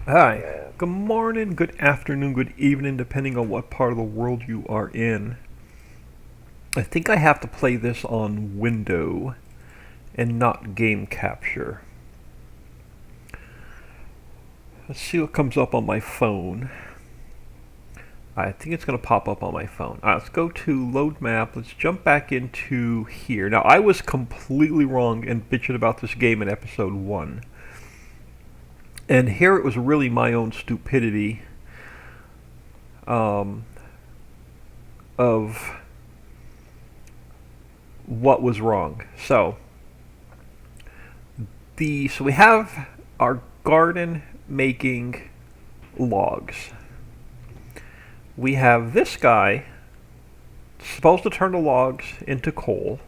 Hi, good morning, good afternoon, good evening, depending on what part of the world you are in. I think I have to play this on window and not game capture. Let's see what comes up on my phone. I think it's going to pop up on my phone. Let's go to load map. Let's jump back into here. Now, I was completely wrong in bitching about this game in episode 1. And here it was really my own stupidity um, of what was wrong. So we have our garden making logs. We have this guy supposed to turn the logs into coal,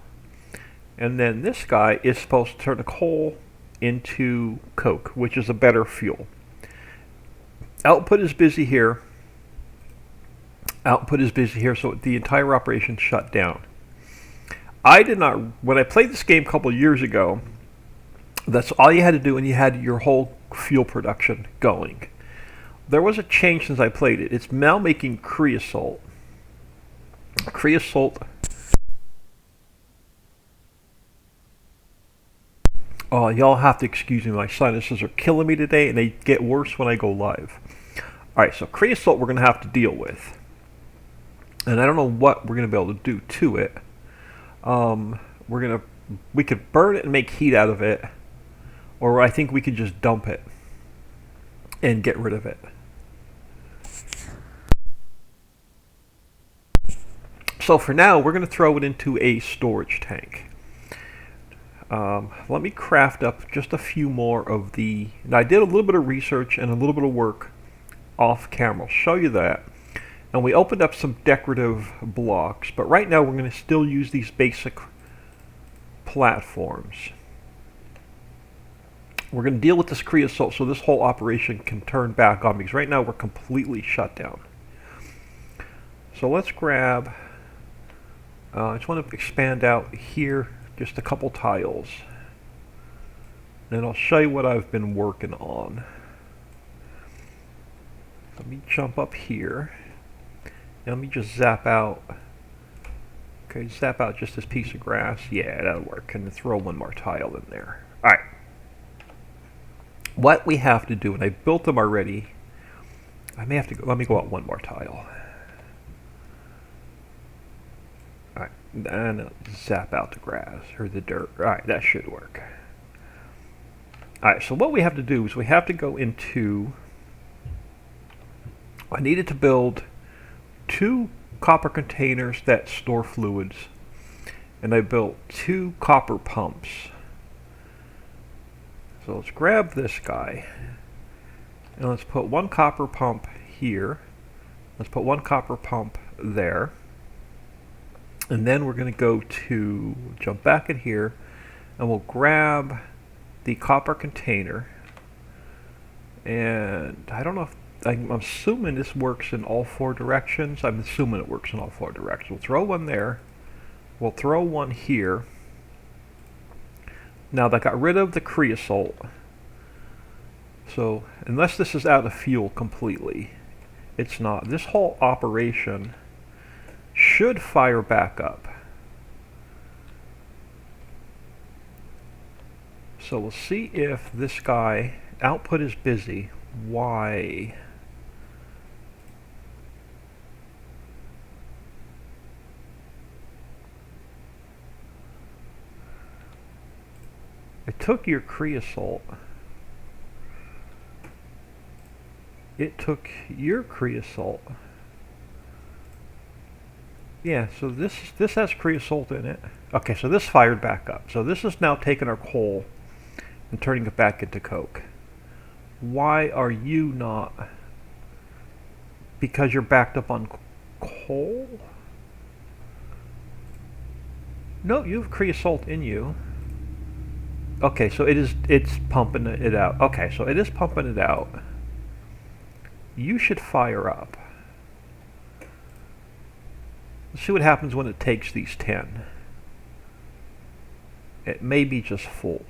and then this guy is supposed to turn the coal into coke, which is a better fuel. Output is busy here. Output is busy here, so the entire operation shut down. I did not. When I played this game a couple of years ago, that's all you had to do, and you had your whole fuel production going. There was a change since I played it. It's now making creosote. Creosote. Oh, y'all have to excuse me. My sinuses are killing me today, and they get worse when I go live. All right, so creosote we're going to have to deal with, and I don't know what we're going to be able to do to it. We could burn it and make heat out of it, or I think we could just dump it and get rid of it. So for now, we're going to throw it into a storage tank. Let me craft up just a few more of the... Now, I did a little bit of research and a little bit of work off camera. I'll show you that. And we opened up some decorative blocks, but right now we're going to still use these basic platforms. We're going to deal with this creosote so this whole operation can turn back on, because right now we're completely shut down. So let's grab... I just want to expand out here just a couple tiles. And I'll show you what I've been working on. Let me jump up here. And let me just zap out. Okay, zap out just this piece of grass. Yeah, that'll work. And throw one more tile in there. Alright. What we have to do, and I built them already. I may have to go, let me go out one more tile. Alright, and zap out the grass, or the dirt. Alright, that should work. Alright, so what we have to do is we have to go into... I needed to build 2 copper containers that store fluids, and I built 2 copper pumps. So let's grab this guy, and let's put 1 copper pump here. Let's put 1 copper pump there. And then we're going to go to, jump back in here, and we'll grab the copper container. And I don't know if, I'm assuming this works in all 4 directions. I'm assuming it works in all 4 directions. We'll throw one there. We'll throw one here. Now that got rid of the creosote. So, unless this is out of fuel completely, it's not. This whole operation should fire back up. So we'll see if this guy, output is busy. Why? It took your creosote. It took your creosote. Yeah, so this has creosote in it. Okay, so this fired back up. So this is now taking our coal and turning it back into coke. Why are you not? Because you're backed up on coal? No, you have creosote in you. Okay, so it's pumping it out. Okay, so it is pumping it out. You should fire up. Let's see what happens when it takes these 10. It may be just full.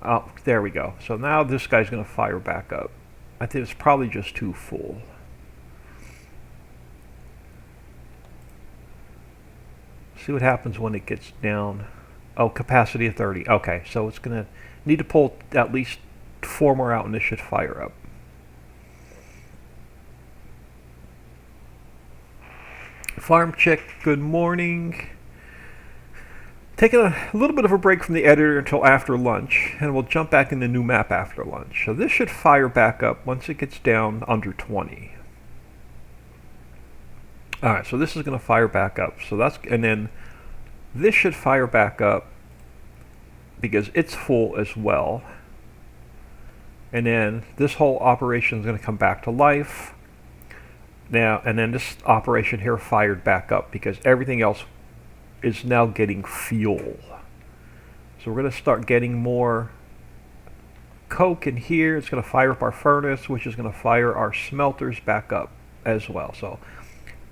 Oh, there we go. So now this guy's going to fire back up. I think it's probably just too full. See what happens when it gets down. Oh, capacity of 30. Okay, so it's going to need to pull at least 4 more out and this should fire up. Farm Chick, good morning. Taking a little bit of a break from the editor until after lunch, and we'll jump back in the new map after lunch. So this should fire back up once it gets down under 20. Alright, so this is going to fire back up. So that's, and then this should fire back up because it's full as well. And then this whole operation is going to come back to life. Now, and then this operation here fired back up because everything else is now getting fuel. So we're going to start getting more coke in here. It's going to fire up our furnace, which is going to fire our smelters back up as well. So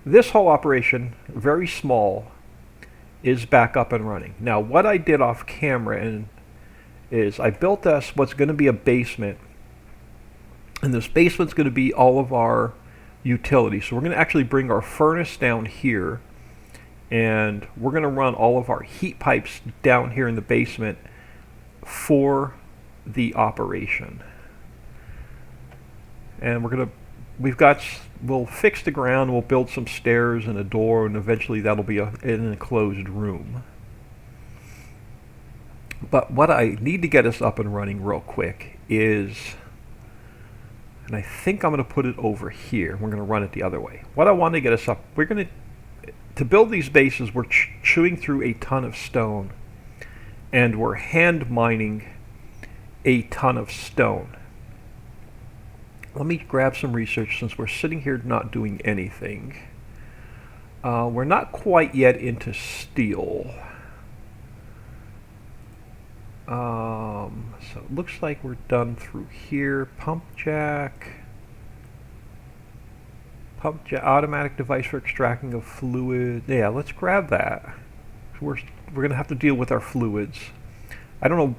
this whole operation, very small, is back up and running. Now what I did off camera is I built us what's going to be a basement, and this basement's going to be all of our utilities. So we're going to actually bring our furnace down here, and we're going to run all of our heat pipes down here in the basement for the operation. And we'll fix the ground, we'll build some stairs and a door, and eventually that'll be an enclosed room. But what I need to get us up and running real quick is, and I think I'm going to put it over here, we're going to run it the other way. What I want to get us up, we're going to build these bases, we're chewing through a ton of stone, and we're hand mining a ton of stone. Let me grab some research since we're sitting here not doing anything. We're not quite yet into steel. So it looks like we're done through here. Pump jack, automatic device for extracting of fluid. Yeah, let's grab that. We're gonna have to deal with our fluids. I don't know.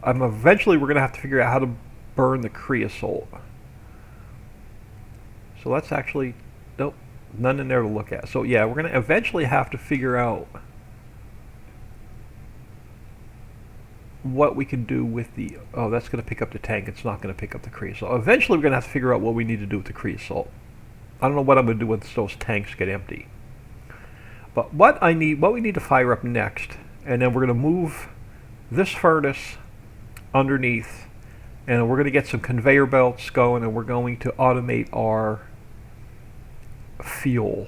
Eventually we're gonna have to figure out how to burn the creosote. So let's actually, nope, none in there to look at. So yeah, we're gonna eventually have to figure out what we can do with the, oh, that's going to pick up the tank, it's not going to pick up the creosote. Eventually we're going to have to figure out what we need to do with the creosote. I don't know what I'm going to do once those tanks get empty. But what we need to fire up next, and then we're going to move this furnace underneath, and we're going to get some conveyor belts going, and we're going to automate our fuel.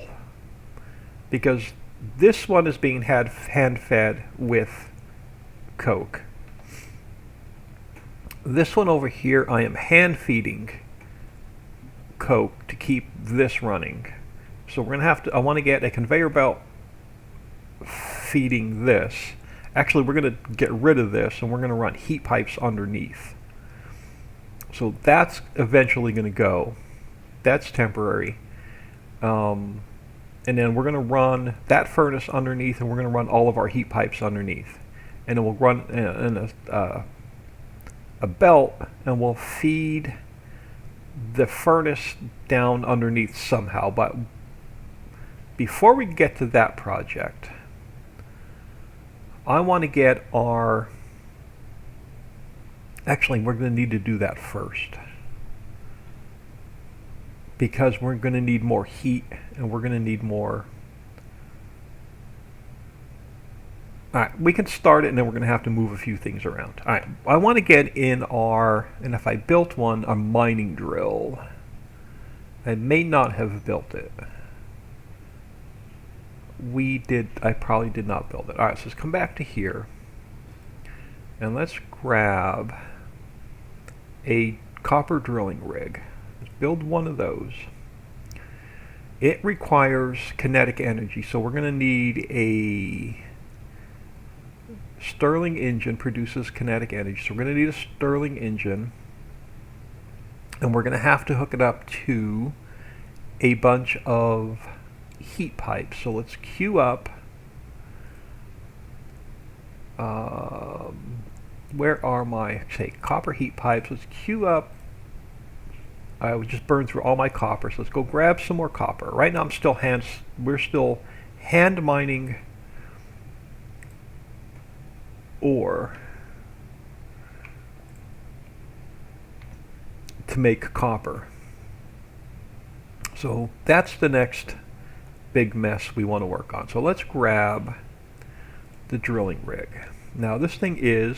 Because this one is being hand-fed with coke. This one over here, I am hand feeding coke to keep this running. So we're gonna have to, I want to get a conveyor belt feeding this. Actually, we're gonna get rid of this and we're gonna run heat pipes underneath. So that's eventually gonna go. That's temporary. And then we're gonna run that furnace underneath, and we're gonna run all of our heat pipes underneath. And then we'll run in a belt, and we'll feed the furnace down underneath somehow. But before we get to that project, I want to get our, actually we're going to need to do that first, because we're going to need more heat, and we're going to need more. Alright, we can start it, and then we're going to have to move a few things around. Alright, I want to get in our, and if I built one, a mining drill. I may not have built it. I probably did not build it. Alright, so let's come back to here. And let's grab a copper drilling rig. Let's build one of those. It requires kinetic energy, so we're going to need a Stirling engine produces kinetic energy. So we're going to need a Stirling engine, and we're going to have to hook it up to a bunch of heat pipes. So let's queue up where are my, say, copper heat pipes? Let's queue up. I would just burn through all my copper. So let's go grab some more copper. Right now we're still hand mining ore to make copper. So that's the next big mess we want to work on. So let's grab the drilling rig. Now this thing is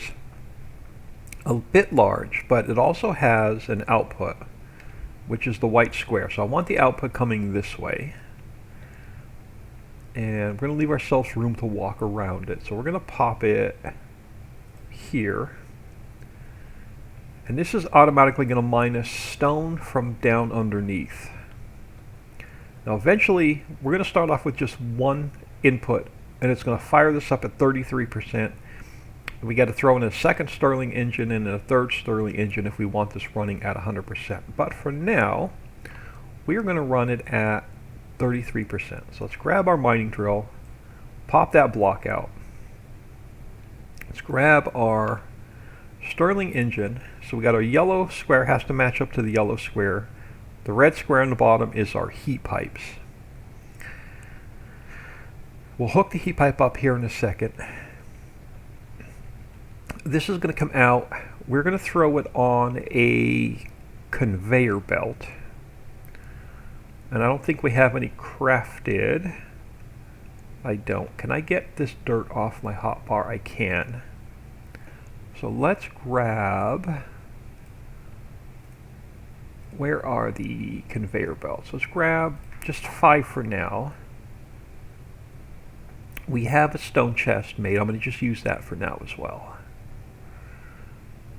a bit large, but it also has an output, which is the white square. So I want the output coming this way. And we're going to leave ourselves room to walk around it. So we're going to pop it here. And this is automatically going to mine us stone from down underneath. Now eventually, we're going to start off with just one input, and it's going to fire this up at 33%. We got to throw in a second Stirling engine and a third Stirling engine if we want this running at 100%. But for now, we are going to run it at 33%. So let's grab our mining drill, pop that block out. Let's grab our Stirling engine. So we got our yellow square has to match up to the yellow square. The red square on the bottom is our heat pipes. We'll hook the heat pipe up here in a second. This is going to come out. We're going to throw it on a conveyor belt. And I don't think we have any crafted. I don't. Can I get this dirt off my hotbar? I can. So let's grab... Where are the conveyor belts? Let's grab just 5 for now. We have a stone chest made. I'm going to just use that for now as well.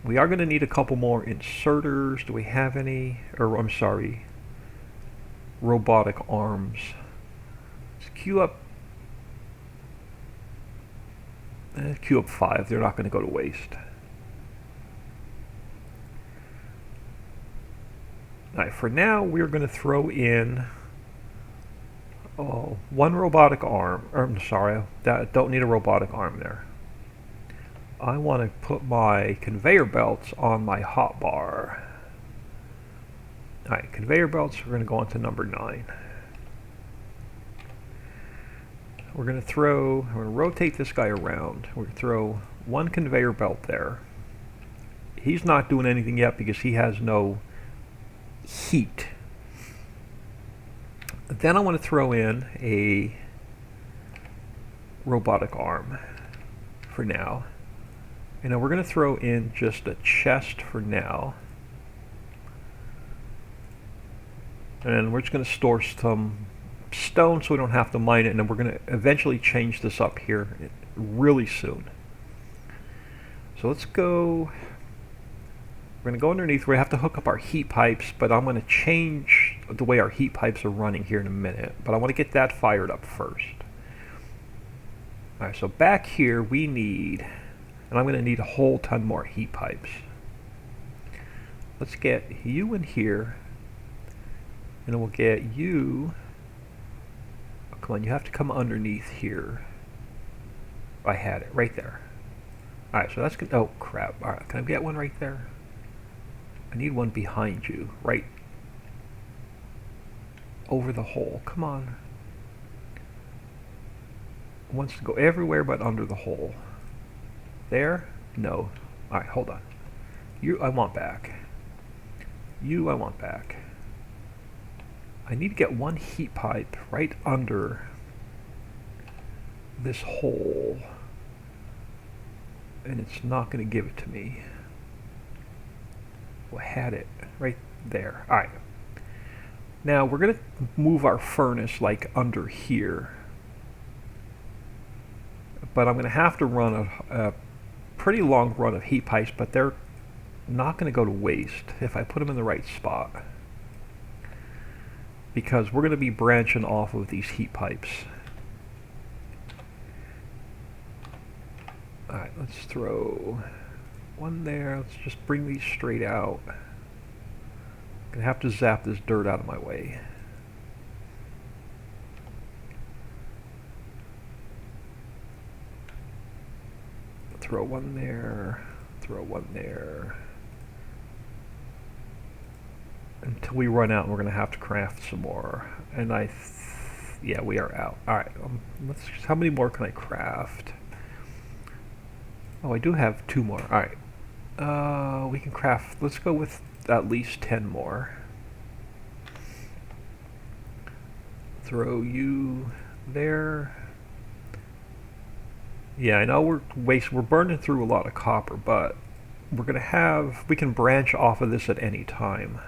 We are going to need a couple more inserters. Do we have any? Or I'm sorry, robotic arms. Let's queue up. Queue up 5. They're not going to go to waste. Alright, for now we're going to throw in one robotic arm. I'm sorry, don't need a robotic arm there. I want to put my conveyor belts on my hotbar. Alright, conveyor belts, we're going to go on to number 9. We're going to rotate this guy around. We're going to throw one conveyor belt there. He's not doing anything yet because he has no heat. Then I want to throw in a robotic arm for now. And then we're going to throw in just a chest for now. And we're just going to store some stone so we don't have to mine it. And then we're going to eventually change this up here really soon. So let's go. We're going to go underneath. We're going to have to hook up our heat pipes, but I'm going to change the way our heat pipes are running here in a minute. But I want to get that fired up first. Alright, so back here we need, and I'm going to need a whole ton more heat pipes. Let's get you in here, and then we'll get you. Oh, come on, you have to come underneath here. I had it right there. Alright, so that's good. Oh crap. Alright, can I get one right there? I need one behind you, right over the hole. Come on. It wants to go everywhere but under the hole. There? No. Alright, hold on. You I want back. You I want back. I need to get one heat pipe right under this hole. And it's not going to give it to me. Well, I had it right there. Alright. Now we're going to move our furnace like under here. But I'm going to have to run a pretty long run of heat pipes, but they're not going to go to waste if I put them in the right spot. Because we're going to be branching off of these heat pipes. Alright, let's throw one there. Let's just bring these straight out. I'm going to have to zap this dirt out of my way. Throw one there. throw one there. Until we run out, and we're going to have to craft some more. And yeah, we are out. All right, how many more can I craft? Oh, I do have 2 more. All right, we can craft. Let's go with at least 10 more. Throw you there. Yeah, I know we're burning through a lot of copper, but we can branch off of this at any time.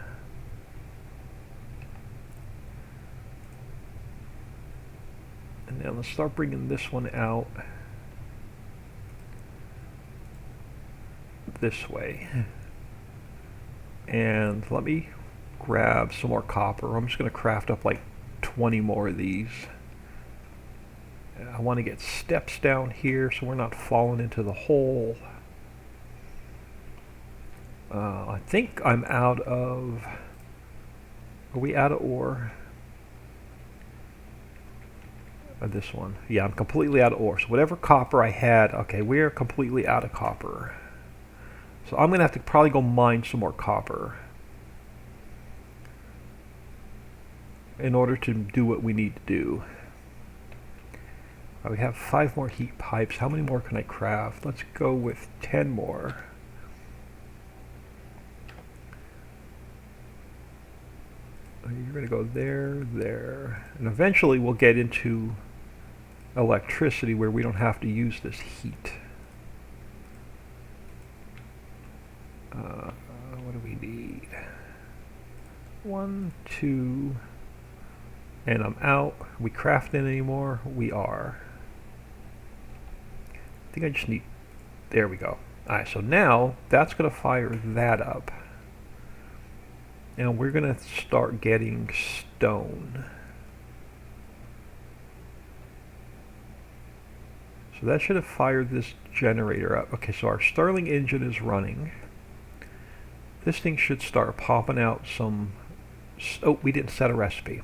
And now let's start bringing this one out this way. And let me grab some more copper. I'm just going to craft up like 20 more of these. I want to get steps down here so we're not falling into the hole. I think I'm out of... Are we out of ore? This one. Yeah, I'm completely out of ore. So whatever copper I had, okay, we're completely out of copper. So I'm going to have to probably go mine some more copper in order to do what we need to do. We have 5 more heat pipes. How many more can I craft? Let's go with 10 more. You're going to go there, there. And eventually we'll get into electricity where we don't have to use this heat. What do we need? 1, 2, and I'm out. Are we crafting anymore? We are. I think I just need... There we go. Alright, so now that's going to fire that up. And we're going to start getting stone. So that should have fired this generator up. Okay, so our Stirling engine is running. This thing should start popping out some... Oh, we didn't set a recipe.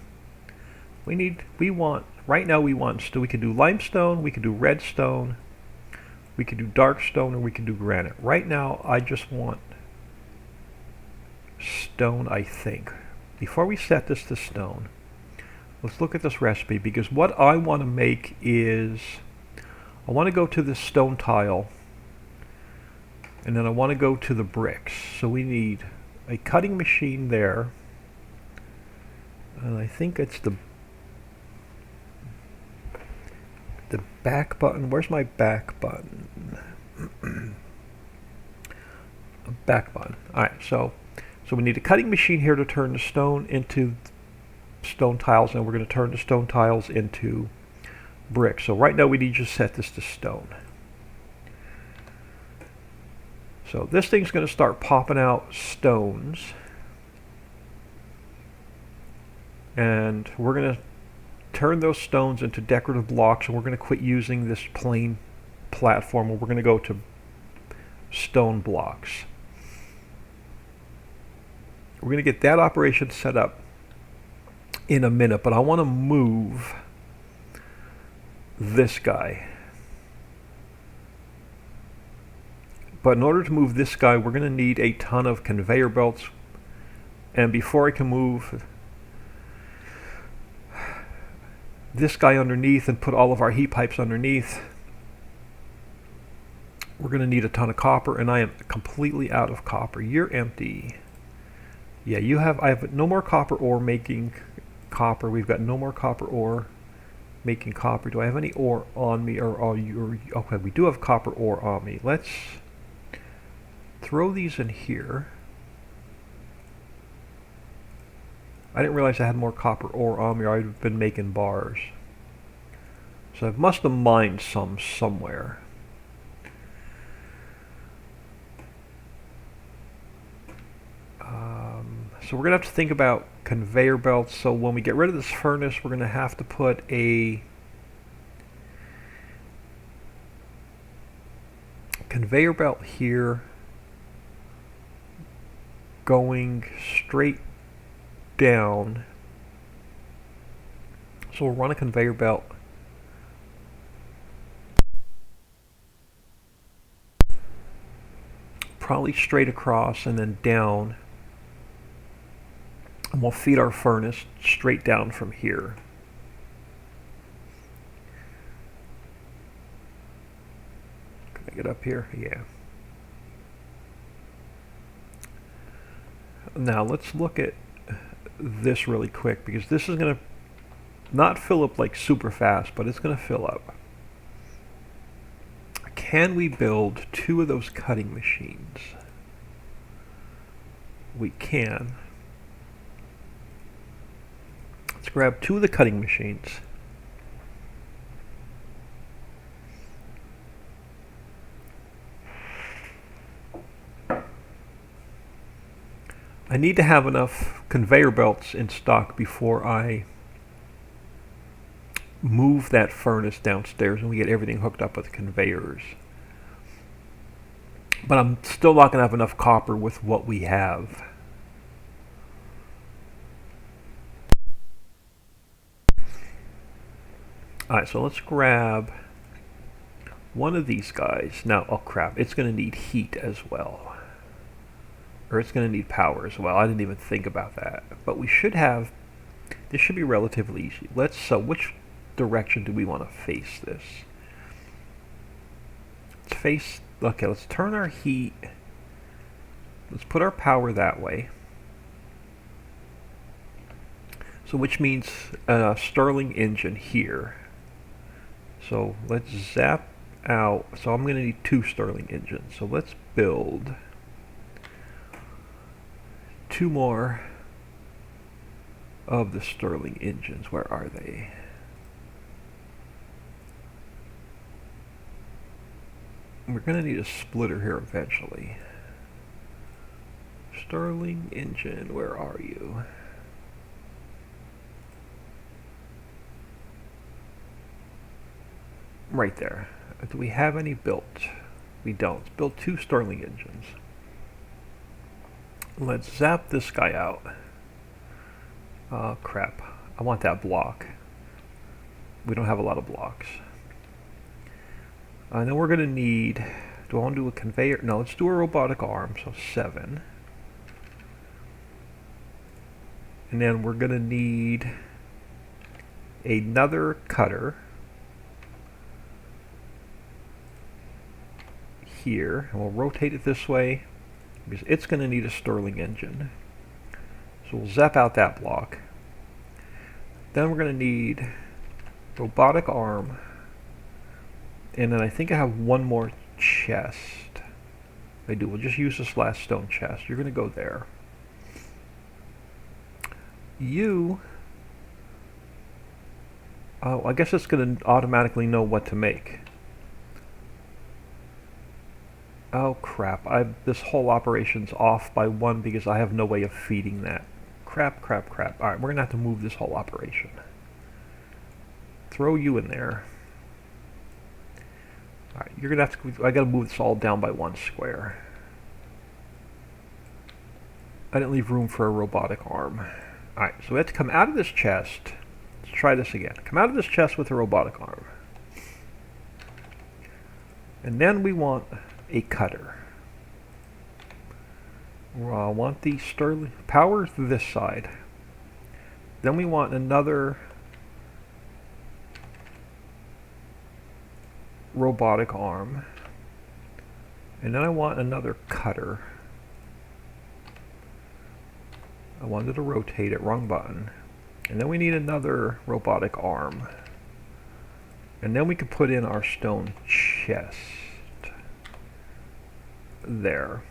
Right now we want, so we can do limestone, we can do redstone, we can do dark stone, or we can do granite. Right now I just want stone, I think. Before we set this to stone, let's look at this recipe, because what I want to make is, I want to go to this stone tile, and then I want to go to the bricks. So we need a cutting machine there, and I think it's the back button. Where's my back button? Back button. Alright, so we need a cutting machine here to turn the stone into stone tiles, and we're going to turn the stone tiles into brick. So right now we need to just set this to stone. So this thing's going to start popping out stones, and we're going to turn those stones into decorative blocks, and we're going to quit using this plain platform, and we're going to go to stone blocks. We're going to get that operation set up in a minute, but I want to move this guy. But in order to move this guy, we're going to need a ton of conveyor belts. And before I can move this guy underneath and put all of our heat pipes underneath, we're going to need a ton of copper, and I am completely out of copper. You're empty. Yeah, I have no more copper ore making copper. We've got no more copper ore making copper. Do I have any ore on me, or are you? Okay, we do have copper ore on me. Let's throw these in here. I didn't realize I had more copper ore on me, or I'd been making bars. So I must have mined some somewhere. So we're going to have to think about conveyor belts. So when we get rid of this furnace, we're going to have to put a conveyor belt here going straight down. So we'll run a conveyor belt probably straight across and then down. And we'll feed our furnace straight down from here. Can I get up here? Yeah. Now let's look at this really quick, because this is going to not fill up like super fast, but it's going to fill up. Can we build 2 of those cutting machines? We can. Let's grab 2 of the cutting machines. I need to have enough conveyor belts in stock before I move that furnace downstairs and we get everything hooked up with conveyors. But I'm still not going to have enough copper with what we have. Alright, so let's grab one of these guys. Now, oh crap, it's going to need heat as well. Or it's going to need power as well. I didn't even think about that. But we should have, this should be relatively easy. So which direction do we want to face this? Let's face, okay, let's turn our heat. Let's put our power that way. So which means a Stirling engine here. So let's zap out. So I'm going to need 2 Stirling engines. So let's build 2 more of the Stirling engines. Where are they? We're going to need a splitter here eventually. Stirling engine, where are you? Right there. Do we have any built? We don't. Let's build 2 Stirling engines. Let's zap this guy out. Oh crap. I want that block. We don't have a lot of blocks. And then we're going to need, do I want to do a conveyor? No, let's do a robotic arm, so 7. And then we're going to need another cutter here, and we'll rotate it this way because it's going to need a Stirling engine. So we'll zap out that block. Then we're going to need robotic arm, and then I think I have one more chest. I do. We'll just use this last stone chest. You're going to go there. You, oh, I guess it's going to automatically know what to make. Oh crap, this whole operation's off by 1 because I have no way of feeding that. Crap, crap, crap. Alright, we're going to have to move this whole operation. Throw you in there. Alright, you're going to have to, I got to move this all down by 1 square. I didn't leave room for a robotic arm. Alright, so we have to come out of this chest. Let's try this again. Come out of this chest with a robotic arm. And then we want a cutter. I want the Stirling power to this side. Then we want another robotic arm. And then I want another cutter. I wanted to rotate it, wrong button. And then we need another robotic arm. And then we can put in our stone chest. There.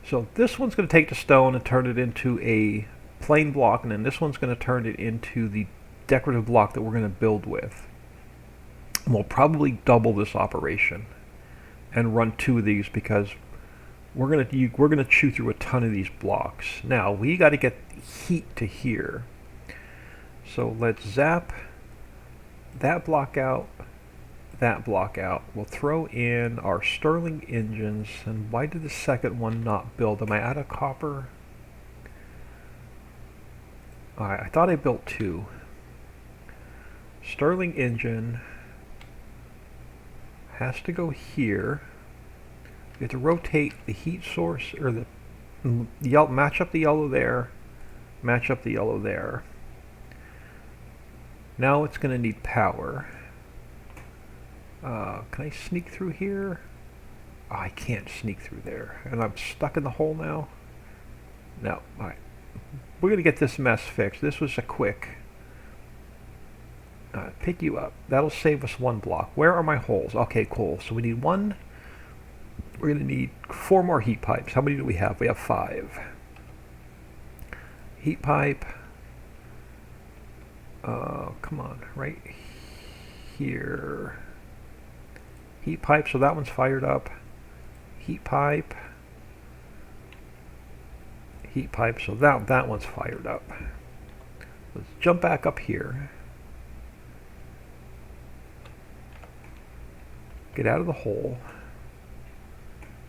So this one's going to take the stone and turn it into a plain block, and then this one's going to turn it into the decorative block that we're going to build with. And we'll probably double this operation and run 2 of these because we're going to chew through a ton of these blocks. Now we got to get heat to here. So let's zap that block out. That block out. We'll throw in our Stirling engines. And why did the second one not build? Am I out of copper? Alright, I thought I built 2. Stirling engine has to go here. We have to rotate the heat source, or the yellow, match up the yellow there, match up the yellow there. Now it's going to need power. Can I sneak through here? Oh, I can't sneak through there. And I'm stuck in the hole now? No. Alright. We're going to get this mess fixed. This was a quick. Pick you up. That'll save us one block. Where are my holes? Okay, cool. So we need one. We're going to need 4 more heat pipes. How many do we have? We have 5. Heat pipe. Come on. Right here. Heat pipe. So that one's fired up. Heat pipe. Heat pipe. So that one's fired up. Let's jump back up here. Get out of the hole.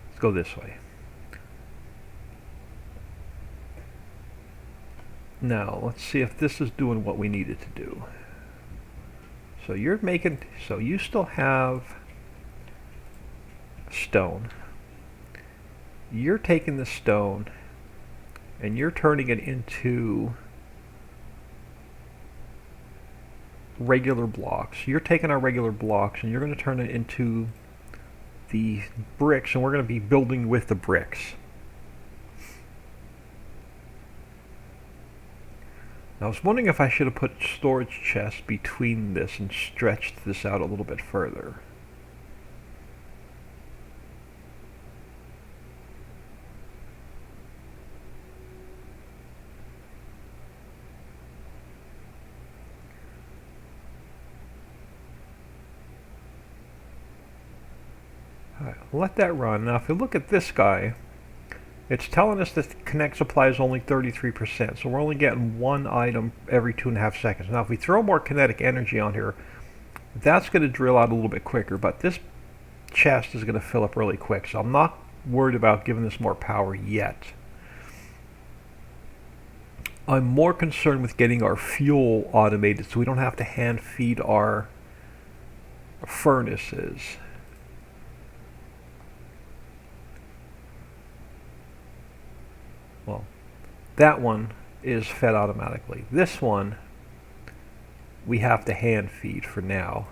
Let's go this way. Now, let's see if this is doing what we need it to do. So you're making, so you still have stone. You're taking the stone and you're turning it into regular blocks. You're taking our regular blocks and you're going to turn it into the bricks, and we're going to be building with the bricks. Now, I was wondering if I should have put storage chests between this and stretched this out a little bit further. Let that run. Now if you look at this guy, it's telling us that connect supply is only 33%, so we're only getting one item every 2.5 seconds. Now if we throw more kinetic energy on here, that's going to drill out a little bit quicker, but this chest is going to fill up really quick, so I'm not worried about giving this more power yet. I'm more concerned with getting our fuel automated so we don't have to hand feed our furnaces. Well, that one is fed automatically. This one we have to hand feed for now,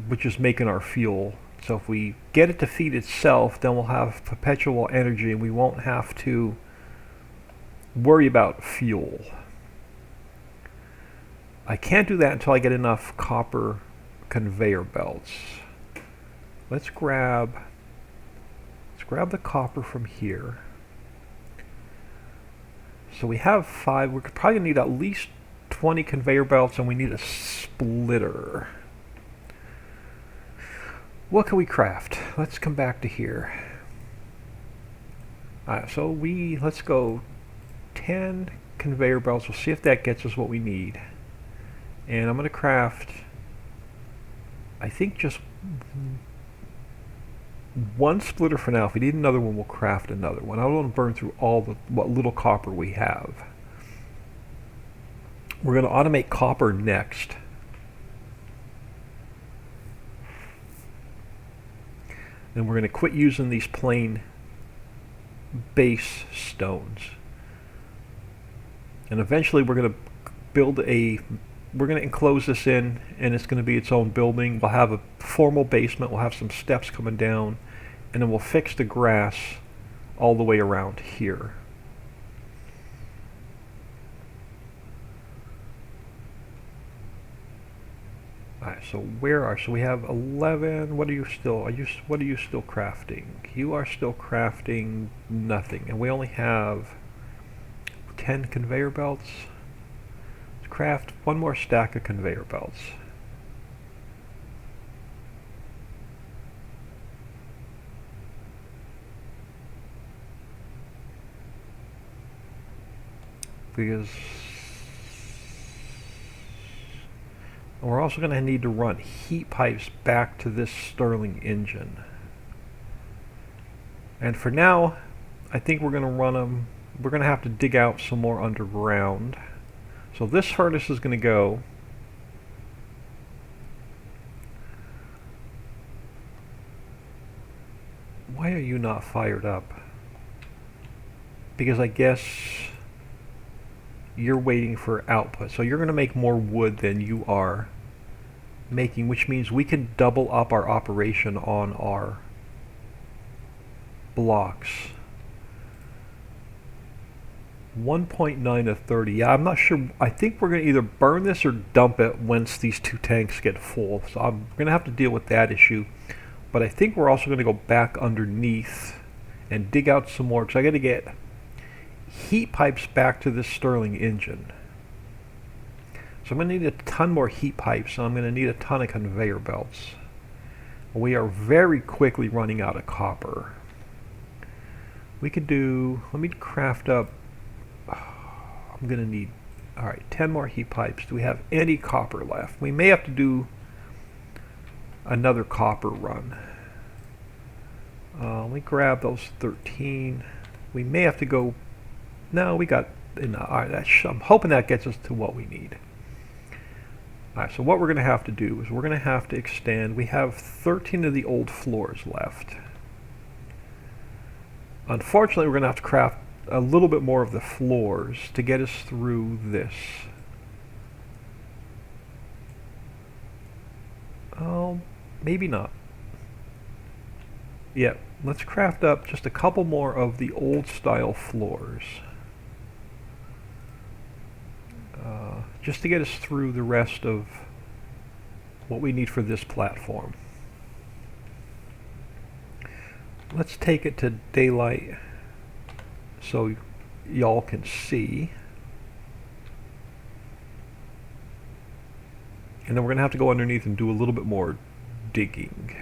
which is making our fuel. So if we get it to feed itself, then we'll have perpetual energy and we won't have to worry about fuel. I can't do that until I get enough copper conveyor belts. Let's grab the copper from here. So we have 5. We're probably going to need at least 20 conveyor belts, and we need a splitter. What can we craft? Let's come back to here. Alright, so let's go 10 conveyor belts. We'll see if that gets us what we need. And I'm going to craft, I think, just one splitter for now. If we need another one, we'll craft another one. I don't want to burn through all what little copper we have. We're going to automate copper next. And we're going to quit using these plain base stones. And eventually we're going to we're going to enclose this in, and it's going to be its own building. We'll have a formal basement, we'll have some steps coming down, and then we'll fix the grass all the way around here. Alright, so so we have 11. What are you still crafting? You are still crafting nothing, and we only have 10 conveyor belts. Craft one more stack of conveyor belts. Because we're also going to need to run heat pipes back to this Stirling engine. And for now, I think we're going to run them. We're going to have to dig out some more underground. So this furnace is going to go Why are you not fired up? Because I guess you're waiting for output. So you're going to make more wood than you are making, which means we can double up our operation on our blocks. 1.9 to 30. Yeah, I'm not sure. I think we're going to either burn this or dump it once these two tanks get full. So I'm going to have to deal with that issue. But I think we're also going to go back underneath and dig out some more, because I got to get heat pipes back to this Stirling engine. So I'm going to need a ton more heat pipes, and I'm going to need a ton of conveyor belts. We are very quickly running out of copper. We could do, let me craft up, I'm going to need, alright, 10 more heat pipes. Do we have any copper left? We may have to do another copper run. Let me grab those 13. We may have to go, no, we got enough. Alright, I'm hoping that gets us to what we need. Alright, so what we're going to have to do is we're going to have to extend. We have 13 of the old floors left. Unfortunately, we're going to have to craft a little bit more of the floors to get us through this. Oh, maybe not. Yeah, let's craft up just a couple more of the old style floors. Just to get us through the rest of what we need for this platform. Let's take it to daylight so y'all can see. And then we're going to have to go underneath and do a little bit more digging.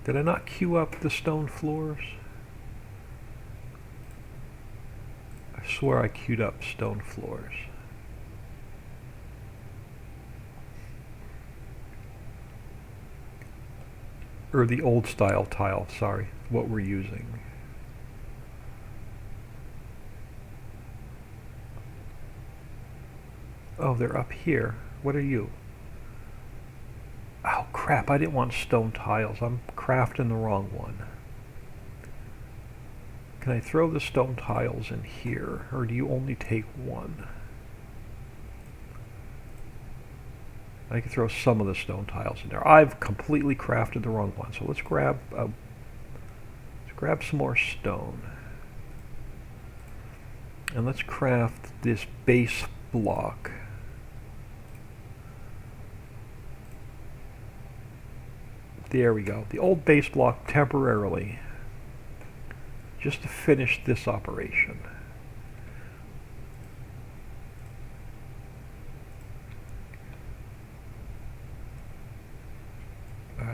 Did I not queue up the stone floors? I swear I queued up stone floors. Or the old style tile, sorry, what we're using. Oh, they're up here. What are you? Oh crap, I didn't want stone tiles. I'm crafting the wrong one. Can I throw the stone tiles in here, or do you only take one? I can throw some of the stone tiles in there. I've completely crafted the wrong one, so let's grab some more stone. And let's craft this base block. There we go. The old base block temporarily, just to finish this operation.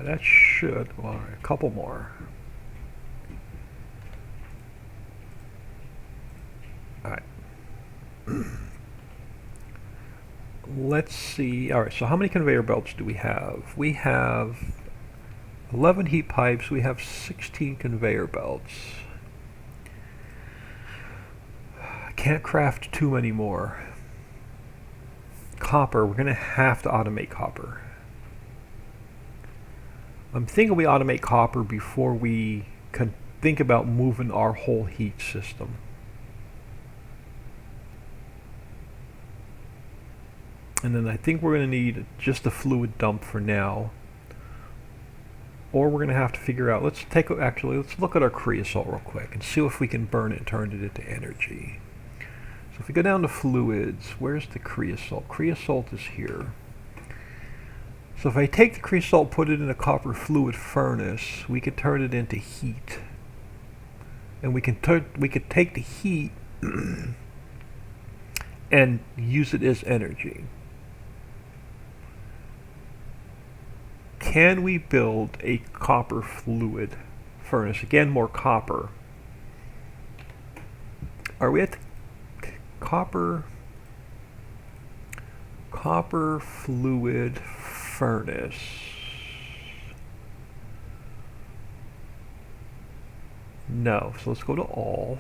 That should, well, a couple more. Alright. Let's see. Alright, so how many conveyor belts do we have? We have 11 heat pipes. We have 16 conveyor belts. I can't craft too many more. Copper, we're going to have to automate copper. I'm thinking we automate copper before we can think about moving our whole heat system. And then I think we're going to need just a fluid dump for now. Or we're going to have to figure out, let's look at our creosote real quick and see if we can burn it and turn it into energy. So if we go down to fluids, where's the creosote? Creosote is here. So if I take the creosote, put it in a copper fluid furnace, we could turn it into heat. And we could take the heat and use it as energy. Can we build a copper fluid furnace? Again, more copper. Are we at the copper fluid furnace? No, so let's go to all.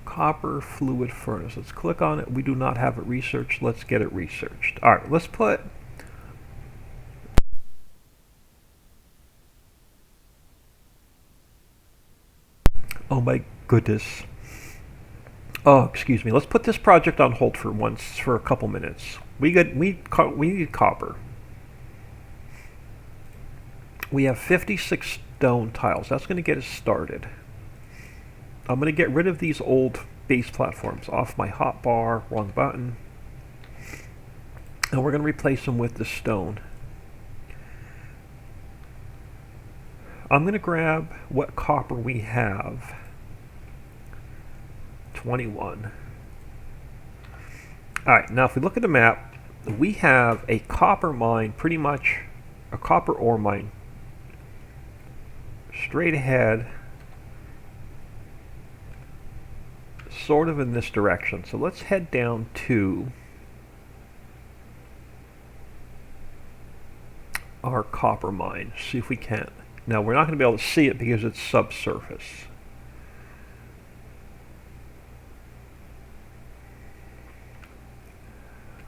Copper fluid furnace. Let's click on it. We do not have it researched. Let's get it researched. Alright, let's put Oh my goodness. Oh, excuse me. Let's put this project on hold for a couple minutes. We need copper. We have 56 stone tiles. That's going to get us started. I'm going to get rid of these old base platforms off my hotbar. Wrong button. And we're going to replace them with the stone. I'm going to grab what copper we have. 21. Alright, now if we look at the map, we have a copper mine, pretty much a copper ore mine, straight ahead, sort of in this direction. So let's head down to our copper mine, see if we can. Now we're not going to be able to see it because it's subsurface.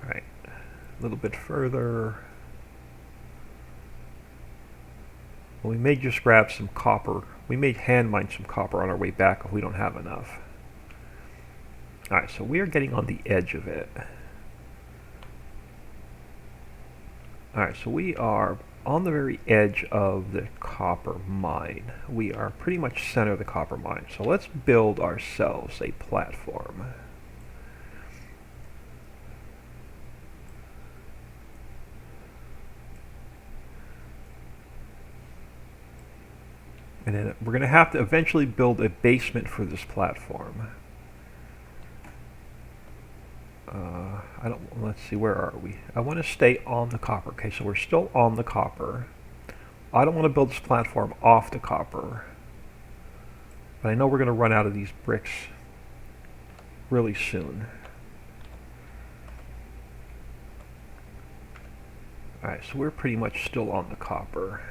Alright, a little bit further. Well, we may just grab some copper. We may hand mine some copper on our way back if we don't have enough. Alright, so we are getting on the edge of it. Alright, so we are on the very edge of the copper mine. We are pretty much center of the copper mine. So let's build ourselves a platform. And then we're going to have to eventually build a basement for this platform. Let's see, where are we? I want to stay on the copper. Okay, so we're still on the copper. I don't want to build this platform off the copper. But I know we're going to run out of these bricks really soon. Alright, so we're pretty much still on the copper.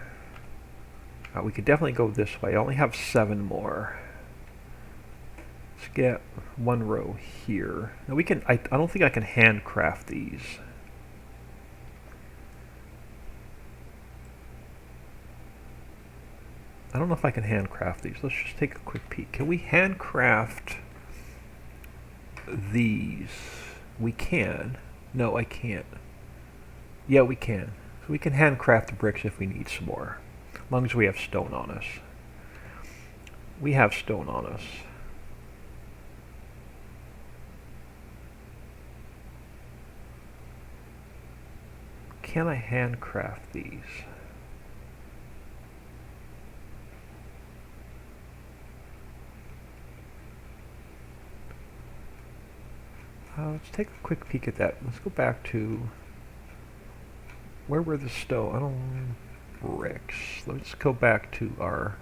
We could definitely go this way. I only have 7 more. Let's get one row here. Now we can. I don't think I can handcraft these. I don't know if I can handcraft these. Let's just take a quick peek. Can we handcraft these? We can. No, I can't. Yeah, we can. So we can handcraft the bricks if we need some more. As long as we have stone on us. We have stone on us. Can I handcraft these? Let's take a quick peek at that. Let's go back to where were the stone? I don't bricks. Let's go back to our.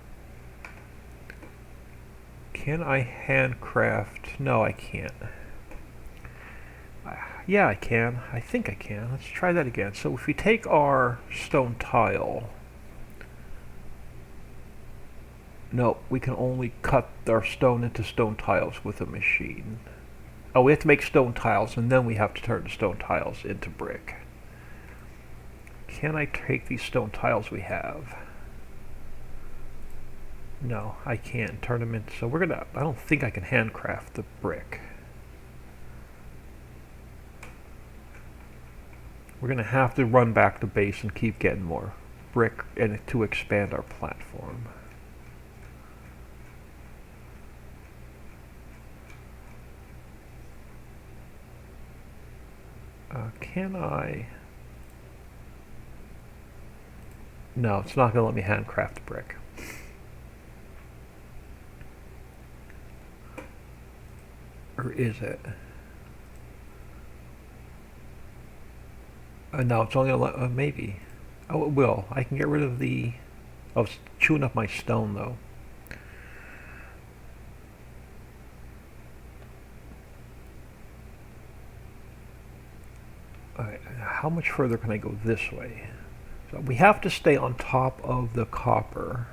Can I handcraft? No, I can't. Yeah, I can. I think I can. Let's try that again. So if we take our stone tile, no, we can only cut our stone into stone tiles with a machine. Oh, we have to make stone tiles, and then we have to turn the stone tiles into brick. Can I take these stone tiles we have? No, I can't turn them into. So we're gonna. I don't think I can handcraft the brick. We're going to have to run back to base and keep getting more brick and to expand our platform. Can I? No, it's not going to let me handcraft the brick. Or is it? No, it's only maybe. Oh, it will. I can get rid of the. I was chewing up my stone though. Alright, how much further can I go this way? So we have to stay on top of the copper,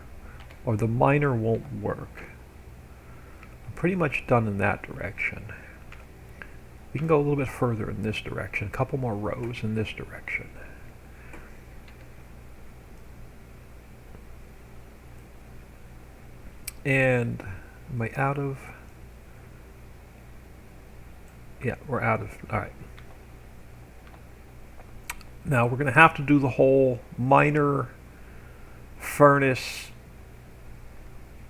or the miner won't work. I'm pretty much done in that direction. We can go a little bit further in this direction, a couple more rows in this direction. And Am I out of? Yeah, we're out of. All right. Now we're going to have to do the whole miner, furnace,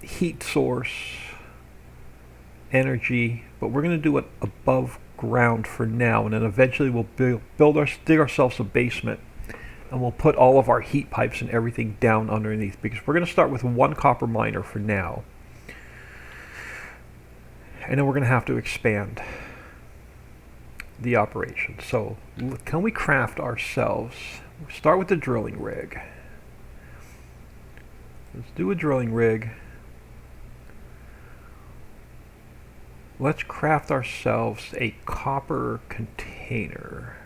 heat source, energy, but we're going to do it above ground for now, and then eventually we'll dig ourselves a basement, and we'll put all of our heat pipes and everything down underneath, because we're going to start with one copper miner for now, and then we're going to have to expand the operation. So can we craft ourselves? We'll start with the drilling rig. Let's do a drilling rig. Let's craft ourselves a copper container.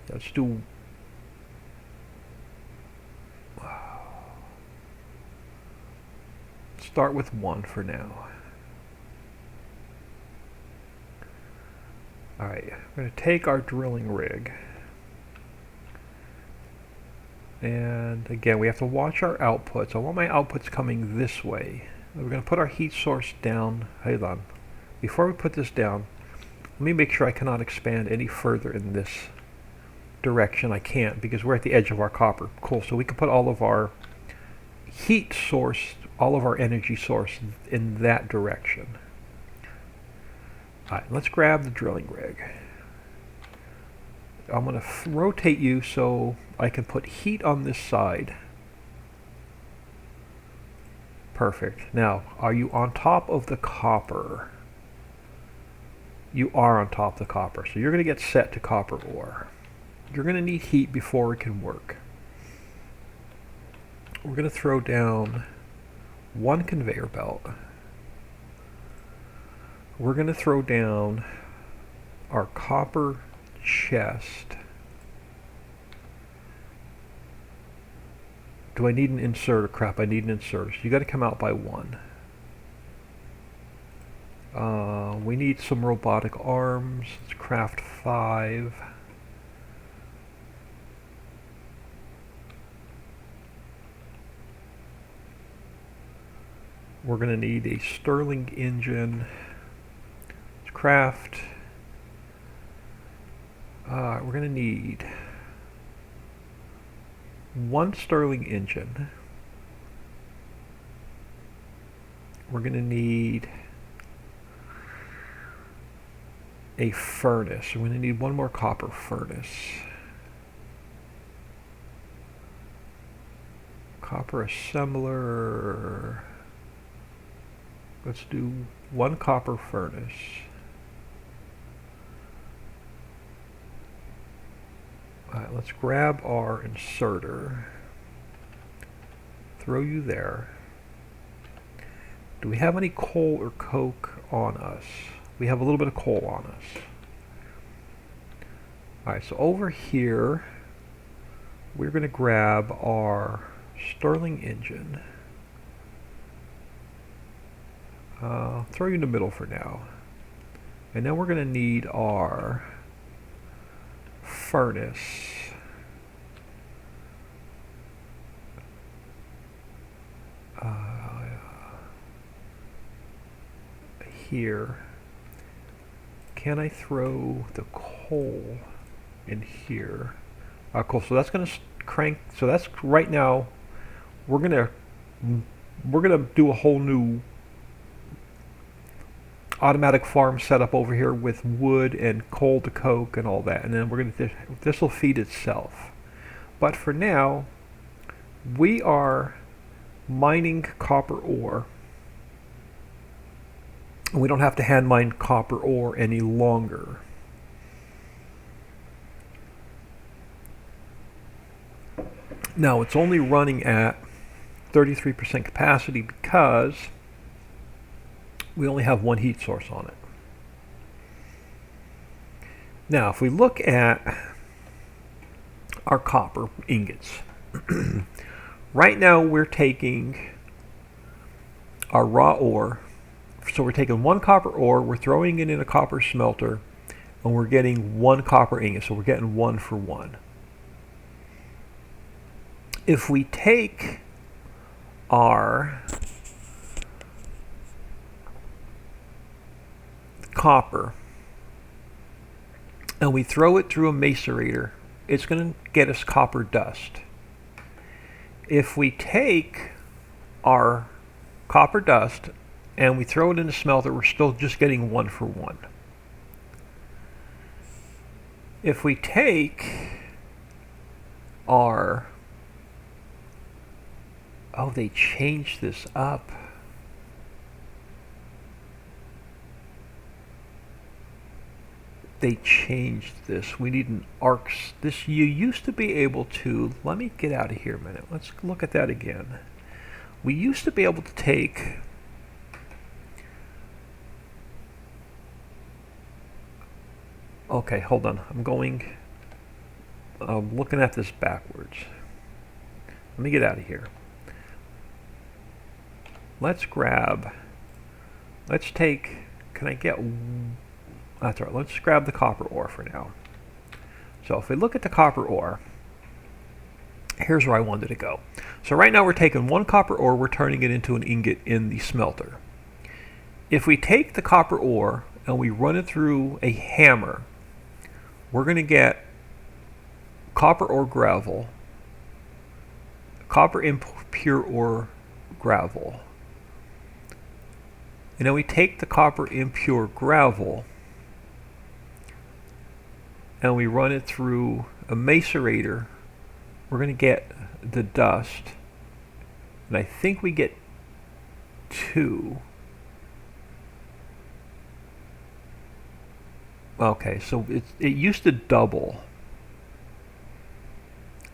Let's do start with one for now. Alright, we're going to take our drilling rig, and again we have to watch our outputs. I want my outputs coming this way. We're going to put our heat source down. Hold on. Before we put this down, let me make sure I cannot expand any further in this direction. I can't, because we're at the edge of our copper. Cool, so we can put all of our heat source, all of our energy source in that direction. Alright, let's grab the drilling rig. I'm going to rotate you so I can put heat on this side. Perfect. Now, are you on top of the copper? You are on top of the copper, so you're going to get set to copper ore. You're going to need heat before it can work. We're going to throw down one conveyor belt. We're going to throw down our copper chest. Do I need an inserter? Crap, I need an inserter. So you got to come out by one. We need some robotic arms. Let's craft 5. We're going to need a Stirling engine. Let's craft. We're going to need one Stirling engine. We're going to need a furnace. We're going to need one more copper furnace. Copper assembler. Let's do one copper furnace. Alright, let's grab our inserter. Throw you there. Do we have any coal or coke on us? We have a little bit of coal on us. Alright, so over here, we're going to grab our Stirling engine. Throw you in the middle for now. And then we're going to need our furnace. Here. Can I throw the coal in here? Cool. So that's going to crank. So that's right now. We're gonna do a whole new automatic farm setup over here with wood and coal to coke and all that, and then we're gonna this will feed itself. But for now, we are mining copper ore. We don't have to hand mine copper ore any longer. Now it's only running at 33% capacity because we only have one heat source on it. Now if we look at our copper ingots, right now we're taking our raw ore. So we're taking one copper ore, we're throwing it in a copper smelter, and we're getting one copper ingot, so we're getting 1 for 1. If we take our copper and we throw it through a macerator, it's going to get us copper dust. If we take our copper dust and we throw it in the smelter, we're still just getting 1 for 1. If we take our... Oh, they changed this up. They changed this. We need an arc. This, you used to be able to... Let me get out of here a minute. Let's look at that again. We used to be able to take... Okay, hold on. I'm looking at this backwards. Let me get out of here. Let's take, can I get, that's all right, let's grab the copper ore for now. So if we look at the copper ore, here's where I wanted to go. So right now we're taking 1 copper ore, we're turning it into an ingot in the smelter. If we take the copper ore and we run it through a hammer, we're going to get copper ore gravel, copper impure ore gravel. And then we take the copper impure gravel and we run it through a macerator, we're going to get the dust. And I think we get 2. Okay, so it used to double.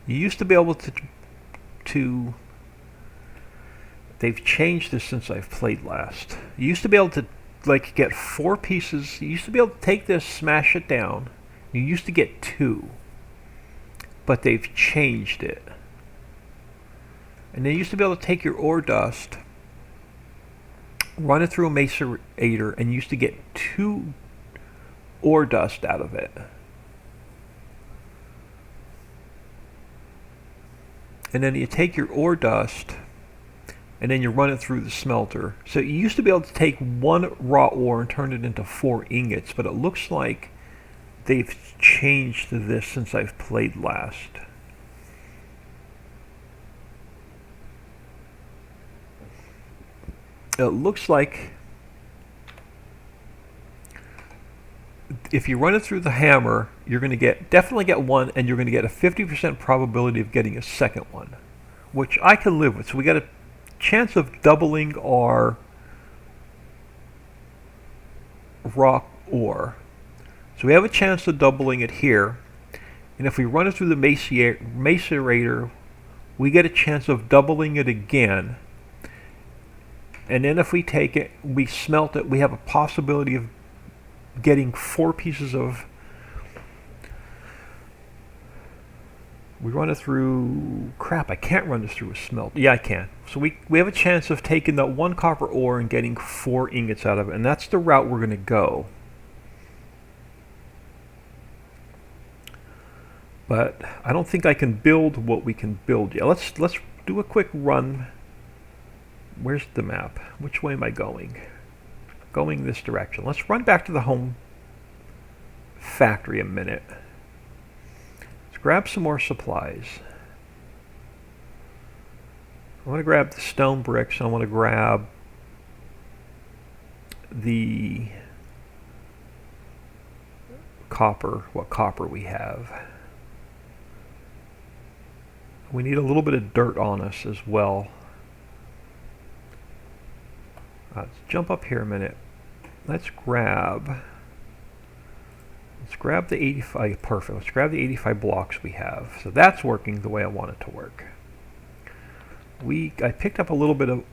You used to be able to they've changed this since I've played last. You used to be able to like get 4 pieces. You used to be able to take this, smash it down. You used to get 2. But they've changed it. And they used to be able to take your ore dust, run it through a macerator, and you used to get 2 ore dust out of it. And then you take your ore dust and then you run it through the smelter. So you used to be able to take 1 raw ore and turn it into 4 ingots, but it looks like they've changed this since I've played last. It looks like if you run it through the hammer, you're going to definitely get 1, and you're going to get a 50% probability of getting a second one, which I can live with. So we got a chance of doubling our rock ore. So we have a chance of doubling it here, and if we run it through the macerator, we get a chance of doubling it again. And then if we take it, we smelt it, we have a possibility of getting 4 pieces of... We run it through... Crap, I can't run this through a smelt. Yeah, I can. So we have a chance of taking that 1 copper ore and getting 4 ingots out of it, and that's the route we're going to go. But I don't think I can build what we can build yet. Let's do a quick run. Where's the map? Which way am I going? Going this direction. Let's run back to the home factory a minute. Let's grab some more supplies. I want to grab the stone bricks. I want to grab the copper, what copper we have. We need a little bit of dirt on us as well. Let's jump up here a minute. Let's grab the 85, perfect. Let's grab the 85 blocks we have. So that's working the way I want it to work. I picked up a little bit of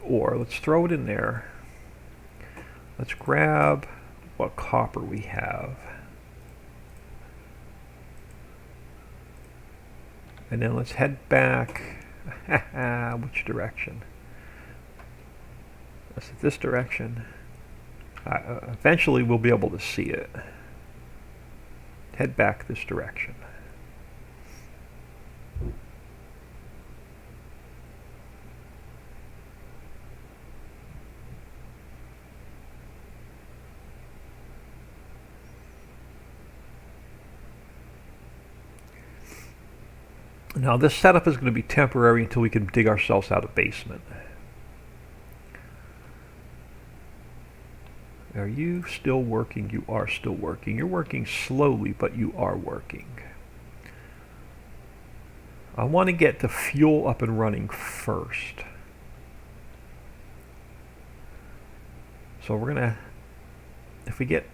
ore. Let's throw it in there. Let's grab what copper we have. And then let's head back. Which direction? That's this direction. Eventually we'll be able to see it. Head back this direction. Now this setup is going to be temporary until we can dig ourselves out of basement. Are you still working? You are still working. You're working slowly, but you are working. I want to get the fuel up and running first. So we're going to, if we get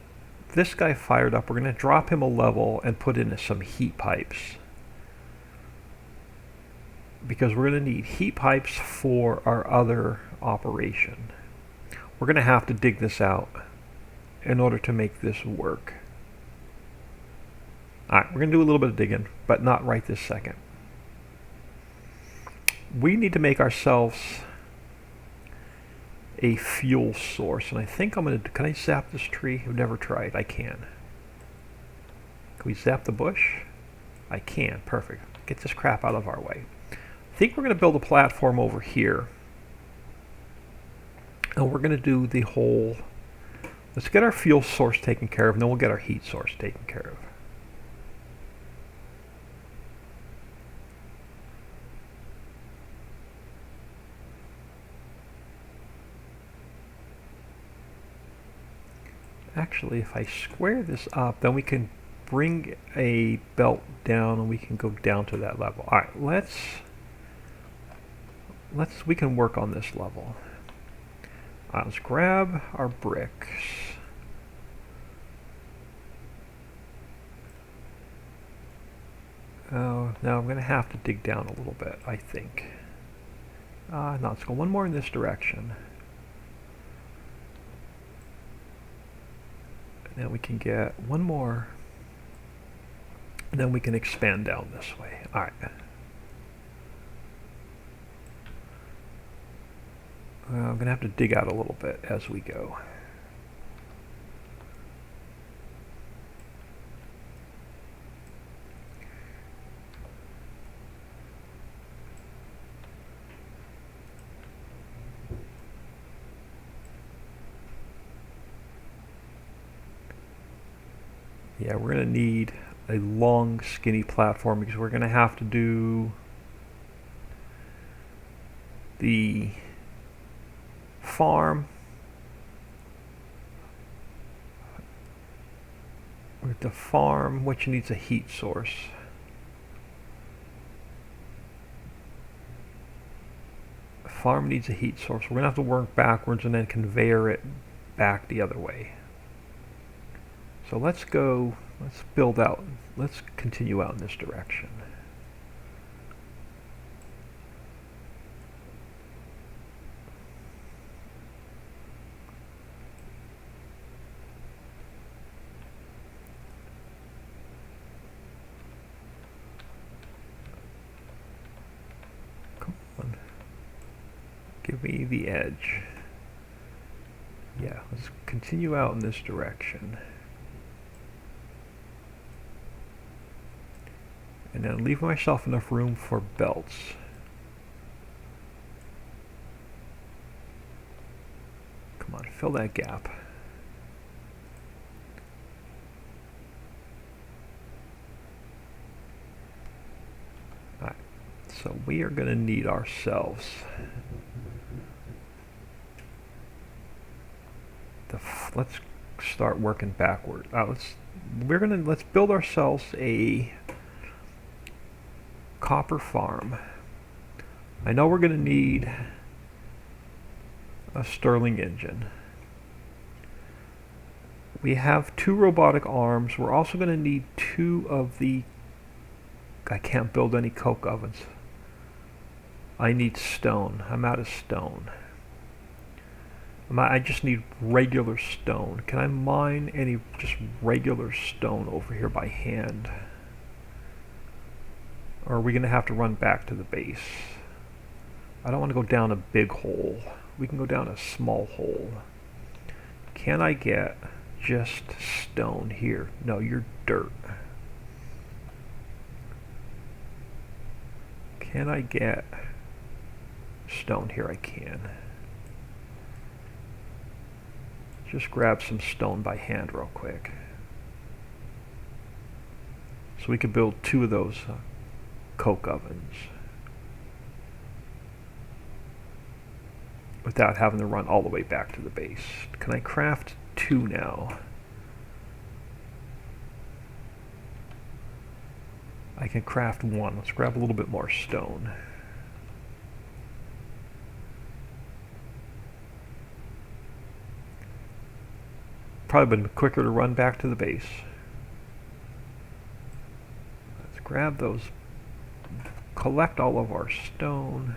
this guy fired up, we're going to drop him a level and put in some heat pipes. Because we're going to need heat pipes for our other operation. We're going to have to dig this out in order to make this work. Alright, we're going to do a little bit of digging, but not right this second. We need to make ourselves a fuel source, and I think I'm going to, can I zap this tree? I've never tried. I can. Can we zap the bush? I can. Perfect. Get this crap out of our way. I think we're going to build a platform over here, and we're going to do the whole, let's get our fuel source taken care of, and then we'll get our heat source taken care of. Actually, if I square this up, then we can bring a belt down and we can go down to that level. Alright, we can work on this level. Alright, let's grab our bricks. Oh, now I'm going to have to dig down a little bit, I think. No, let's go one more in this direction. Now we can get one more, and then we can expand down this way. Alright. I'm going to have to dig out a little bit as we go. Yeah, we're going to need a long, skinny platform because we're going to have to do the farm. The farm, which needs a heat source. The farm needs a heat source. We're going to have to work backwards and then conveyor it back the other way. So let's go, let's build out, let's continue out in this direction. Come on. Give me the edge. Yeah, let's continue out in this direction. And then leave myself enough room for belts. Come on, fill that gap. Alright, so we are going to need ourselves let's start working backward. Let's build ourselves a copper farm. I know we're going to need a Stirling engine. We have 2 robotic arms. We're also going to need 2 of the, I can't build any coke ovens. I need stone. I'm out of stone. I just need regular stone. Can I mine any just regular stone over here by hand? Or are we going to have to run back to the base? I don't want to go down a big hole. We can go down a small hole. Can I get just stone here? No, you're dirt. Can I get stone here? I can. Just grab some stone by hand real quick. So we could build 2 of those. coke ovens without having to run all the way back to the base. Can I craft 2 now? I can craft 1. Let's grab a little bit more stone. Probably been quicker to run back to the base. Let's grab those, collect all of our stone,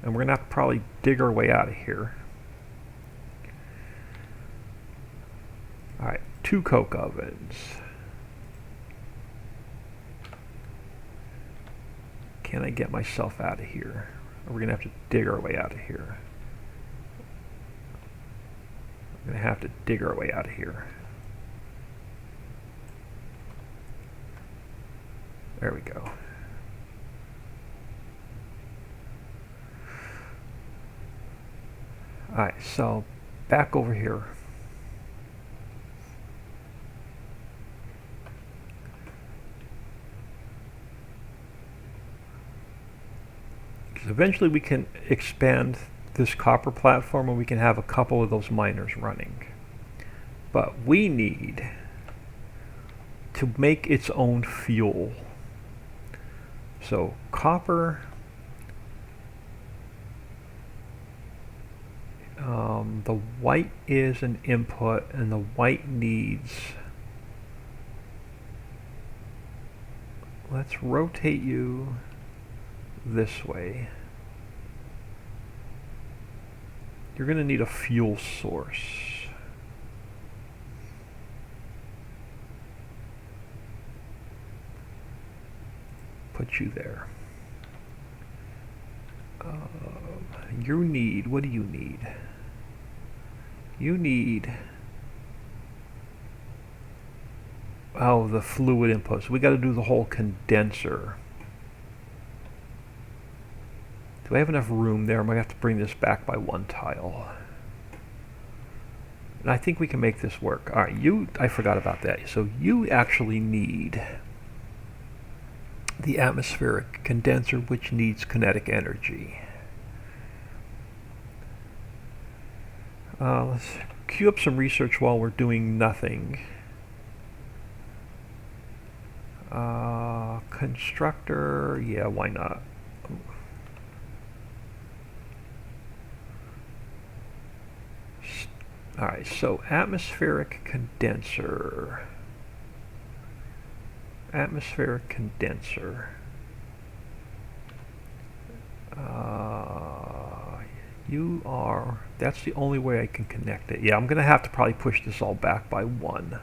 and we're gonna have to probably dig our way out of here. Alright, 2 coke ovens. Can I get myself out of here? Or we're gonna have to dig our way out of here. We're gonna have to dig our way out of here. There we go. Alright, so back over here. Eventually we can expand this copper platform and we can have a couple of those miners running. But we need to make its own fuel. So copper, the white is an input and the white needs, let's rotate you this way. You're going to need a fuel source. Put you there. You need, what do you need? You need, oh, the fluid inputs. We got to do the whole condenser. Do I have enough room there? I might have to bring this back by 1 tile. And I think we can make this work. All right, I forgot about that. So you actually need the atmospheric condenser, which needs kinetic energy. Let's queue up some research while we're doing nothing. Constructor, yeah, why not? Alright, so atmospheric condenser. Atmospheric condenser. You are, that's the only way I can connect it. Yeah, I'm going to have to probably push this all back by 1.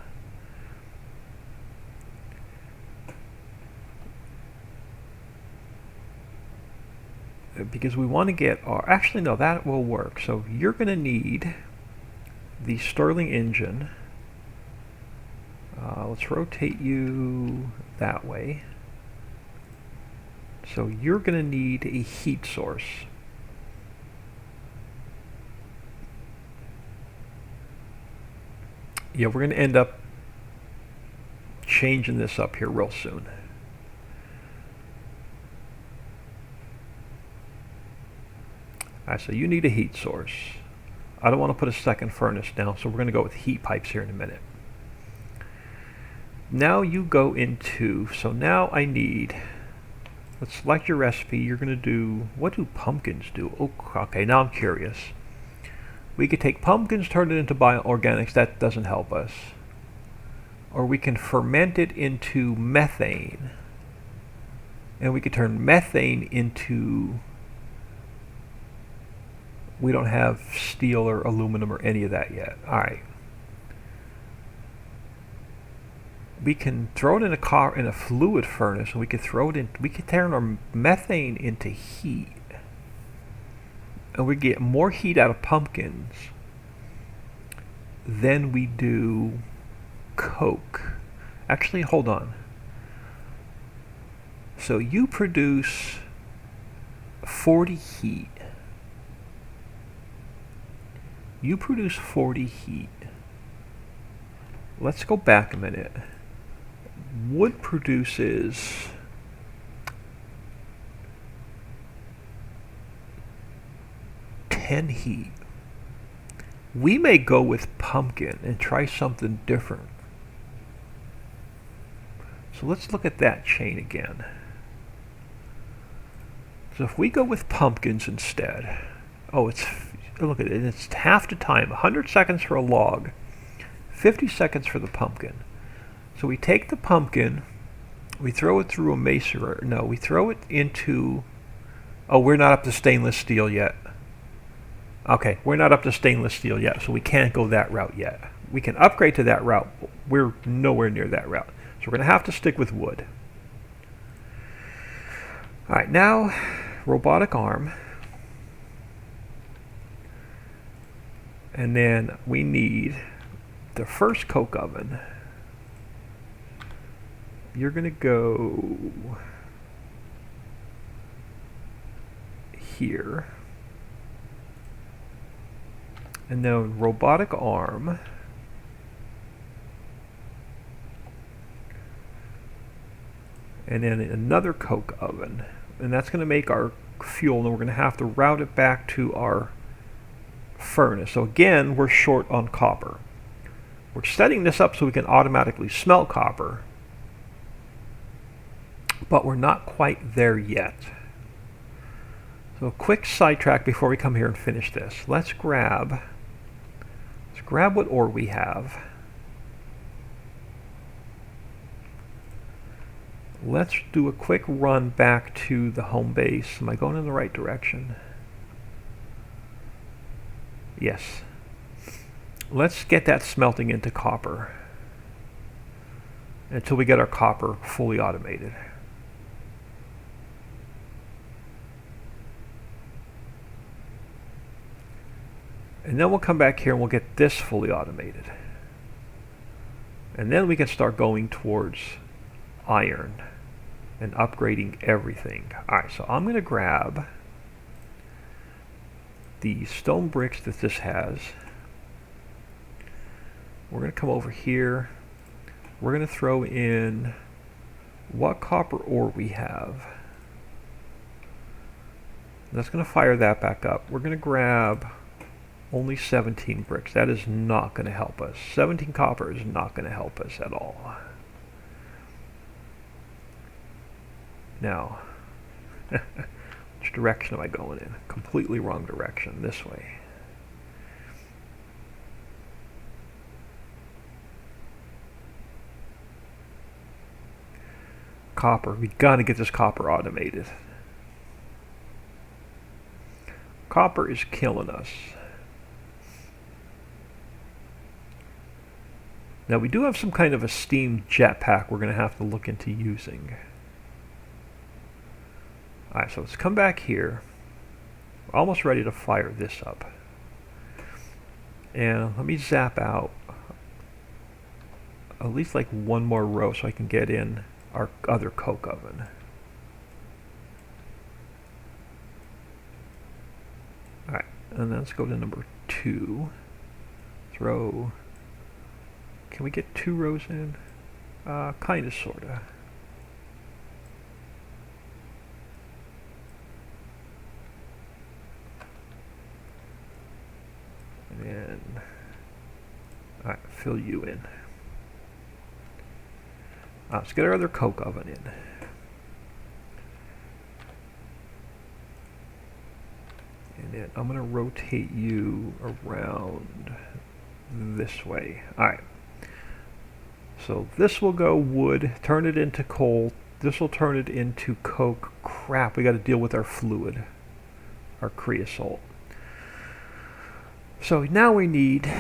Because we want to get our, actually no, that will work. So you're going to need the Stirling engine. Let's rotate you that way. So you're going to need a heat source. Yeah, we're going to end up changing this up here real soon. Alright, so you need a heat source. I don't want to put a second furnace down, so we're going to go with heat pipes here in a minute. Now you go into, so now I need, let's select your recipe. You're going to do, what do pumpkins do? Oh, okay, now I'm curious. We could take pumpkins, turn it into bioorganics. That doesn't help us. Or we can ferment it into methane. And we could turn methane into, we don't have steel or aluminum or any of that yet. Alright. We can throw it in a fluid furnace, and we could throw it in, we could turn our methane into heat. And we get more heat out of pumpkins than we do coke. Actually, hold on. So you produce 40 heat. You produce 40 heat. Let's go back a minute. Wood produces 10 heat. We may go with pumpkin and try something different. So let's look at that chain again. So if we go with pumpkins instead, look at it, it's half the time, 100 seconds for a log, 50 seconds for the pumpkin. So we take the pumpkin, we throw it through a macerator. No, we throw it into, we're not up to stainless steel yet. Okay, we're not up to stainless steel yet, so we can't go that route yet. We can upgrade to that route, but we're nowhere near that route. So we're going to have to stick with wood. Alright, now, robotic arm. And then we need the first coke oven. You're going to go here. And then robotic arm. And then another coke oven. And that's going to make our fuel, and we're going to have to route it back to our furnace. So again, we're short on copper. We're setting this up so we can automatically smelt copper, but we're not quite there yet. So a quick sidetrack before we come here and finish this. Let's grab what ore we have. Let's do a quick run back to the home base. Am I going in the right direction? Yes. Let's get that smelting into copper until we get our copper fully automated. And then we'll come back here and we'll get this fully automated. And then we can start going towards iron and upgrading everything. Alright, so I'm going to grab the stone bricks that this has. We're going to come over here. We're going to throw in what copper ore we have. That's going to fire that back up. We're going to grab only 17 bricks. That is not going to help us. 17 copper is not going to help us at all. Now, which direction am I going in? Completely wrong direction. This way. Copper. We got to get this copper automated. Copper is killing us. Now we do have some kind of a steam jetpack we're going to have to look into using. Alright, so let's come back here. We're almost ready to fire this up. And let me zap out at least like one more row so I can get in our other coke oven. Alright, and then let's go to number 2. Throw. Can we get 2 rows in? Kinda, sorta. And alright, fill you in. Let's get our other coke oven in. And then I'm going to rotate you around this way. Alright. So this will go wood, turn it into coal. This will turn it into coke. Crap, we got to deal with our fluid, our creosote. So now we need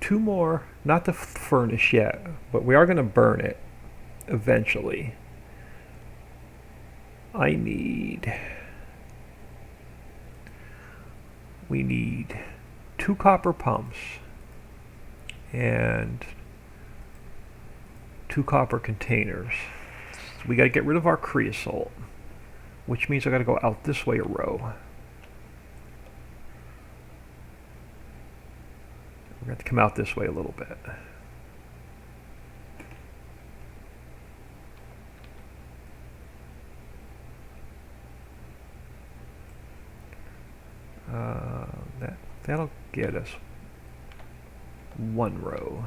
2 more, not the furnace yet, but we are going to burn it eventually. We need 2 copper pumps and 2 copper containers. So we got to get rid of our creosote, which means I got to go out this way a row. We're going to come out this way a little bit. That'll get us one row.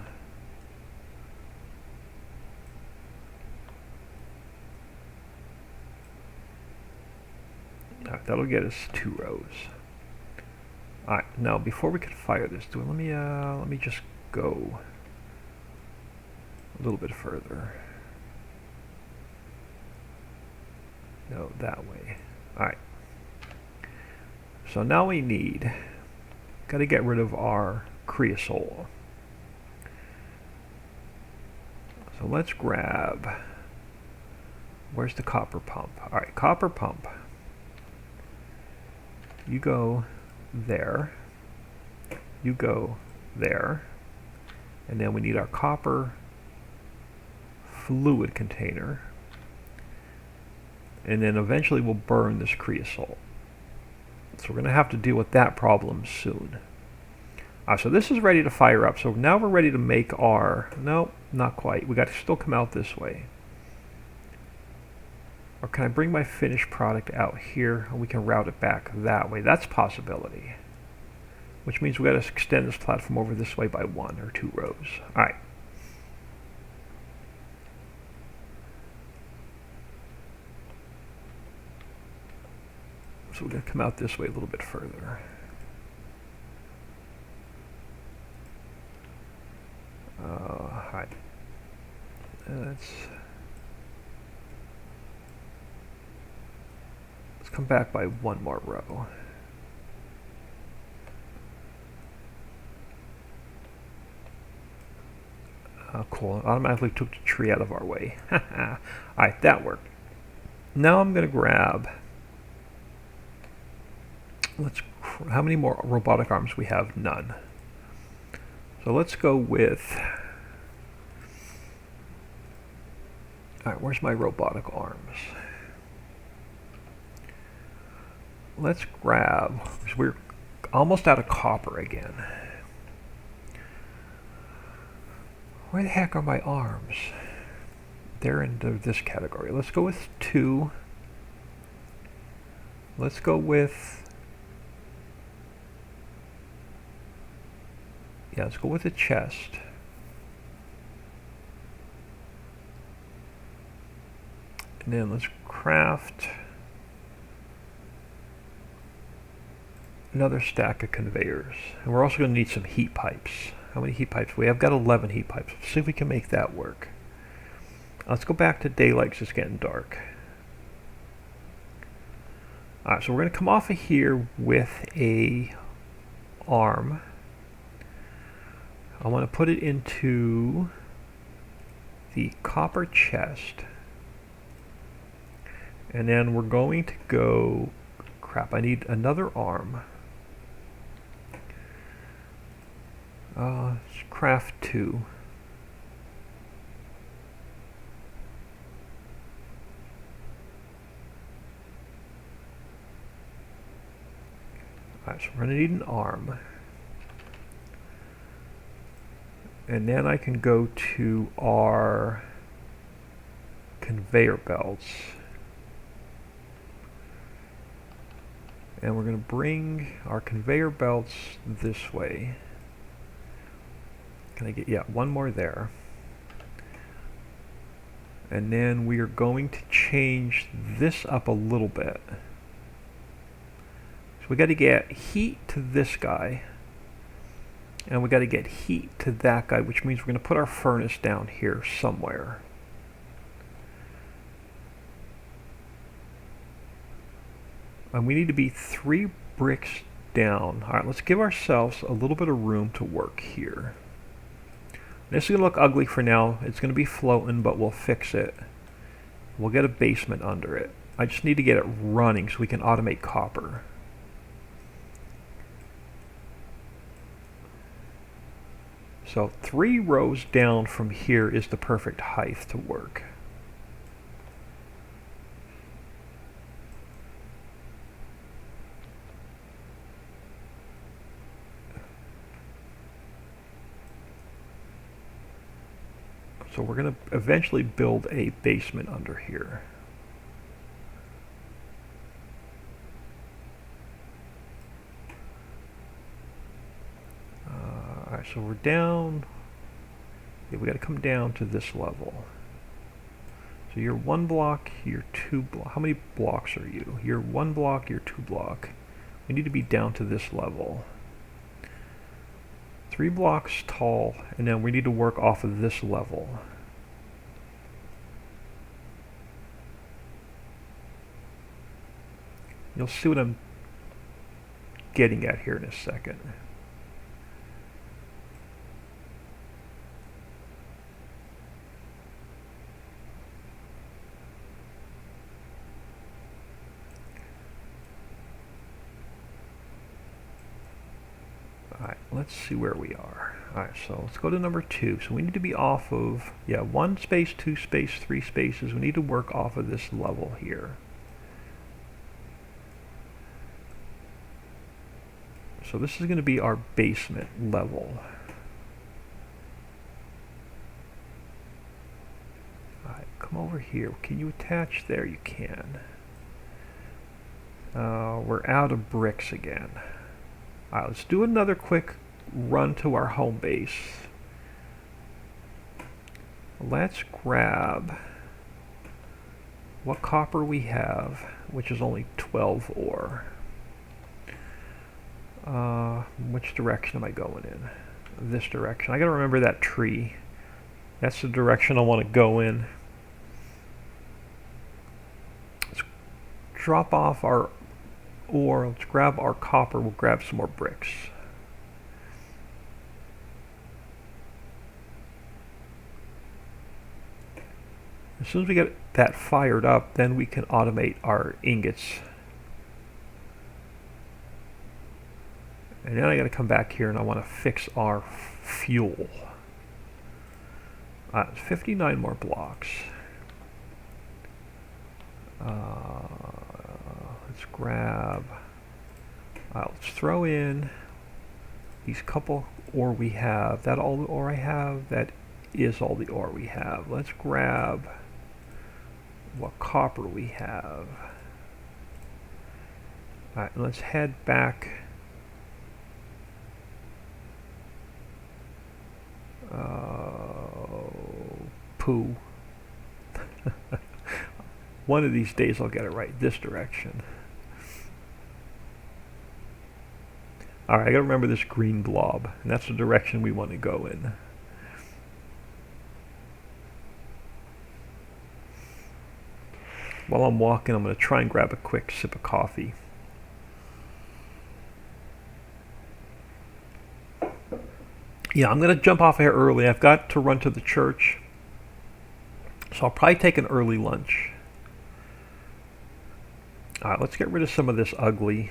Alright, that'll get us 2 rows. Alright, now before we can fire this, let me just go a little bit further. No, that way. Alright. So now we gotta get rid of our creosote. So let's grab, where's the copper pump? Alright, copper pump. You go there. You go there. And then we need our copper fluid container. And then eventually we'll burn this creosote. So we're going to have to deal with that problem soon. So this is ready to fire up. So now we're ready to make our, no, not quite. We got to still come out this way. Or can I bring my finished product out here and we can route it back that way? That's a possibility. Which means we got to extend this platform over this way by 1 or 2 rows. All right. So we're going to come out this way a little bit further. Hi. Let's come back by 1 more row. Cool. It automatically took the tree out of our way. Alright, that worked. Now I'm going to grab, how many more robotic arms we have? None. So let's go with, alright, where's my robotic arms? Let's grab, because we're almost out of copper again. Where the heck are my arms? They're into this category. Let's go with 2. Let's go with, yeah, let's go with a chest. And then let's craft another stack of conveyors. And we're also going to need some heat pipes. How many heat pipes? We have got 11 heat pipes. Let's see if we can make that work. Let's go back to daylight because it's getting dark. Alright, so we're going to come off of here with a arm. I want to put it into the copper chest. And then we're going to go, crap, I need another arm. Let's craft 2. Alright, so we're going to need an arm. And then I can go to our conveyor belts. And we're going to bring our conveyor belts this way. Can I get, yeah, 1 more there. And then we are going to change this up a little bit. So we got to get heat to this guy. And we got to get heat to that guy, which means we're going to put our furnace down here somewhere. And we need to be 3 bricks down. Alright, let's give ourselves a little bit of room to work here. This is going to look ugly for now. It's going to be floating, but we'll fix it. We'll get a basement under it. I just need to get it running so we can automate copper. So 3 rows down from here is the perfect height to work. So we're going to eventually build a basement under here. Alright, so we're down. Yeah, we got to come down to this level. So you're 1 block, you're 2 block. How many blocks are you? You're 1 block, you're 2 block. We need to be down to this level. 3 blocks tall, and then we need to work off of this level. You'll see what I'm getting at here in a second. Alright, let's see where we are. Alright, so let's go to number 2. So we need to be off of, 1 space, 2 space, 3 spaces. We need to work off of this level here. So this is going to be our basement level. Alright, come over here. Can you attach? There you can. We're out of bricks again. Alright, let's do another quick run to our home base. Let's grab what copper we have, which is only 12 ore. Which direction am I going in? This direction. I gotta remember that tree. That's the direction I want to go in. Let's drop off our ore. Let's grab our copper. We'll grab some more bricks. As soon as we get that fired up, then we can automate our ingots. And then I got to come back here and I want to fix our fuel. 59 more blocks. Let's grab. Let's throw in these couple ore we have. That all the ore I have? That is all the ore we have. Let's grab what copper we have. Alright, let's head back. Poo. One of these days I'll get it right. This direction. Alright, I gotta remember this green blob, and that's the direction we want to go in. While I'm walking, I'm going to try and grab a quick sip of coffee. Yeah, I'm going to jump off here early. I've got to run to the church. So I'll probably take an early lunch. Alright, let's get rid of some of this ugly.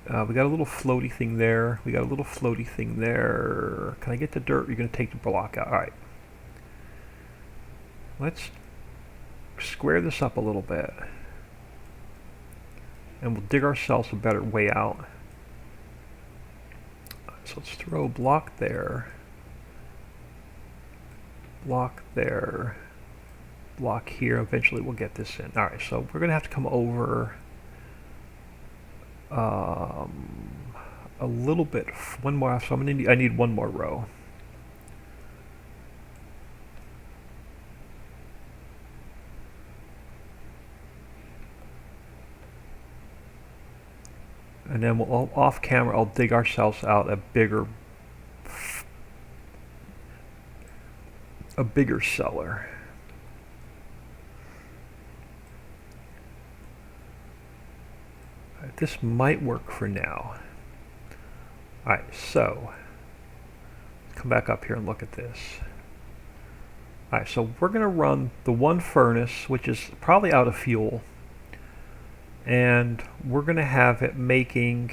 We got a little floaty thing there. We got a little floaty thing there. Can I get the dirt? You're going to take the block out. Alright. Let's square this up a little bit. And we'll dig ourselves a better way out. So let's throw a block there. Block there. Block here. Eventually we'll get this in. Alright, so we're going to have to come over a little bit. One more. So I need one more row. And then we'll, off camera, I'll dig ourselves out a bigger cellar. This might work for now. Alright, so come back up here and look at this. Alright, so we're going to run the one furnace, which is probably out of fuel. And we're going to have it making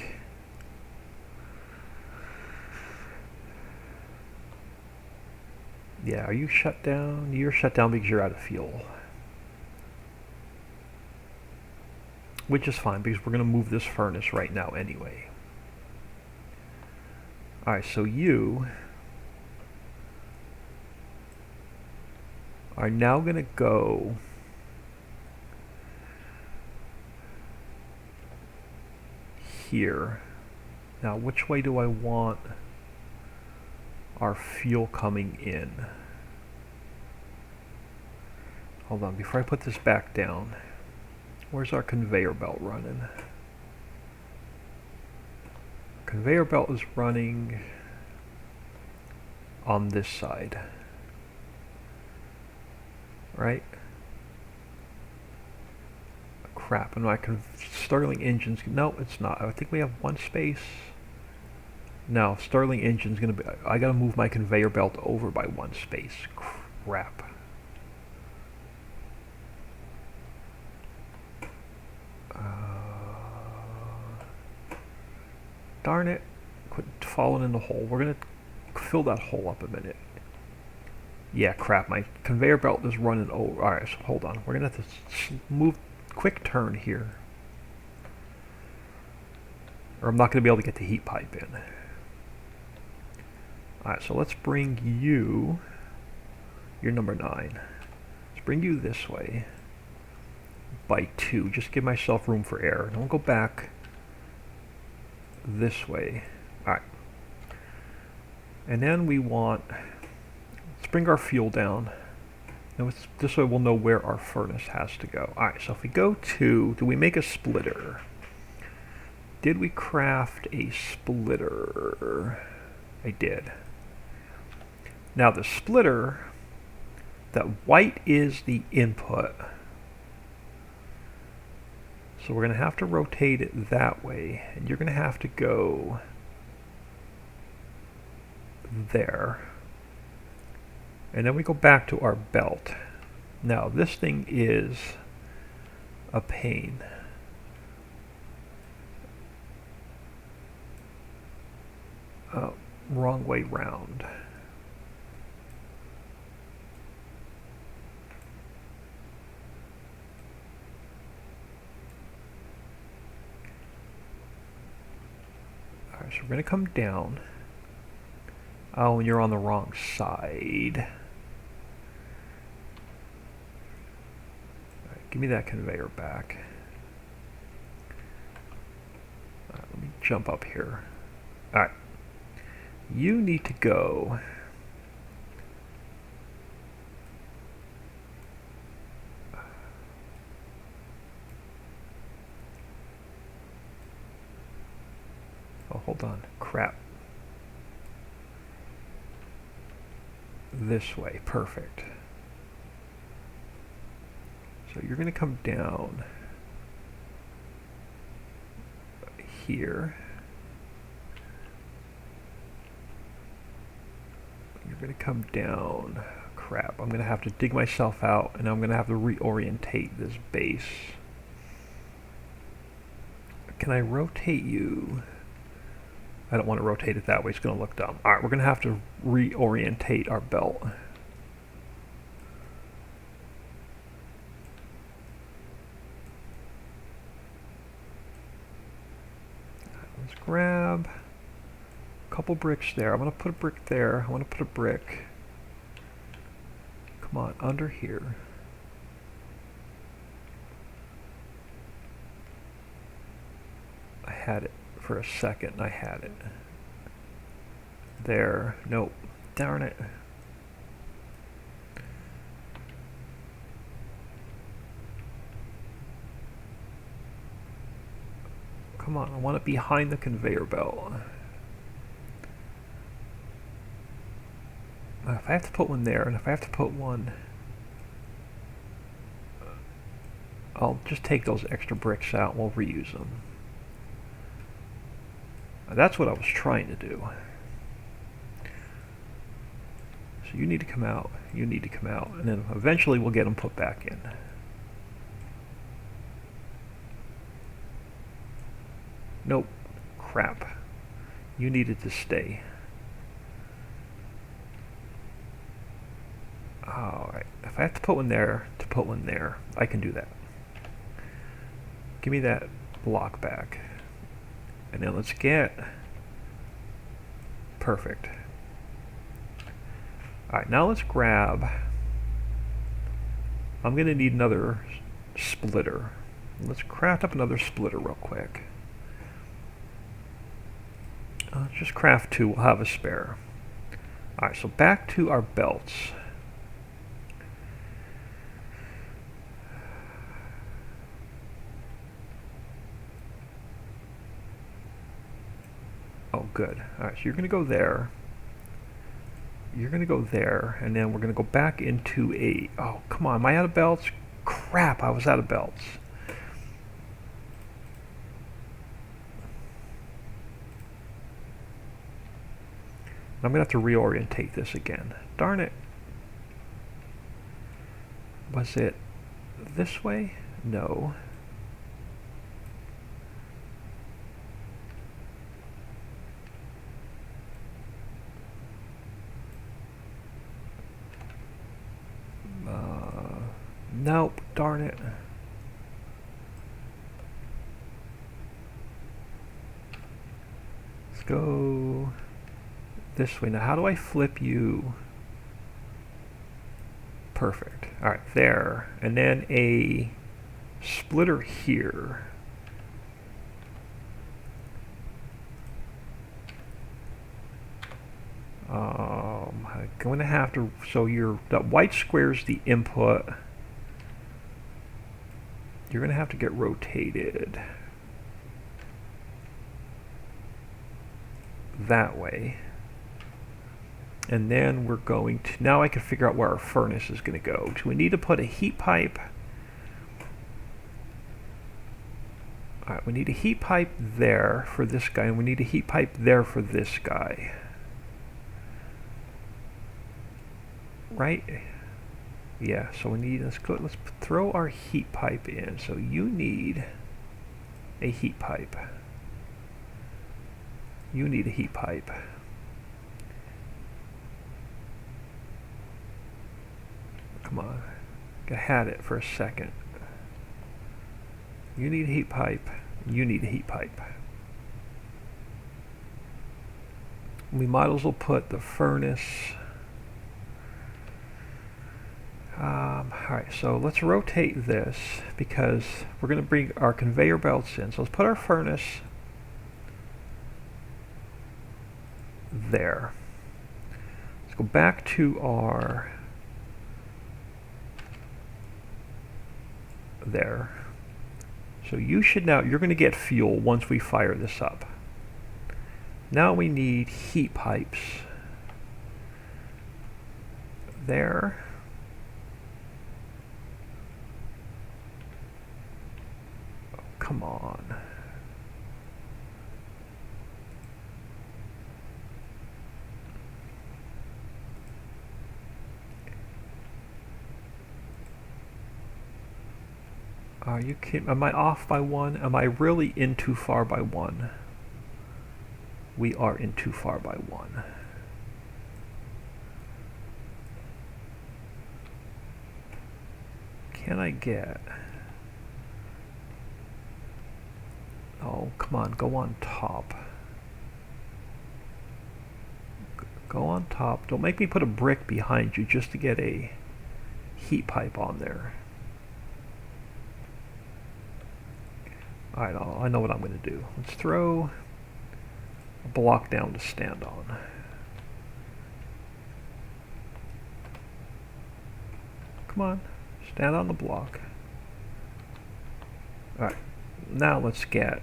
are you shut down? You're shut down because you're out of fuel. Which is fine because we're going to move this furnace right now anyway. Alright, so you are now going to go here. Now, which way do I want? our fuel coming in. Hold on, before I put this back down, where's our conveyor belt running? Conveyor belt is running on this side, right? Crap, and my Stirling engine's, no, it's not. I think we have one space. No, Stirling engine's gonna be, I gotta move my conveyor belt over by one space. Crap. Darn it. Quit falling in the hole. We're gonna fill that hole up a minute. Yeah, crap, my conveyor belt is running over. Alright, so hold on. We're gonna have to move, quick turn here. Or I'm not gonna be able to get the heat pipe in. Alright, so let's bring you, you're number 9. Let's bring you this way by 2. Just give myself room for air. And we'll go back this way. Alright. And then we want, let's bring our fuel down. Now this way we'll know where our furnace has to go. Alright, so if we go to, do we make a splitter? Did we craft a splitter? I did. Now the splitter, that white is the input. So we're going to have to rotate it that way, and you're going to have to go there. And then we go back to our belt. Now this thing is a pain. Wrong way round. Alright, so we're going to come down. Oh, and you're on the wrong side. Alright, give me that conveyor back. Let me jump up here. Alright. You need to go oh, hold on. Crap. This way. Perfect. So you're going to come down here. You're going to come down. Crap, I'm going to have to dig myself out, and I'm going to have to reorientate this base. Can I rotate you? I don't want to rotate it that way, it's going to look dumb. Alright, we're going to have to reorientate our belt. Let's grab couple bricks there. I'm going to put a brick there. I want to put a brick. Come on, under here. I had it for a second. I had it. There. Nope. Darn it. Come on, I want it behind the conveyor belt. If I have to put one there, and if I have to put one, I'll just take those extra bricks out and we'll reuse them. That's what I was trying to do. So you need to come out, you need to come out, and then eventually we'll get them put back in. Nope. Crap. You needed to stay. Alright, if I have to put one there, to put one there, I can do that. Give me that block back. And then let's get... Perfect. Alright, now let's grab... I'm going to need another splitter. Let's craft up another splitter real quick. Let's just craft 2, we'll have a spare. Alright, so back to our belts. Oh, good. Alright, so you're going to go there. You're going to go there, and then we're going to go back into a... Oh, come on, am I out of belts? Crap, I was out of belts. I'm going to have to reorientate this again. Darn it. Was it this way? No. Nope, darn it. Let's go this way. Now, how do I flip you? Perfect. All right, there. And then a splitter here. I'm going to have to, so the white square's the input. You're going to have to get rotated that way. And then we're going to, now I can figure out where our furnace is going to go. So we need to put a heat pipe. All right, we need a heat pipe there for this guy, and we need a heat pipe there for this guy. Right? Yeah, so we need, let's throw our heat pipe in. So you need a heat pipe. You need a heat pipe. Come on. I had it for a second. You need a heat pipe. You need a heat pipe. We might as well put the furnace. Alright, so let's rotate this because we're going to bring our conveyor belts in. So let's put our furnace there. Let's go back to our there. So you should now, you're going to get fuel once we fire this up. Now we need heat pipes there. Oh, come on. Are you kidding? Am I off by one? Am I really in too far by one? We are in too far by one. Can I get... Oh, come on, go on top. Go on top. Don't make me put a brick behind you just to get a heat pipe on there. Alright, I know what I'm going to do. Let's throw a block down to stand on. Come on, stand on the block. Alright, now let's get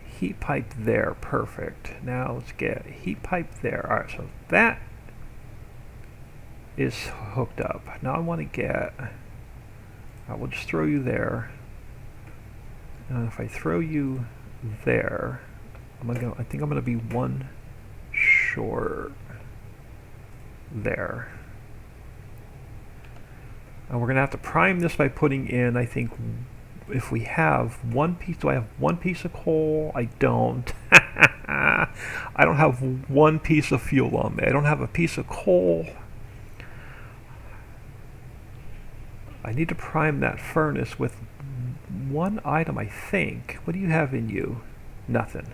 heat pipe there. Perfect. Now let's get heat pipe there. Alright, so that is hooked up. Now I want to get... I will just throw you there. And if I throw you there, I think I'm gonna be one short there. And we're gonna have to prime this by putting in, I think, if we have one piece, do I have one piece of coal? I don't. I don't have one piece of fuel on me. I don't have a piece of coal. I need to prime that furnace with one item, I think. What do you have in you? Nothing.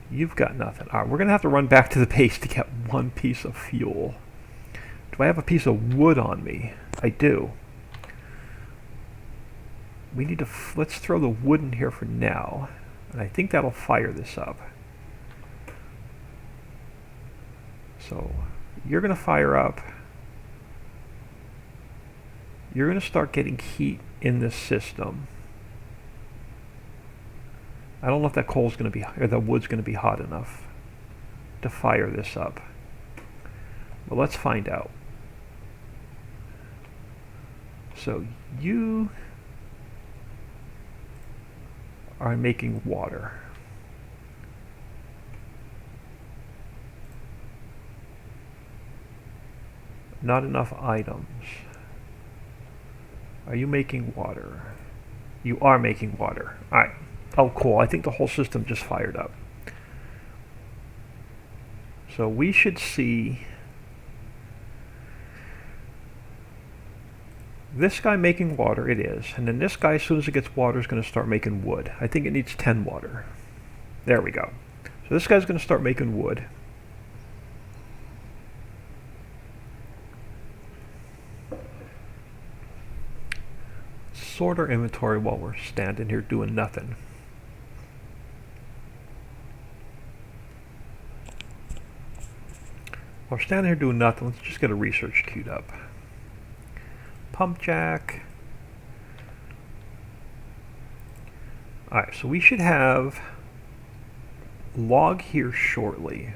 You've got nothing. Alright, we're going to have to run back to the base to get one piece of fuel. Do I have a piece of wood on me? I do. We need to... let's throw the wood in here for now. And I think that'll fire this up. So you're going to fire up. You're going to start getting heat in this system. I don't know if that coal's going to be, or the wood's going to be hot enough to fire this up. But let's find out. So you are making water. Not enough items. Are you making water? You are making water. Alright. Oh, cool. I think the whole system just fired up. So we should see this guy making water. It is. And then this guy, as soon as it gets water, is going to start making wood. I think it needs 10 water. There we go. So this guy's going to start making wood. Sort our inventory while we're standing here doing nothing. While we're standing here doing nothing, let's just get a research queued up. Pump jack. Alright, so we should have log here shortly.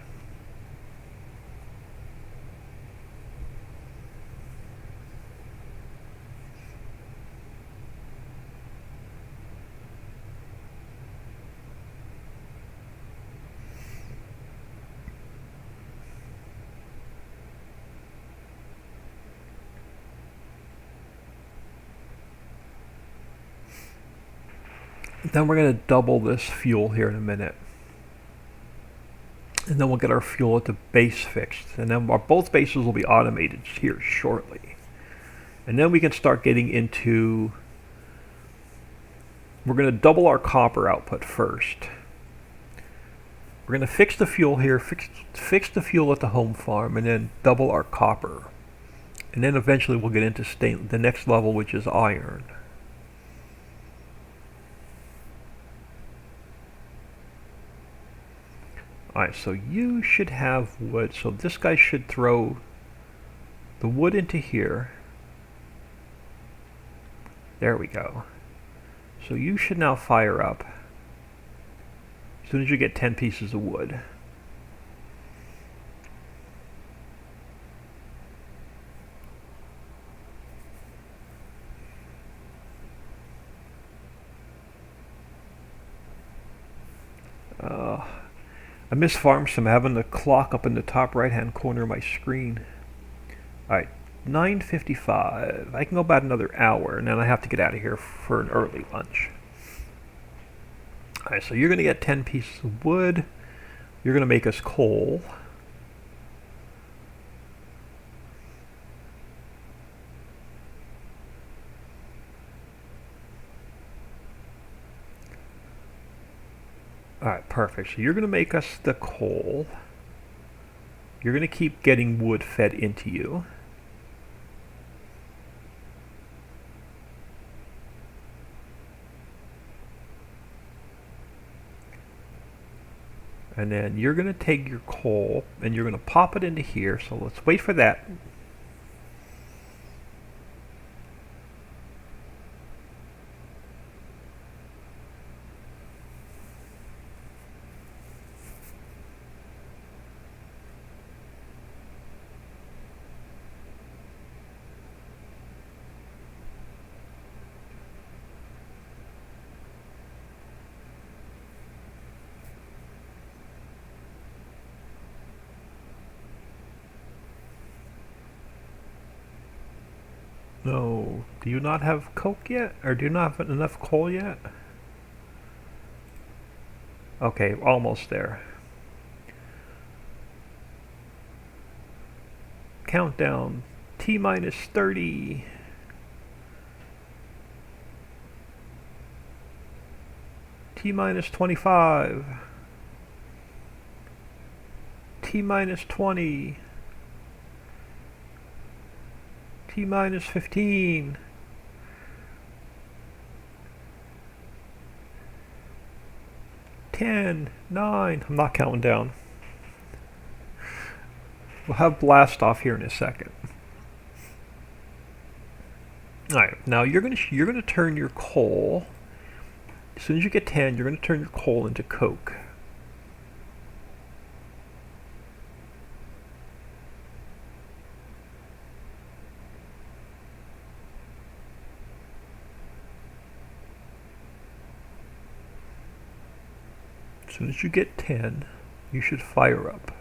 Then we're going to double this fuel here in a minute. And then we'll get our fuel at the base fixed. And then both bases will be automated here shortly. And then we can start getting into... We're going to double our copper output first. We're going to fix the fuel here, fix the fuel at the home farm, and then double our copper. And then eventually we'll get into the next level, which is iron. Alright, so you should have wood. So this guy should throw the wood into here. There we go. So you should now fire up as soon as you get 10 pieces of wood. I miss farm sim having the clock up in the top right hand corner of my screen. Alright, 9:55. I can go about another hour and then I have to get out of here for an early lunch. Alright, so you're going to get 10 pieces of wood. You're going to make us coal. Alright, perfect. So you're going to make us the coal. You're going to keep getting wood fed into you. And then you're going to take your coal and you're going to pop it into here. So let's wait for that. No. Do you not have coke yet? Or do you not have enough coal yet? Okay, almost there. Countdown. T minus 30. T minus 25. T minus 20. T minus 15. Ten, 9. I'm not counting down. We'll have blast off here in a second. All right, now you're gonna turn your coal. As soon as you get 10, you're gonna turn your coal into coke. As soon as you get 10, you should fire up.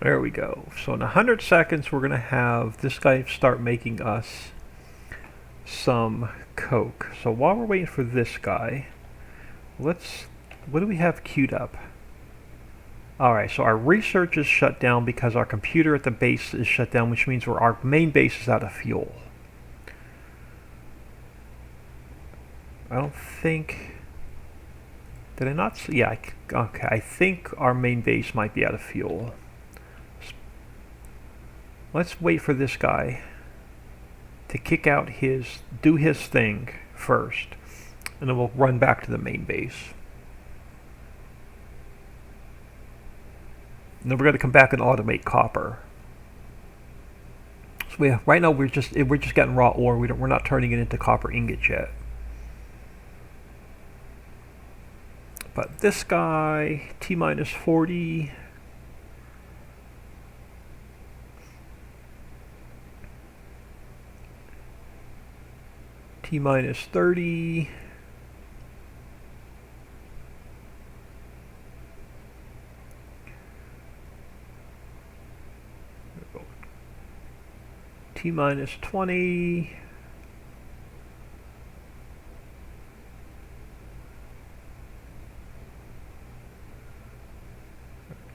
There we go. So in 100 seconds, we're going to have this guy start making us some coke. So while we're waiting for this guy, what do we have queued up? Alright, so our research is shut down because our computer at the base is shut down, which means our main base is out of fuel. I don't think... Did I not? Yeah, okay. I think our main base might be out of fuel. Let's wait for this guy to kick out do his thing first, and then we'll run back to the main base. And then we're going to come back and automate copper. So right now we're just getting raw ore. We're not turning it into copper ingots yet. But this guy, T-minus 40. T-minus 30. T-minus 20.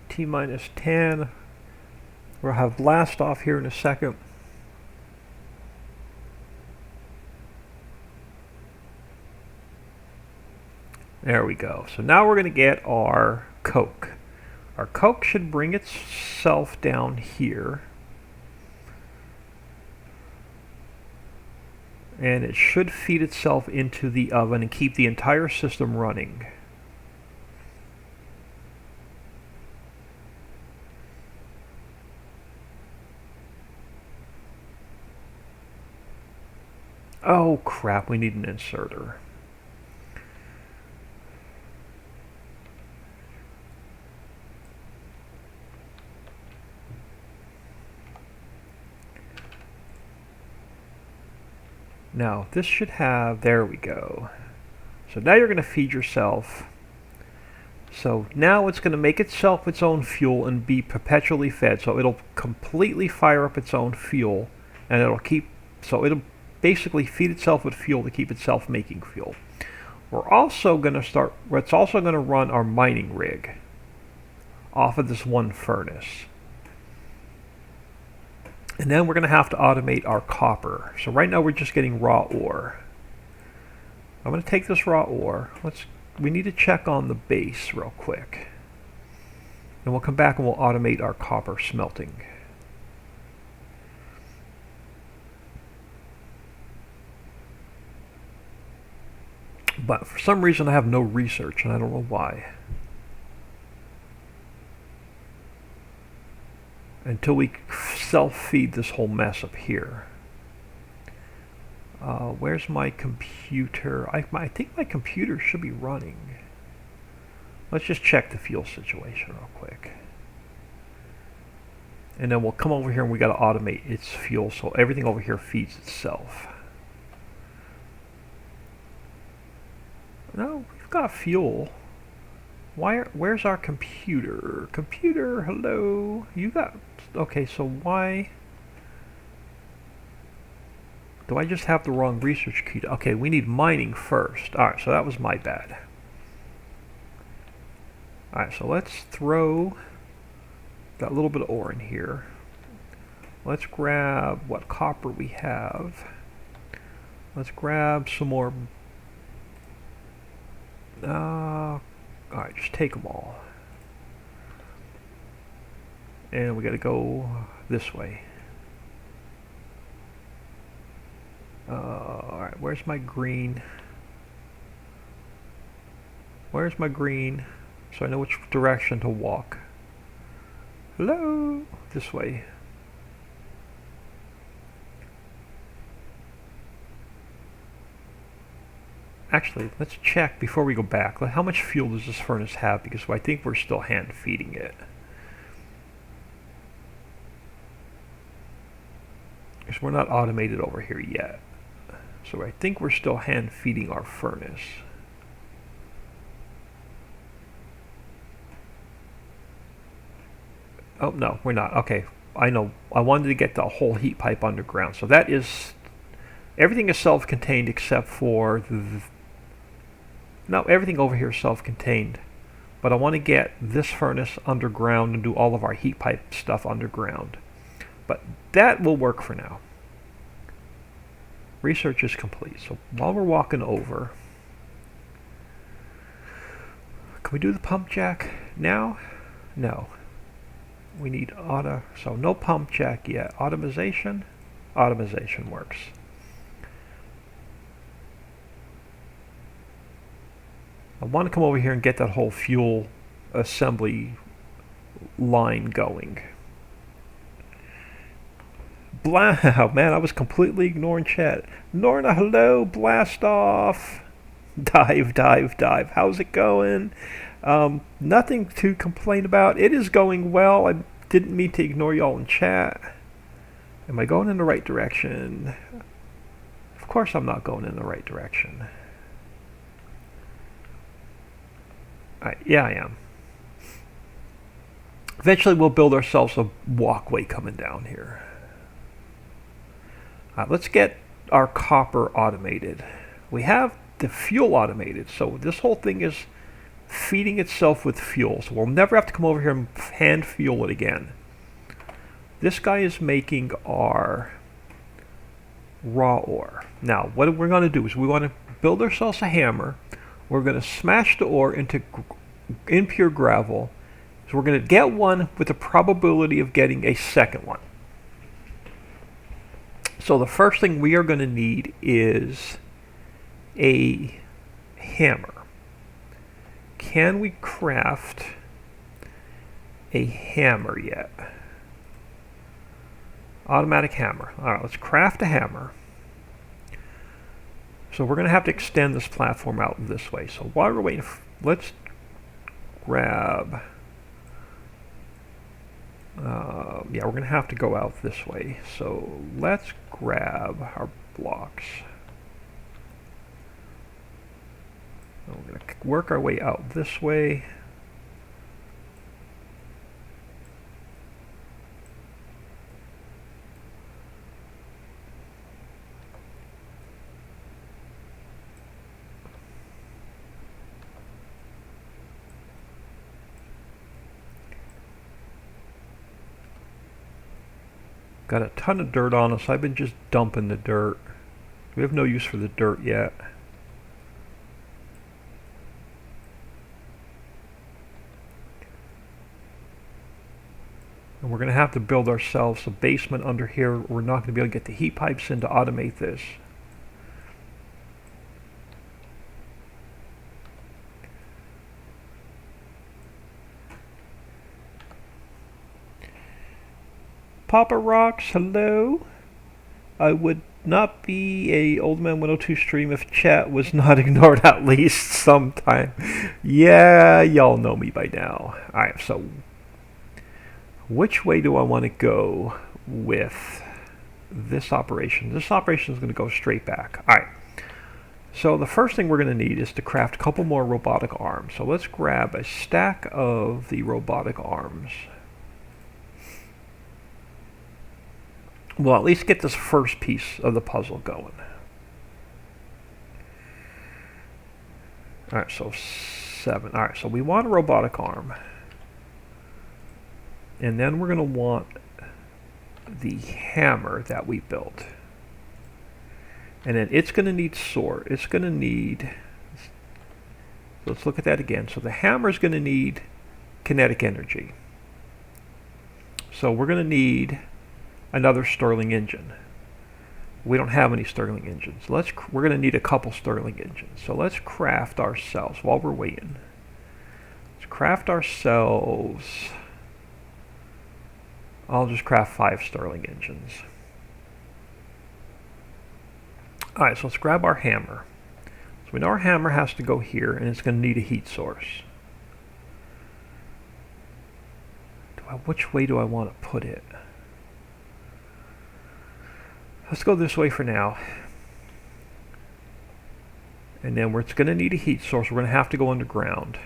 T-minus 10. We'll have blast off here in a second. There we go. So now we're going to get our coke. Our coke should bring itself down here. And it should feed itself into the oven and keep the entire system running. Oh crap, we need an inserter. Now, this should have, there we go. So now you're going to feed yourself. So now it's going to make itself its own fuel and be perpetually fed. So it'll completely fire up its own fuel, and it'll basically feed itself with fuel to keep itself making fuel. It's also going to run our mining rig off of this one furnace. And then we're going to have to automate our copper. So right now we're just getting raw ore. I'm going to take this raw ore. We need to check on the base real quick. And we'll come back and we'll automate our copper smelting. But for some reason I have no research, and I don't know why. Until we self-feed this whole mess up here. Where's my computer? I think my computer should be running. Let's just check the fuel situation real quick. And then we'll come over here and we got to automate its fuel so everything over here feeds itself. No, we've got fuel. Where's our computer? Computer, hello. Okay, so why do I just have the wrong research key? Okay, we need mining first. Alright, so that was my bad. Alright, so let's throw that little bit of ore in here. Let's grab what copper we have. Let's grab some more. Alright, just take them all. And we gotta go this way. Alright, where's my green? Where's my green? So I know which direction to walk. Hello? This way. Actually, let's check before we go back. How much fuel does this furnace have? Because I think we're still hand feeding it. Because we're not automated over here yet. So I think we're still hand feeding our furnace. Oh, no, we're not. Okay, I know. I wanted to get the whole heat pipe underground. So that is... Everything is self-contained except for the... No, everything over here is self-contained. But I want to get this furnace underground and do all of our heat pipe stuff underground. But that will work for now. Research is complete. So while we're walking over... Can we do the pump jack now? No. We need auto... So no pump jack yet. Automation? Automation works. I want to come over here and get that whole fuel assembly line going. Man, I was completely ignoring chat. Norna, hello, blast off. Dive, dive, dive. How's it going? Nothing to complain about. It is going well. I didn't mean to ignore y'all in chat. Am I going in the right direction? Of course I'm not going in the right direction. Yeah, I am. Eventually we'll build ourselves a walkway coming down here. Let's get our copper automated. We have the fuel automated, so this whole thing is feeding itself with fuel. So we'll never have to come over here and hand fuel it again. This guy is making our raw ore. Now, what we're going to do is we want to build ourselves a hammer. We're going to smash the ore into impure gravel. So we're going to get one with the probability of getting a second one. So the first thing we are going to need is a hammer. Can we craft a hammer yet? Automatic hammer. All right, let's craft a hammer. So we're going to have to extend this platform out this way. So while we're waiting, let's grab... yeah, we're going to have to go out this way. So let's grab our blocks. And we're going to work our way out this way. Got a ton of dirt on us. I've been just dumping the dirt. We have no use for the dirt yet. And we're going to have to build ourselves a basement under here. We're not going to be able to get the heat pipes in to automate this. Papa Rocks, hello. I would not be a Old Man 102 stream if chat was not ignored at least sometime. Yeah, y'all know me by now. Alright, so which way do I want to go with this operation? This operation is going to go straight back. Alright, so the first thing we're going to need is to craft a couple more robotic arms. So let's grab a stack of the robotic arms. Well, at least get this first piece of the puzzle going. Alright, so 7. Alright, so we want a robotic arm. And then we're going to want the hammer that we built. And then it's going to need sort. It's going to need, let's look at that again. So the hammer is going to need kinetic energy. So we're going to need another Stirling engine. We don't have any Stirling engines. We're going to need a couple Stirling engines. So let's craft ourselves while we're waiting. Let's craft ourselves. I'll just craft 5 Stirling engines. Alright, so let's grab our hammer. So we know our hammer has to go here, and it's going to need a heat source. Which way do I want to put it? Let's go this way for now. And then it's going to need a heat source. We're going to have to go underground.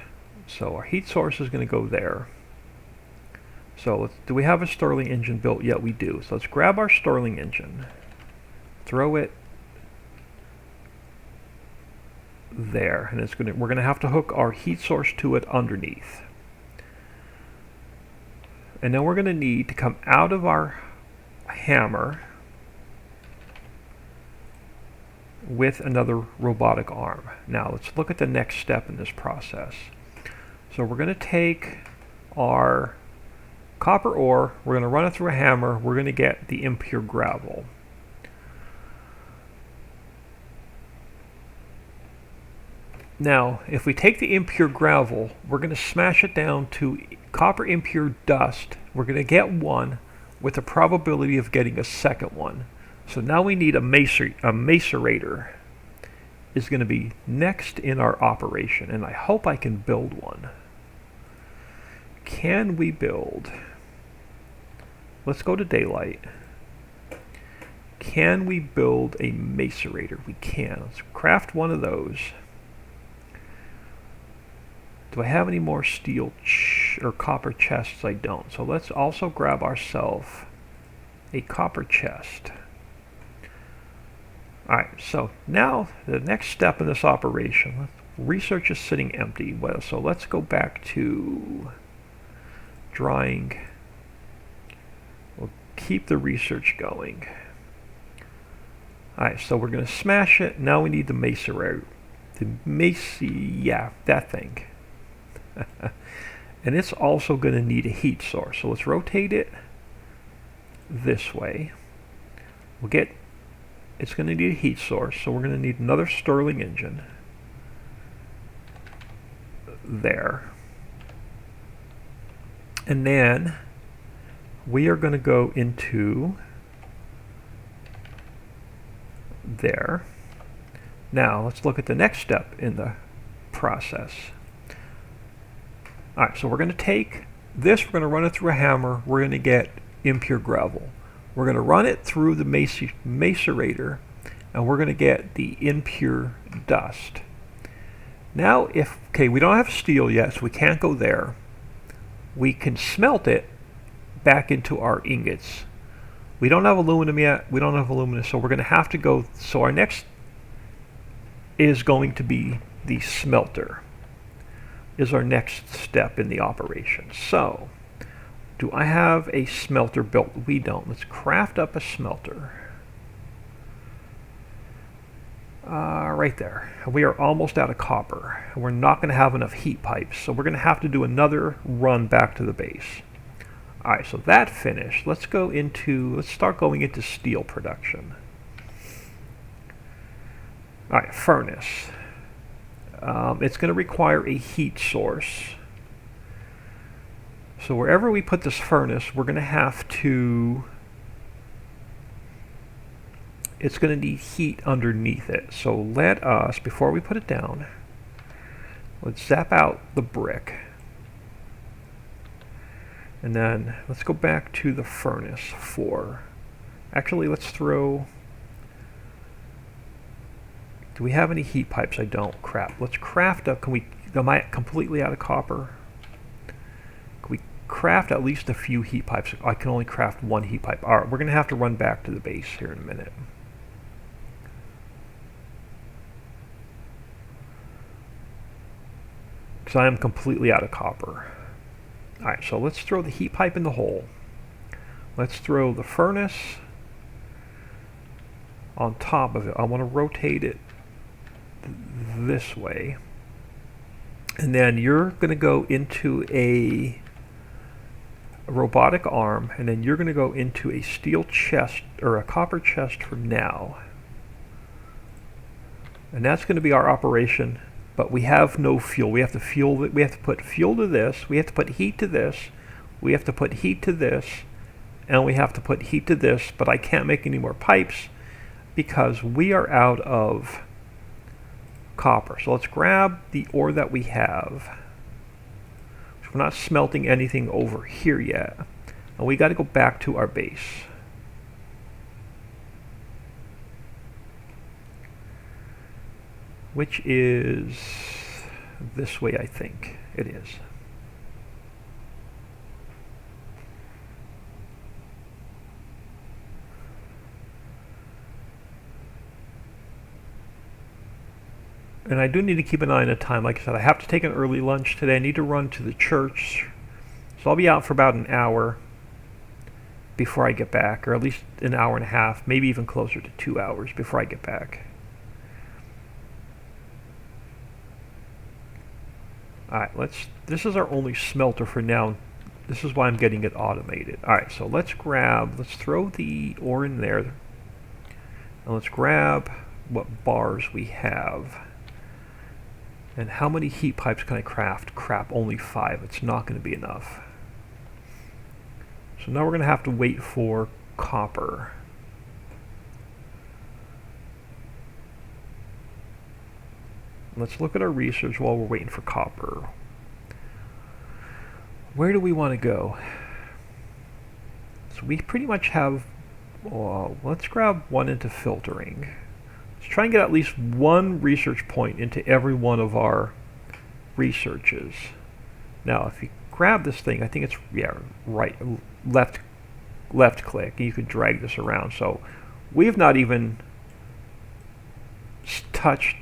So our heat source is going to go there. So do we have a Stirling engine built yet? We do. So let's grab our Stirling engine. Throw it there, and we're going to have to hook our heat source to it underneath. And then we're going to need to come out of our hammer with another robotic arm. Now let's look at the next step in this process. So we're going to take our copper ore, we're going to run it through a hammer, we're going to get the impure gravel. Now, if we take the impure gravel, we're going to smash it down to copper impure dust. We're going to get one with the probability of getting a second one. So now we need a macerator. Is going to be next in our operation, and I hope I can build one. Can we build? Let's go to daylight. Can we build a macerator? We can. Let's craft one of those. Do I have any more steel or copper chests? I don't. So let's also grab ourselves a copper chest. Alright, so now the next step in this operation, research is sitting empty. Well, so let's go back to drying. We'll keep the research going. Alright, so we're going to smash it. Now we need the macerator. Yeah, that thing. And it's also going to need a heat source. So let's rotate it this way. It's going to need a heat source, so we're going to need another Stirling engine there. And then we are going to go into there. Now let's look at the next step in the process. Alright, so we're going to take this, we're going to run it through a hammer, we're going to get impure gravel. We're going to run it through the macerator, and we're going to get the impure dust. Now, we don't have steel yet, so we can't go there. We can smelt it back into our ingots. We don't have aluminum yet. We don't have aluminum, so we're going to have to go. So our next is going to be the smelter. Is our next step in the operation. So, do I have a smelter built? We don't. Let's craft up a smelter. Right there. We are almost out of copper. We're not going to have enough heat pipes, so we're going to have to do another run back to the base. Alright, so that finished. Let's start going into steel production. Alright, furnace. It's going to require a heat source. So wherever we put this furnace, we're going to have to... It's going to need heat underneath it. So let us, before we put it down, let's zap out the brick. And then let's go back to the furnace for... Actually, let's throw... Do we have any heat pipes? I don't. Crap. Let's craft up... Am I completely out of copper? Can we craft at least a few heat pipes? I can only craft one heat pipe. Alright, we're going to have to run back to the base here in a minute. Because I am completely out of copper. Alright, so let's throw the heat pipe in the hole. Let's throw the furnace. on top of it. I want to rotate it this way. And then you're going to go into a robotic arm, and then you're going to go into a steel chest or a copper chest for now. And that's going to be our operation, but we have no fuel. We have to fuel it. We have to put fuel to this. We have to put heat to this. We have to put heat to this, and we have to put heat to this, but I can't make any more pipes because we are out of copper. So let's grab the ore that we have. We're not smelting anything over here yet, and we got to go back to our base. Which is this way, I think it is. And I do need to keep an eye on the time. Like I said, I have to take an early lunch today. I need to run to the church. So I'll be out for about an hour before I get back, or at least an hour and a half, maybe even closer to 2 hours before I get back. Alright, this is our only smelter for now. This is why I'm getting it automated. Alright, so let's throw the ore in there. And let's grab what bars we have. And how many heat pipes can I craft? Crap, only 5. It's not going to be enough. So now we're going to have to wait for copper. Let's look at our research while we're waiting for copper. Where do we want to go? So we pretty much have... let's grab one into filtering. Let's try and get at least one research point into every one of our researches. Now, if you grab this thing, I think it's left click, and you can drag this around. So we have not even touched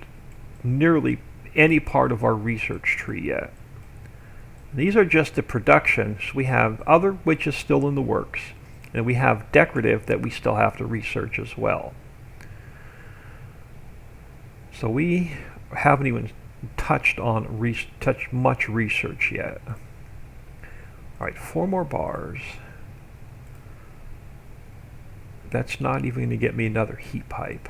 nearly any part of our research tree yet. These are just the productions. We have other which is still in the works, and we have decorative that we still have to research as well. So we haven't even touched much research yet. All right, 4 more bars. That's not even going to get me another heat pipe.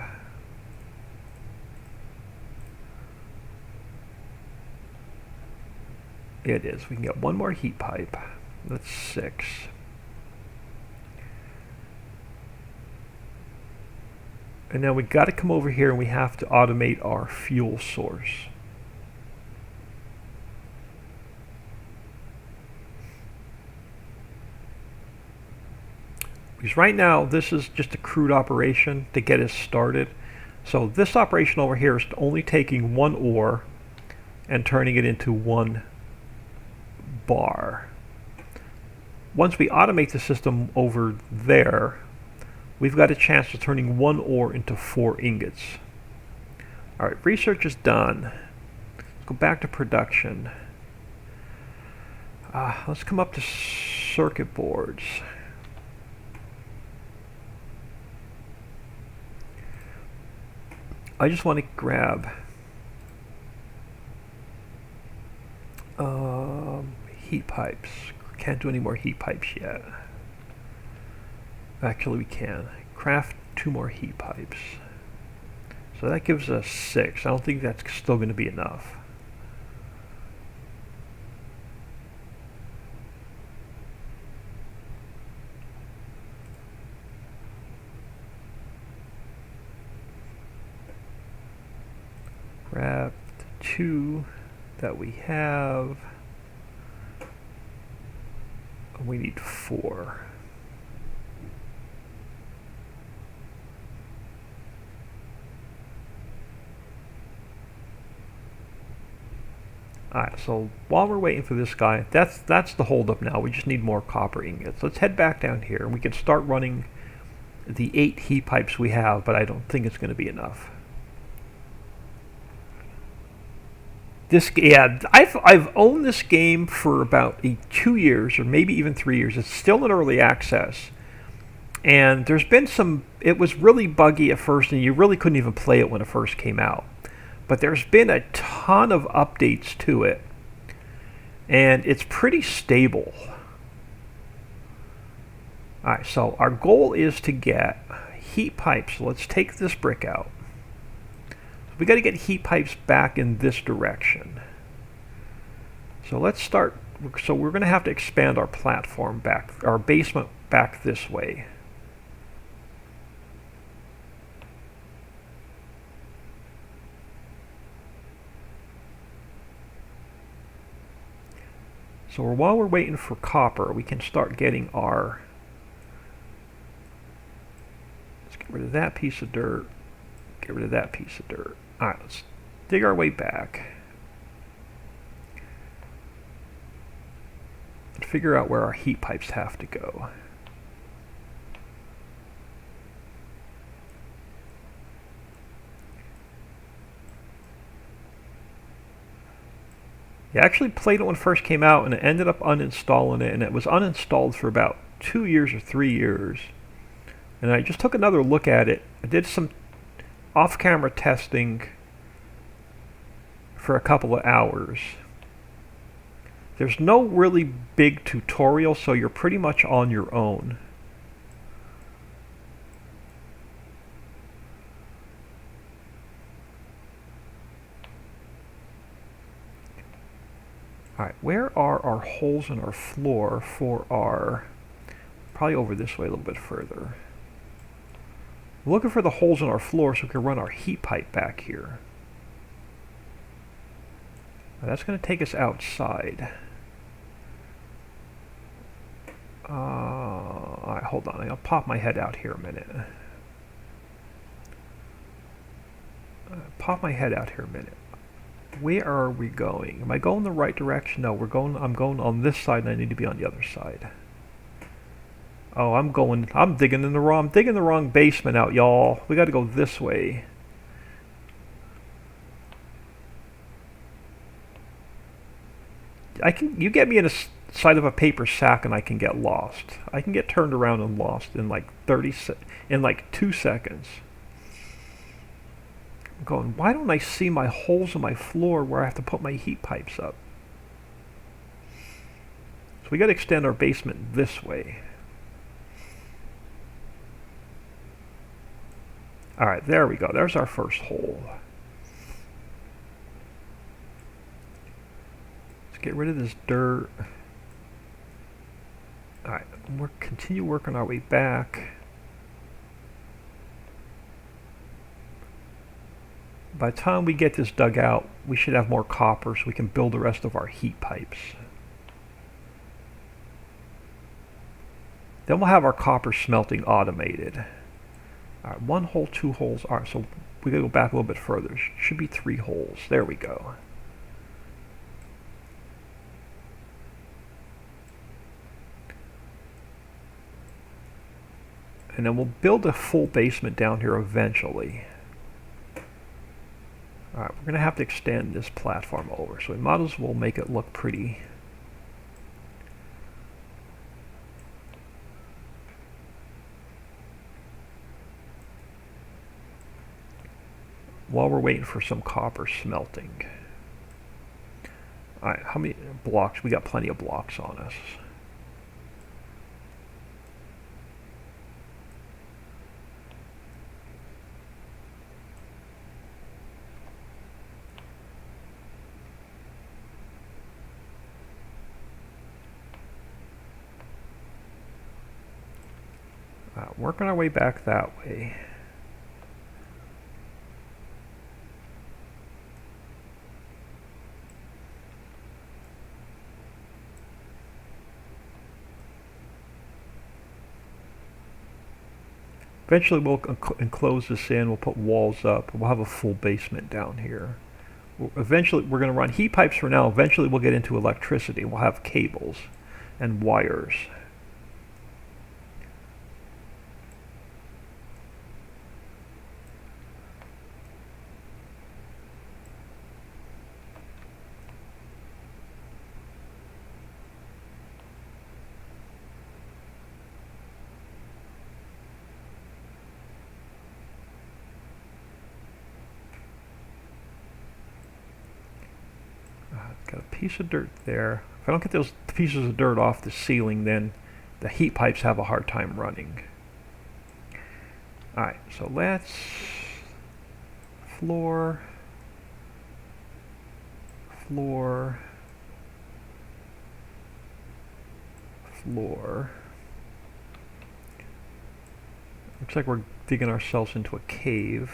It is. We can get 1 more heat pipe. That's 6. And now we got to come over here and we have to automate our fuel source. Because right now this is just a crude operation to get us started. So this operation over here is only taking 1 ore and turning it into 1 bar. Once we automate the system over there, we've got a chance of turning 1 ore into 4 ingots. Alright, research is done. Let's go back to production. Let's come up to circuit boards. I just want to grab heat pipes. Can't do any more heat pipes yet. Actually, we can. Craft 2 more heat pipes. So that gives us 6. I don't think that's still going to be enough. Grab the 2 that we have. We need 4. Alright, so while we're waiting for this guy, that's the holdup now. We just need more copper ingots. Let's head back down here and we can start running the 8 heat pipes we have, but I don't think it's going to be enough. I've owned this game for about 2 years, or maybe even 3 years. It's still in early access, And there's been some, it was really buggy at first, and you really couldn't even play it when it first came out. But there's been a ton of updates to it, and it's pretty stable. Alright, so our goal is to get heat pipes. Let's take this brick out. We got to get heat pipes back in this direction. So let's start. So we're going to have to expand our platform back, our basement back this way. So while we're waiting for copper, we can start getting our, let's get rid of that piece of dirt, get rid of that piece of dirt. Alright, let's dig our way back and figure out where our heat pipes have to go. I actually played it when it first came out, and it ended up uninstalling it, and it was uninstalled for about 2 years or 3 years. And I just took another look at it. I did some off-camera testing for a couple of hours. There's no really big tutorial, so you're pretty much on your own. Alright, where are our holes in our floor for our, probably over this way a little bit further. We're looking for the holes in our floor so we can run our heat pipe back here. Now that's going to take us outside. Alright, hold on, I'll pop my head out here a minute. Pop my head out here a minute. Where are we going? Am I going the right direction? No, I'm going on this side, and I need to be on the other side. Oh, I'm digging the wrong basement out, y'all. We got to go this way. You get me in a side of a paper sack, and I can get lost. I can get turned around and lost in like 2 seconds. I'm going, why don't I see my holes in my floor where I have to put my heat pipes up? So we got to extend our basement this way. Alright, there we go. There's our first hole. Let's get rid of this dirt. Alright, we'll continue working our way back. By the time we get this dug out, we should have more copper so we can build the rest of our heat pipes. Then we'll have our copper smelting automated. Alright, 1 hole, 2 holes. Alright, so we gotta go back a little bit further. Should be 3 holes. There we go. And then we'll build a full basement down here eventually. Alright, we're going to have to extend this platform over, so we might as well make it look pretty. While we're waiting for some copper smelting. Alright, how many blocks? We got plenty of blocks on us. Working our way back that way. Eventually we'll enclose this in, we'll put walls up, we'll have a full basement down here. Eventually we're going to run heat pipes for now, eventually we'll get into electricity, we'll have cables and wires. Got a piece of dirt there. If I don't get those pieces of dirt off the ceiling, then the heat pipes have a hard time running. Alright, so let's floor, floor, floor. Looks like we're digging ourselves into a cave.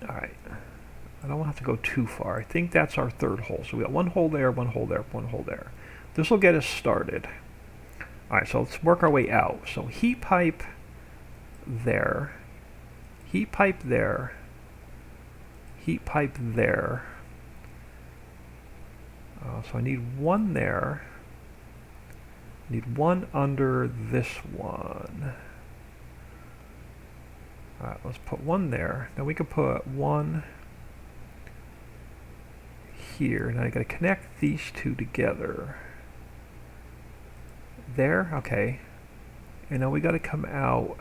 Alright. I don't have to go too far. I think that's our third hole. So we got one hole there, one hole there, one hole there. This will get us started. Alright, so let's work our way out. So heat pipe there. Heat pipe there. Heat pipe there. So I need one there. Need one under this one. Alright, let's put one there. Then we can put one here. Now I gotta connect these two together. There, okay. And now we gotta come out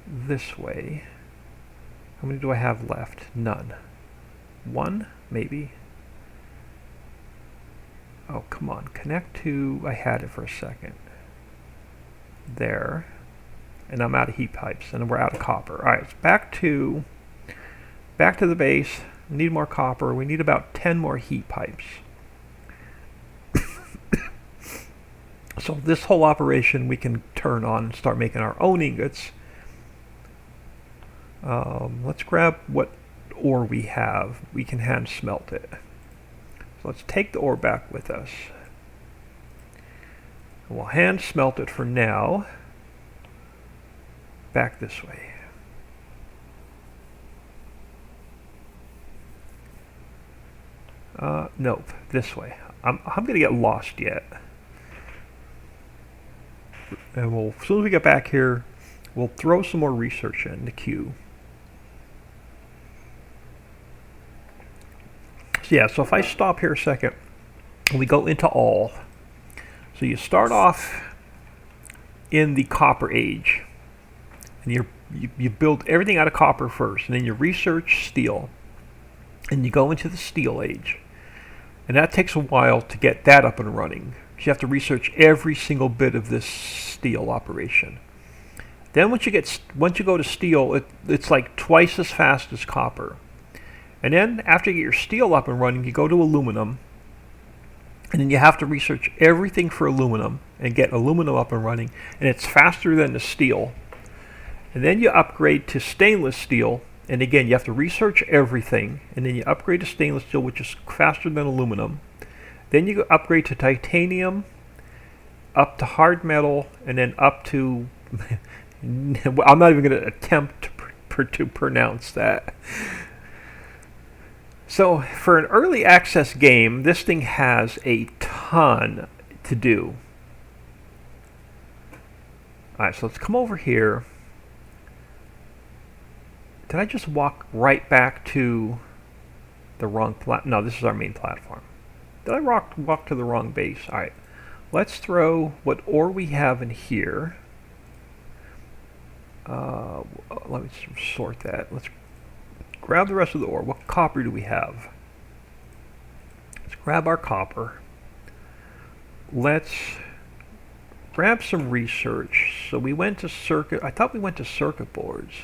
this way. How many do I have left? None. One, maybe. Oh, come on. Connect to, I had it for a second. There. And I'm out of heat pipes, and we're out of copper. All right, so back to the base. We need more copper. We need about 10 more heat pipes. So this whole operation we can turn on and start making our own ingots. Let's grab what ore we have. We can hand smelt it. So let's take the ore back with us. And we'll hand smelt it for now. Back this way. Nope, this way. I'm gonna get lost yet. And as soon as we get back here, we'll throw some more research in the queue. So yeah, so if I stop here a second, and we go into all. So you start off in the copper age. And you build everything out of copper first, and then you research steel, and you go into the steel age, and that takes a while to get that up and running. You have to research every single bit of this steel operation. Then once you go to steel, it's like twice as fast as copper. And then after you get your steel up and running, you go to aluminum, and then you have to research everything for aluminum and get aluminum up and running, and it's faster than the steel. And then you upgrade to stainless steel, and again, you have to research everything, and then you upgrade to stainless steel, which is faster than aluminum. Then you upgrade to titanium, up to hard metal, and then up to... I'm not even going to attempt to pronounce that. So, for an early access game, this thing has a ton to do. Alright, so let's come over here. Did I just walk right back to the wrong no, this is our main platform. Did I walk to the wrong base? Alright. Let's throw what ore we have in here. Let me sort that. Let's grab the rest of the ore. What copper do we have? Let's grab our copper. Let's grab some research. So we went to circuit. I thought we went to circuit boards.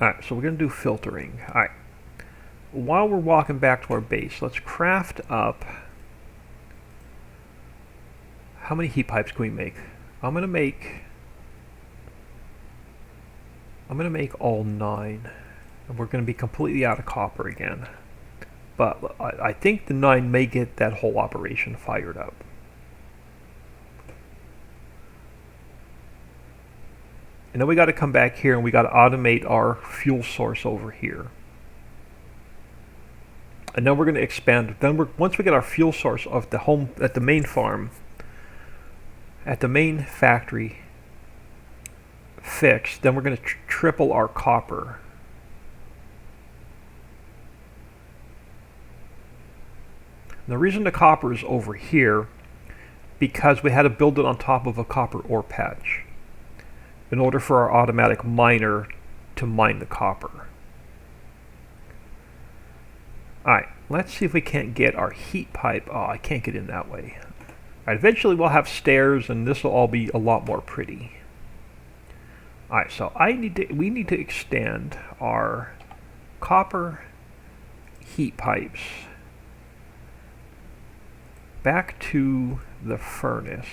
Alright, so we're going to do filtering. Alright. While we're walking back to our base, let's craft up... How many heat pipes can we make? I'm going to make all 9. And we're going to be completely out of copper again. But I think the 9 may get that whole operation fired up. And then we got to come back here and we got to automate our fuel source over here. And then we're going to expand. Then once we get our fuel source of at the main farm, at the main factory fixed, then we're going to triple our copper. And the reason the copper is over here, because we had to build it on top of a copper ore patch. in order for our automatic miner to mine the copper. Alright, let's see if we can't get our heat pipe. Oh, I can't get in that way. Alright, eventually we'll have stairs and this will all be a lot more pretty. Alright, so we need to extend our copper heat pipes back to the furnace.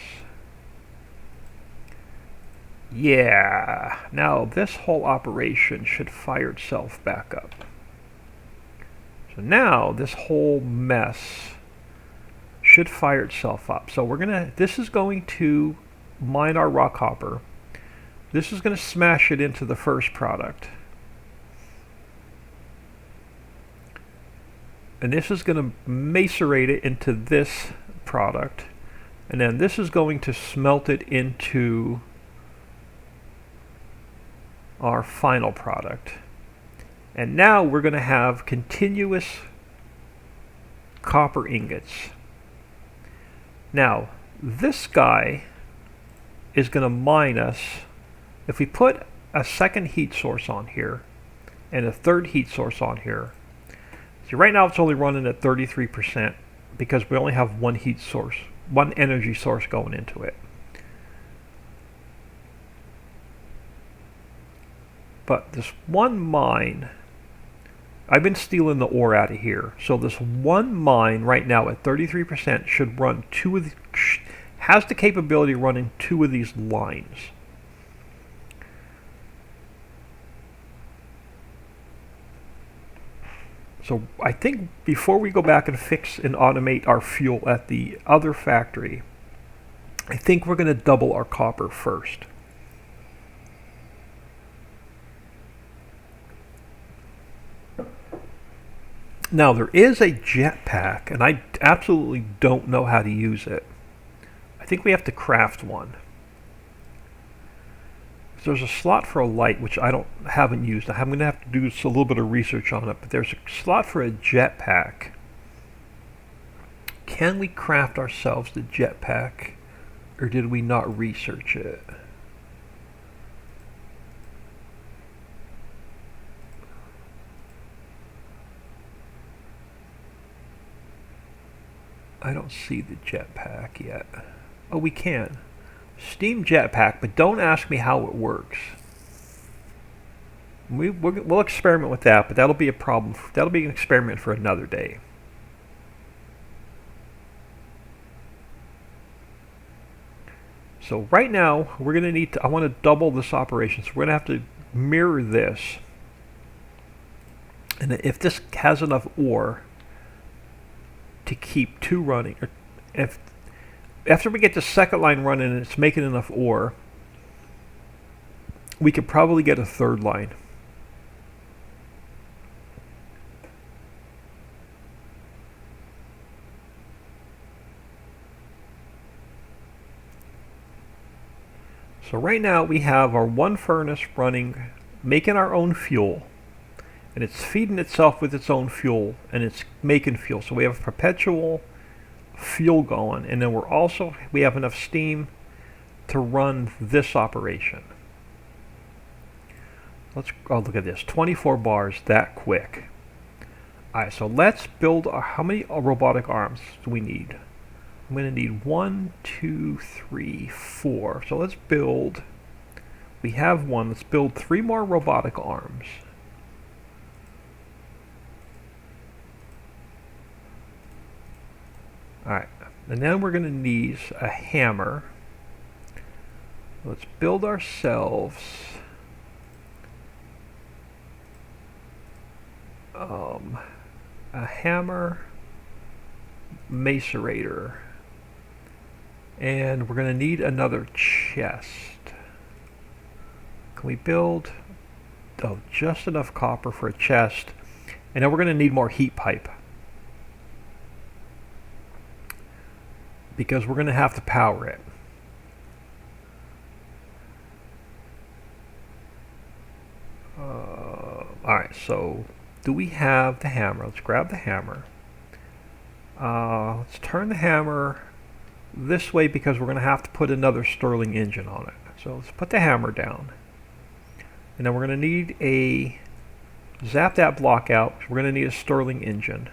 Yeah, now this whole operation should fire itself back up. So now this whole mess should fire itself up. So this is going to mine our raw copper. This is going to smash it into the first product. And this is going to macerate it into this product. And then this is going to smelt it into our final product. And now we're going to have continuous copper ingots. Now, this guy is going to mine us. If we put a second heat source on here and a third heat source on here, see, right now it's only running at 33% because we only have one heat source, one energy source going into it. But this one mine, I've been stealing the ore out of here. So this one mine right now at 33% should run has the capability of running 2 of these lines. So I think before we go back and fix and automate our fuel at the other factory, I think we're going to double our copper first. Now there is a jetpack, and I absolutely don't know how to use it. I think we have to craft one. There's a slot for a light, which I haven't used. I'm going to have to do a little bit of research on it, but there's a slot for a jetpack. Can we craft ourselves the jetpack, or did we not research it? I don't see the jetpack yet. Oh, we can. Steam jetpack, but don't ask me how it works. We'll experiment with that, but that'll be a problem. That'll be an experiment for another day. So right now, we're going to need to, I want to double this operation. So we're going to have to mirror this. And if this has enough ore to keep 2 running, or if after we get the second line running and it's making enough ore, we could probably get a third line. So right now we have our one furnace running, making our own fuel, and it's feeding itself with its own fuel, and it's making fuel. So we have perpetual fuel going, and then we have enough steam to run this operation. Oh, look at this, 24 bars that quick. Alright, so let's build how many robotic arms do we need? I'm going to need 1, 2, 3, 4. So let's build, we have 1, let's build 3 more robotic arms. Alright, and then we're going to need a hammer. Let's build ourselves a hammer macerator. And we're going to need another chest. Can we build just enough copper for a chest? And then we're going to need more heat pipe, because we're going to have to power it. Alright, so do we have the hammer? Let's grab the hammer. Let's turn the hammer this way because we're going to have to put another Stirling engine on it. So let's put the hammer down. And then we're going to need a, zap that block out. We're going to need a Stirling engine.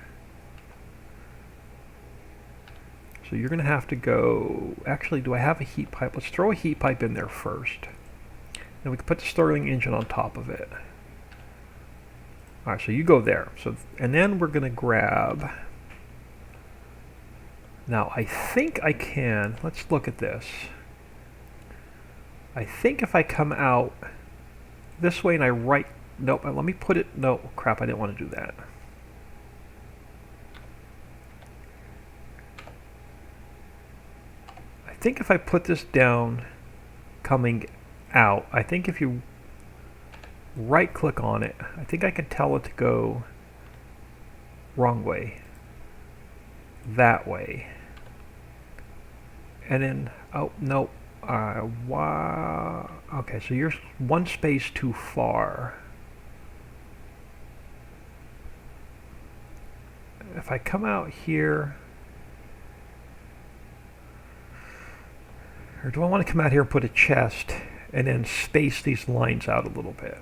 So you're going to have to go, actually, do I have a heat pipe? Let's throw a heat pipe in there first. And we can put the Stirling engine on top of it. All right, so you go there. So, and then we're going to grab, now I think I can, let's look at this. I think if I come out this way and I right, nope, let me put it, no, crap, I didn't want to do that. I think if I put this down coming out, I think if you right click on it, I think I can tell it to go wrong way, that way, and then, oh, no, wow, okay, so you're one space too far. If I come out here, or do I want to come out here and put a chest and then space these lines out a little bit?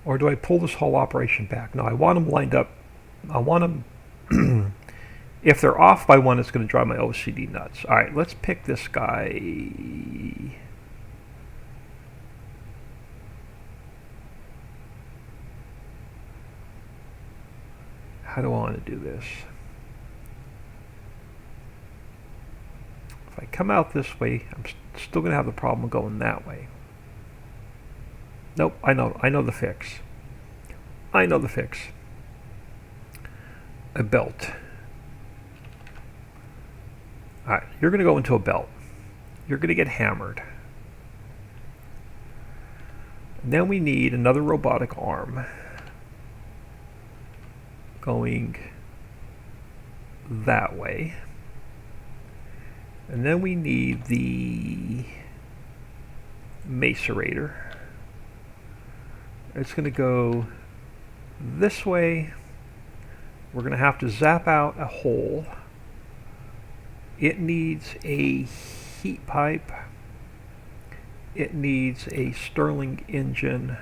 Or do I pull this whole operation back? No, I want them lined up. I want them, if they're off by one, it's going to drive my OCD nuts. All right, let's pick this guy. How do I want to do this? If I come out this way, I'm still going to have the problem going that way. Nope, I know the fix. I know the fix. A belt. Alright, you're going to go into a belt. You're going to get hammered. And then we need another robotic arm going that way. And then we need the macerator. It's going to go this way. We're going to have to zap out a hole. It needs a heat pipe. It needs a Stirling engine.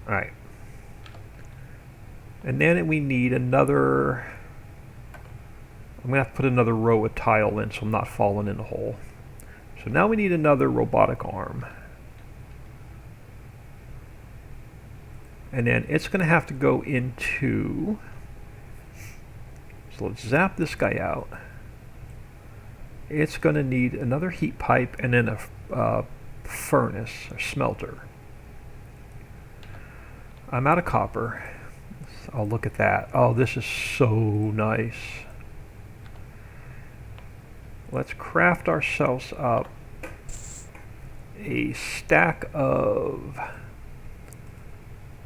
Alright. And then we need another, I'm going to have to put another row of tile in so I'm not falling in the hole. So now we need another robotic arm. And then it's going to have to go into, so let's zap this guy out. It's going to need another heat pipe and then a furnace, a smelter. I'm out of copper. Oh, look at that. Oh, this is so nice. Let's craft ourselves up a stack of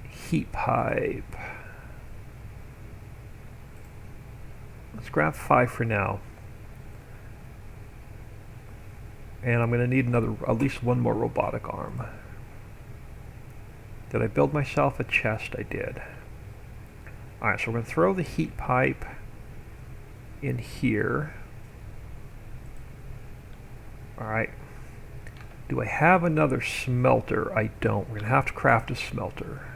heat pipe. Let's grab 5 for now. And I'm going to need another, at least one more robotic arm. Did I build myself a chest? I did. Alright, so we're going to throw the heat pipe in here. Alright. Do I have another smelter? I don't. We're going to have to craft a smelter.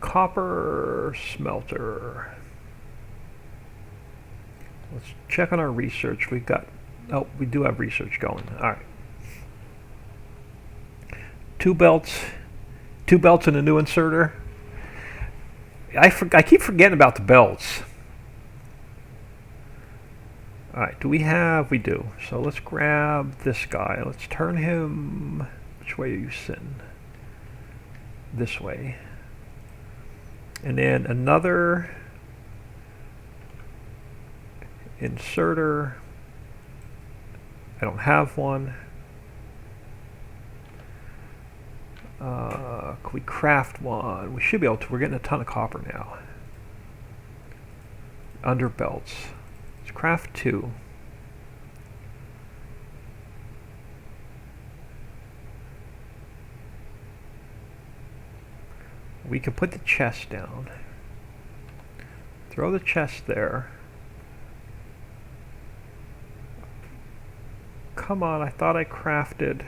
Copper smelter. Let's check on our research. We've got, oh, we do have research going. Alright. 2 belts. 2 belts and a new inserter. I keep forgetting about the belts. Alright, do we have? We do. So let's grab this guy. Let's turn him, which way are you sitting? This way. And then another inserter. I don't have one. Can we craft one? We should be able to. We're getting a ton of copper now. Under belts. Let's craft 2. We can put the chest down. Throw the chest there. Come on, I thought I crafted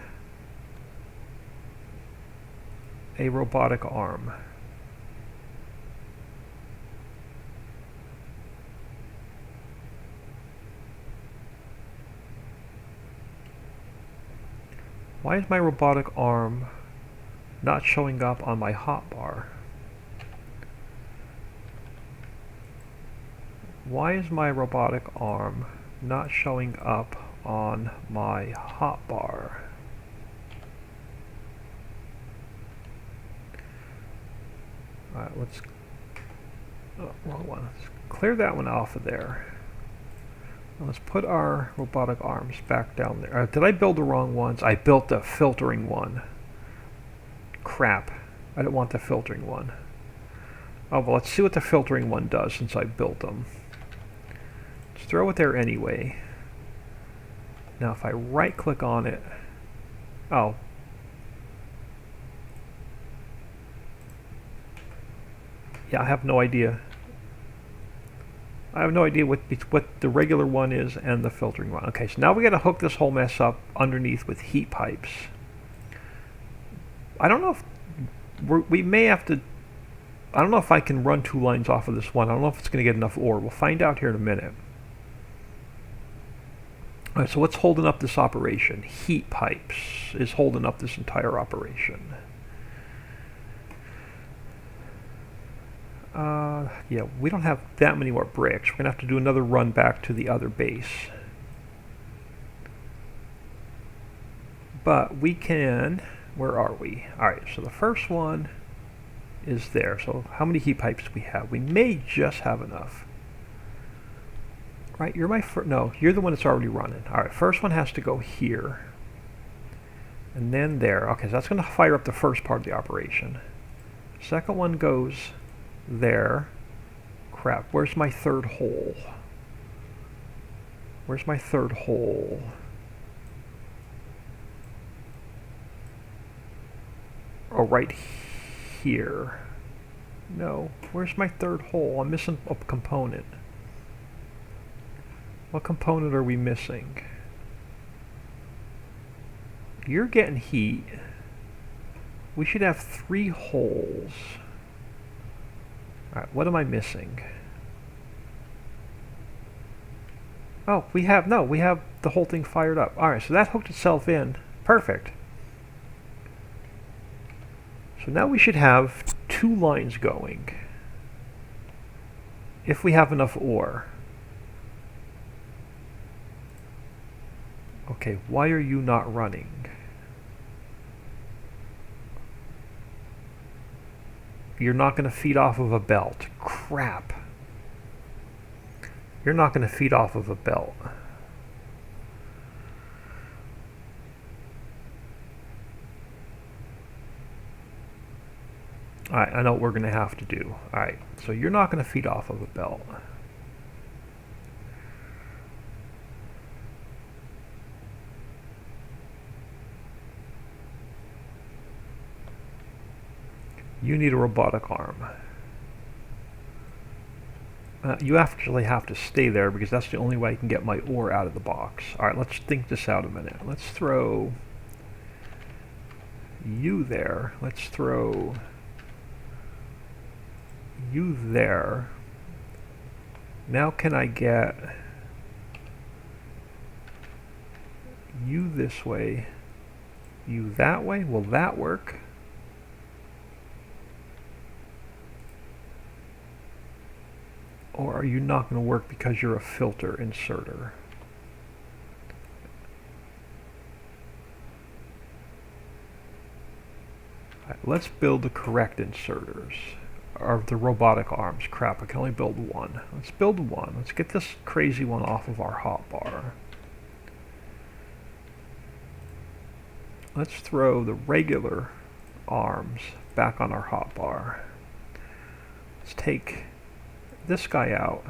a robotic arm. Why is my robotic arm not showing up on my hotbar? Why is my robotic arm not showing up on my hotbar? Alright, let's... Oh, wrong one. Let's clear that one off of there. And let's put our robotic arms back down there. Did I build the wrong ones? I built the filtering one. Crap. I don't want the filtering one. Oh, well, let's see what the filtering one does since I built them. Let's throw it there anyway. Now, if I right-click on it... Oh. Yeah, I have no idea. I have no idea what the regular one is and the filtering one. Okay, so now we got to hook this whole mess up underneath with heat pipes. I don't know if we may have to... I don't know if I can run 2 lines off of this one. I don't know if it's going to get enough ore. We'll find out here in a minute. All right, so what's holding up this operation? Heat pipes is holding up this entire operation. Yeah, we don't have that many more bricks. We're going to have to do another run back to the other base. But we can... Where are we? Alright, so the first one is there. So how many heat pipes do we have? We may just have enough. Right, you're my no, you're the one that's already running. Alright, first one has to go here. And then there. Okay, so that's going to fire up the first part of the operation. Second one goes there. Crap, where's my third hole? Where's my third hole? Oh, right here. No, where's my third hole? I'm missing a component. What component are we missing? You're getting heat. We should have 3 holes. Alright, what am I missing? Oh, we have the whole thing fired up. Alright, so that hooked itself in. Perfect. So now we should have 2 lines going. If we have enough ore. Okay, why are you not running? You're not going to feed off of a belt. Crap. You're not going to feed off of a belt. Alright, I know what we're going to have to do. Alright, so you're not going to feed off of a belt. You need a robotic arm. You actually have to stay there because that's the only way I can get my ore out of the box. Alright, let's think this out a minute. Let's throw you there. Let's throw you there. Now can I get you this way, you that way? Will that work? Or are you not going to work because you're a filter inserter? Right, let's build the correct inserters. Or the robotic arms. Crap, I can only build 1. Let's build 1. Let's get this crazy one off of our hotbar. Let's throw the regular arms back on our hotbar. Let's take this guy out.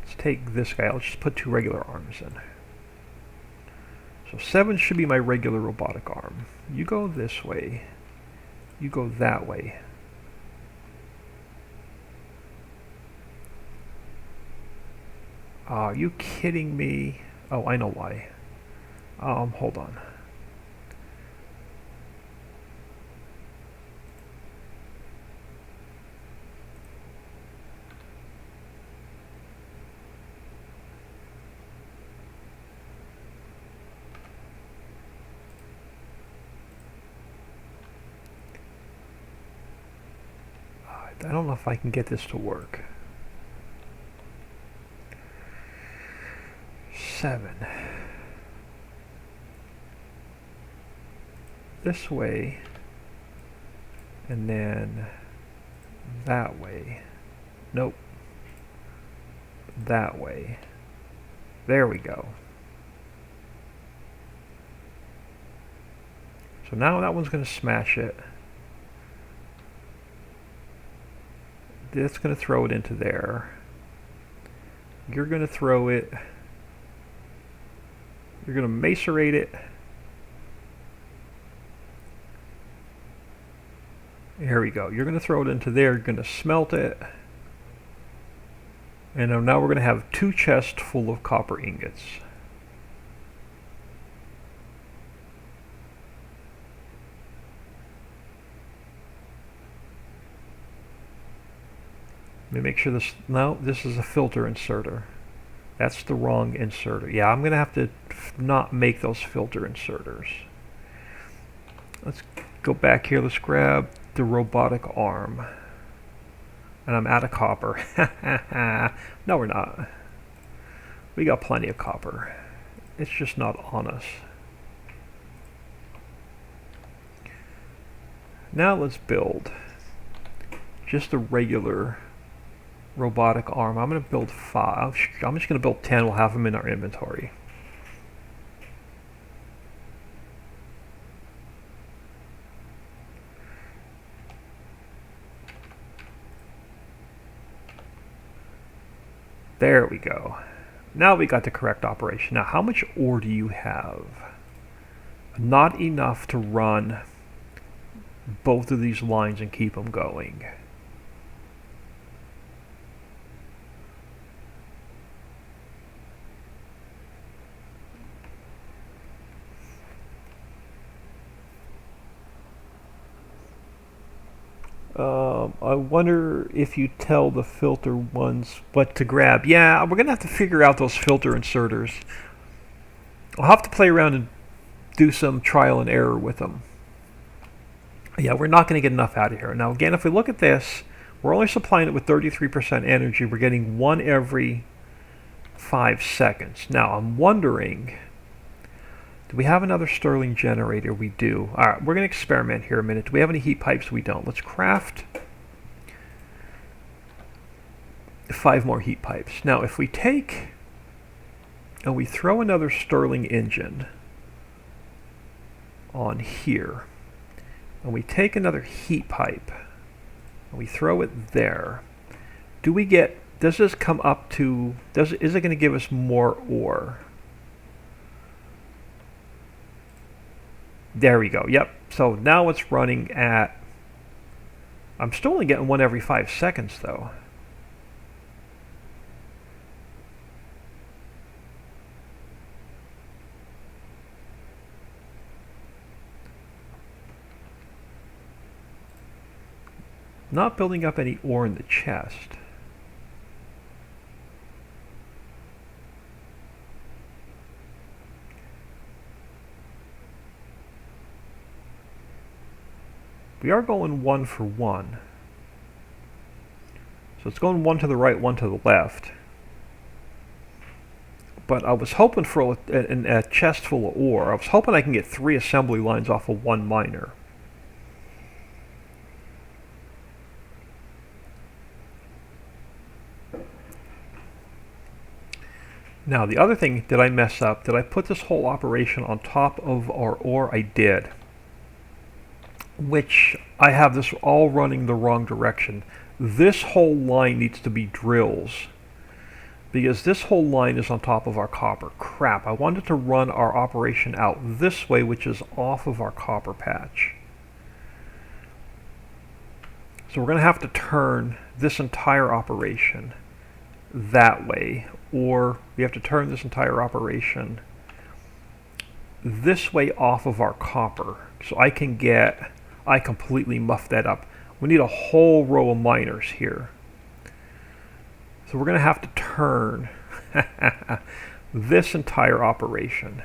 Let's take this guy out. Let's just put 2 regular arms in. So 7 should be my regular robotic arm. You go this way. You go that way. Are you kidding me? Oh, I know why. Hold on. I don't know if I can get this to work. 7. This way, and then that way. Nope. That way. There we go. So now that one's going to smash it. That's going to throw it into there. You're going to throw it. You're going to macerate it. Here we go. You're going to throw it into there. You're going to smelt it. And now we're going to have 2 chests full of copper ingots. Let me make sure this, no, this is a filter inserter. That's the wrong inserter. Yeah, I'm going to have to not make those filter inserters. Let's go back here. Let's grab the robotic arm. And I'm out of copper. No, we're not. We got plenty of copper. It's just not on us. Now let's build just a regular robotic arm. I'm going to build 5. I'm just going to build 10. We'll have them in our inventory. There we go. Now we got the correct operation. Now, how much ore do you have? Not enough to run both of these lines and keep them going. I wonder if you tell the filter ones what to grab. Yeah, we're going to have to figure out those filter inserters. I'll have to play around and do some trial and error with them. Yeah, we're not going to get enough out of here. Now, again, if we look at this, we're only supplying it with 33% energy. We're getting 1 every 5 seconds. Now, I'm wondering, do we have another Stirling generator? We do. All right, we're going to experiment here a minute. Do we have any heat pipes? We don't. Let's craft 5 more heat pipes. Now, if we take and we throw another Stirling engine on here, and we take another heat pipe and we throw it there, do we get, does this come up to, is it going to give us more ore? There we go. Yep. So now it's running at, I'm still only getting 1 every 5 seconds though. Not building up any ore in the chest. We are going 1 for 1. So it's going 1 to the right, 1 to the left. But I was hoping for a chest full of ore. I was hoping I can get 3 assembly lines off of 1 miner. Now, the other thing, did I mess up? Did I put this whole operation on top of our ore? I did. Which, I have this all running the wrong direction. This whole line needs to be drills, because this whole line is on top of our copper. Crap, I wanted to run our operation out this way, which is off of our copper patch. So we're going to have to turn this entire operation that way, or we have to turn this entire operation this way off of our copper. So I completely muffed that up. We need a whole row of miners here. So we're going to have to turn this entire operation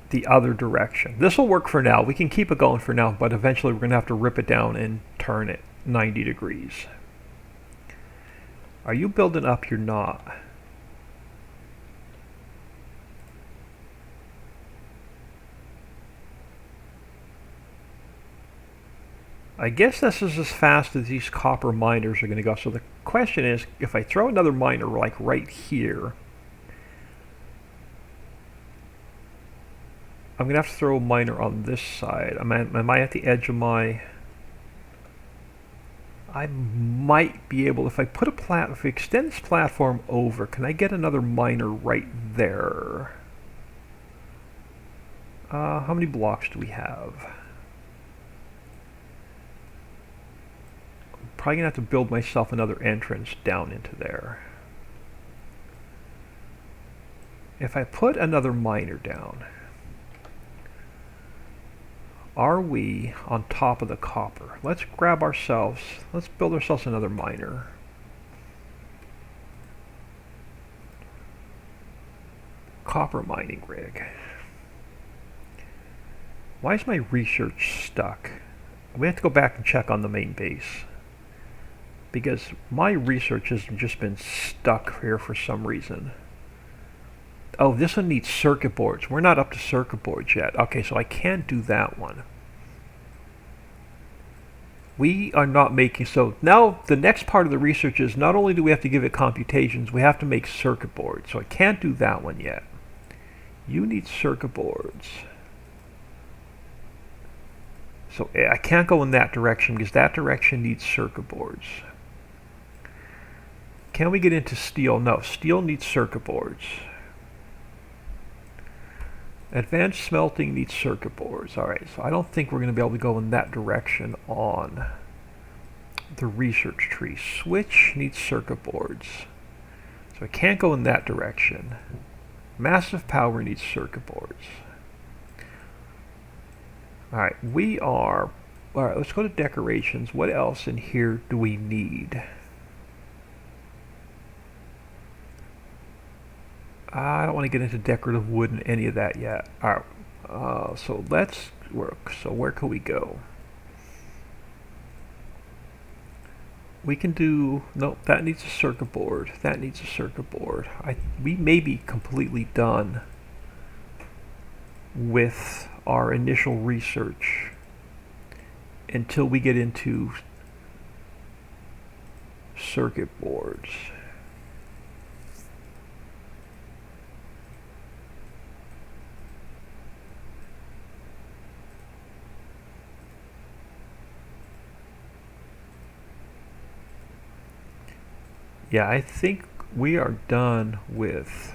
the other direction. This will work for now. We can keep it going for now, but eventually we're going to have to rip it down and turn it 90 degrees. Are you building up? You're not. I guess this is as fast as these copper miners are going to go. So the question is, if I throw another miner like right here, I'm going to have to throw a miner on this side. Am I at the edge of my... I might be able, if I extend this platform over, can I get another miner right there? How many blocks do we have? I'm probably going to have to build myself another entrance down into there. If I put another miner down, are we on top of the copper? Let's build ourselves another miner. Copper mining rig. Why is my research stuck? We have to go back and check on the main base, because my research has just been stuck here for some reason. Oh, this one needs circuit boards. We're not up to circuit boards yet. Okay, so I can't do that one. We are not making... So now the next part of the research is not only do we have to give it computations, we have to make circuit boards. So I can't do that one yet. You need circuit boards. So I can't go in that direction because that direction needs circuit boards. Can we get into steel? No, steel needs circuit boards. Advanced smelting needs circuit boards. Alright, so I don't think we're going to be able to go in that direction on the research tree. Switch needs circuit boards. So I can't go in that direction. Massive power needs circuit boards. Alright, alright, let's go to decorations. What else in here do we need? I don't want to get into decorative wood and any of that yet. Alright, so let's work. So where can we go? We can do... Nope, that needs a circuit board. That needs a circuit board. We may be completely done with our initial research until we get into circuit boards. Yeah, I think we are done with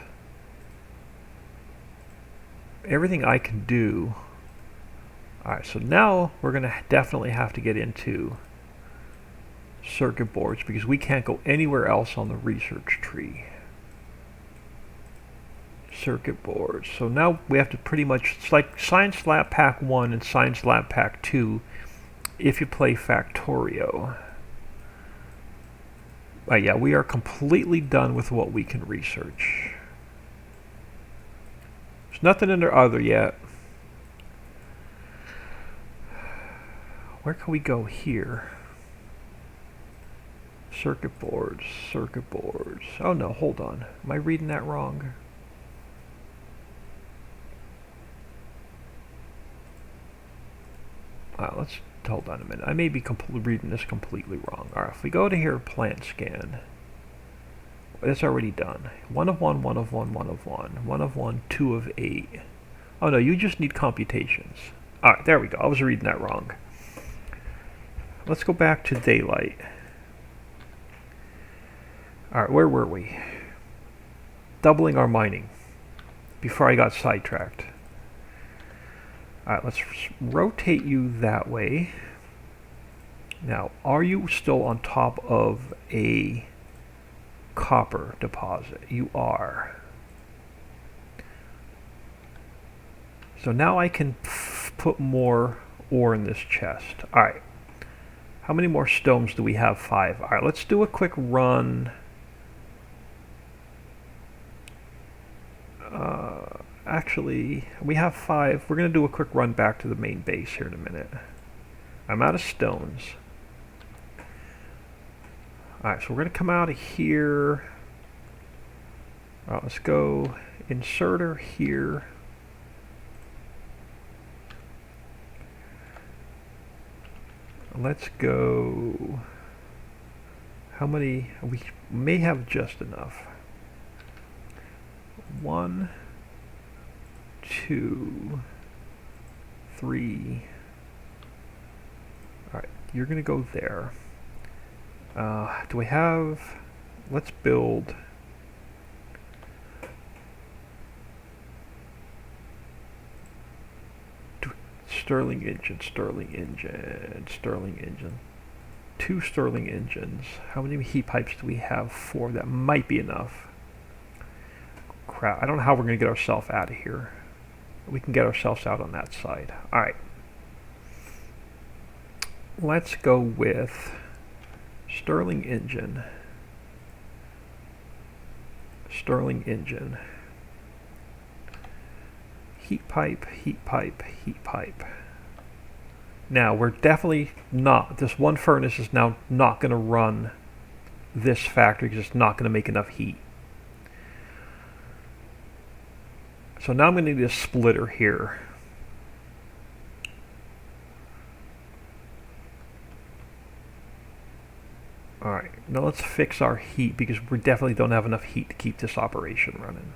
everything I can do. Alright, so now we're going to definitely have to get into circuit boards because we can't go anywhere else on the research tree. Circuit boards. So now we have to pretty much, it's like Science Lab Pack 1 and Science Lab Pack 2 if you play Factorio. Yeah, we are completely done with what we can research. There's nothing in there other yet. Where can we go here? Circuit boards, circuit boards. Oh no, hold on. Am I reading that wrong? Let's hold on a minute. I may be reading this completely wrong. Alright, if we go to here, plant scan. That's already done. 1 of 1, 1 of 1, 1 of 1. 1 of 1, 2 of 8. Oh no, you just need computations. Alright, there we go. I was reading that wrong. Let's go back to daylight. Alright, where were we? Doubling our mining. Before I got sidetracked. Alright, let's rotate you that way. Now, are you still on top of a copper deposit? You are. So now I can put more ore in this chest. Alright. How many more stones do we have? 5. Alright, let's do a quick run. Actually, we have 5. We're going to do a quick run back to the main base here in a minute. I'm out of stones. Alright, so we're going to come out of here. Let's go inserter here. Let's go. How many? We may have just enough. 1, 2, 3. Alright, you're going to go there. Do we have... Let's build... Stirling engine, Stirling engine, Stirling engine. 2 Stirling engines. How many heat pipes do we have? 4. That might be enough. Crap, I don't know how we're going to get ourselves out of here. We can get ourselves out on that side. Alright. Let's go with Stirling engine. Stirling engine. Heat pipe, heat pipe, heat pipe. Now, we're definitely not, this one furnace is now not going to run this factory because it's not going to make enough heat. So now I'm going to need a splitter here. Alright, now let's fix our heat because we definitely don't have enough heat to keep this operation running.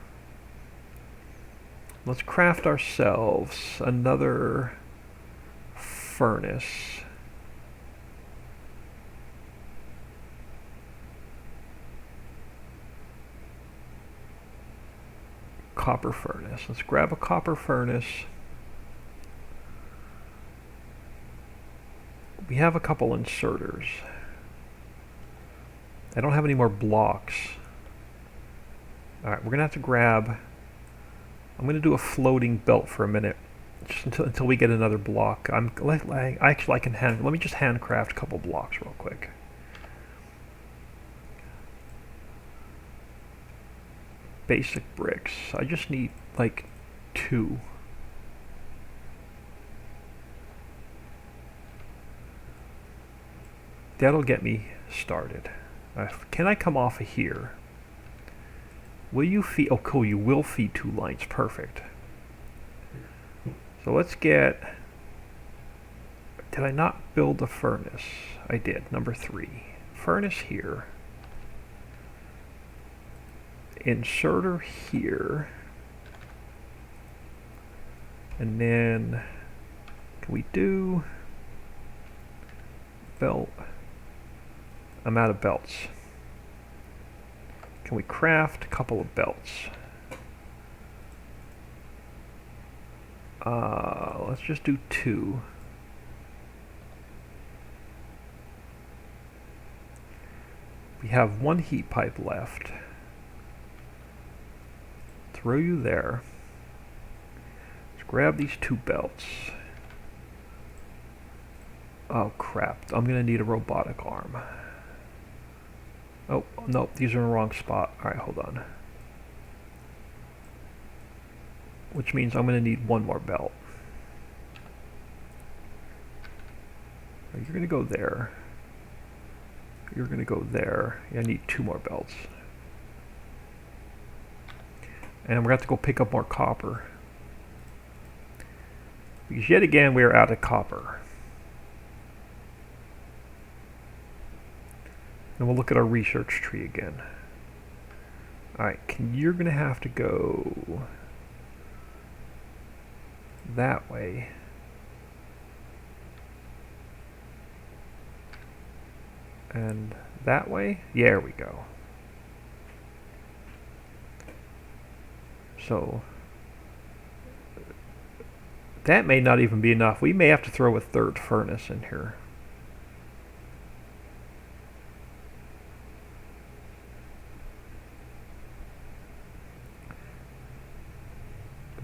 Let's craft ourselves another furnace. Copper furnace. Let's grab a copper furnace. We have a couple inserters. I don't have any more blocks. Alright, we're gonna have to grab... I'm going to do a floating belt for a minute, just until we get another block. Actually, I can let me just handcraft a couple blocks real quick. Basic bricks. I just need like 2. That'll get me started. Can I come off of here? Will you feed... Oh, cool. You will feed 2 lines. Perfect. So let's get... Did I not build a furnace? I did. Number 3. Furnace here. Inserter here. And then... Can we do... Belt? I'm out of belts. Can we craft a couple of belts? Let's just do 2. We have 1 heat pipe left. Throw you there. Let's grab these 2 belts. Oh crap, I'm gonna need a robotic arm. Oh, no, these are in the wrong spot. Alright, hold on. Which means I'm going to need 1 more belt. You're going to go there. You're going to go there. I need 2 more belts. And we're going to have to go pick up more copper. Because yet again, we are out of copper. And we'll look at our research tree again. Alright, you're going to have to go that way. And that way? Yeah, there we go. So, that may not even be enough. We may have to throw a 3rd furnace in here.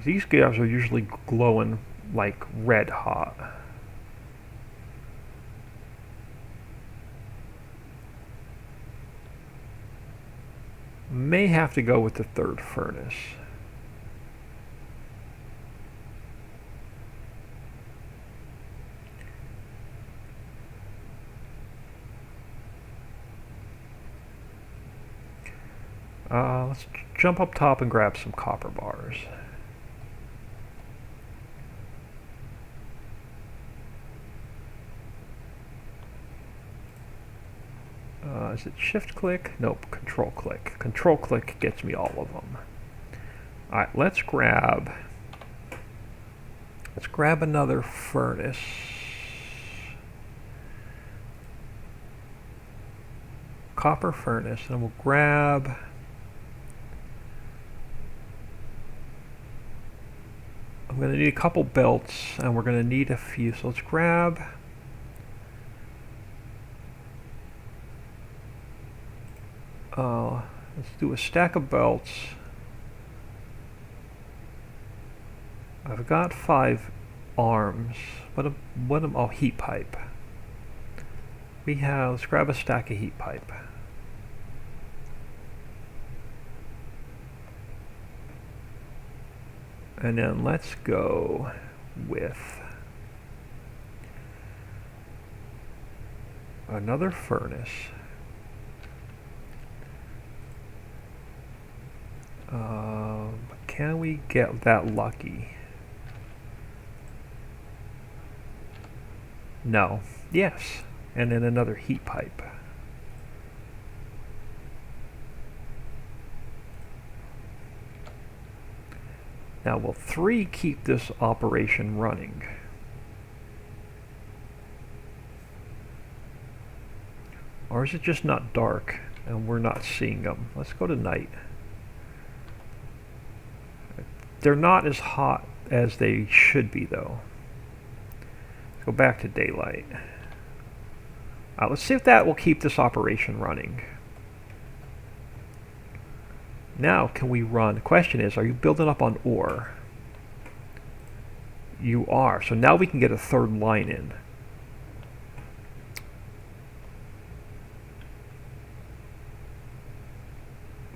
These guys are usually glowing like red hot. May have to go with the third furnace. Let's jump up top and grab some copper bars. Is it shift click? Nope, control click. Control click gets me all of them. Alright, let's grab another furnace. Copper furnace, and we'll grab I'm going to need a couple belts, and we're going to need a few. So let's grab let's do a stack of belts. I've got 5 arms. Oh, heat pipe. Let's grab a stack of heat pipe. And then let's go with another furnace. Can we get that lucky? No. Yes. And then another heat pipe. Now, will 3 keep this operation running? Or is it just not dark and we're not seeing them? Let's go to night. They're not as hot as they should be, though. Let's go back to daylight. Let's see if that will keep this operation running. Now, can we run? The question is, are you building up on ore? You are. So now we can get a third line in.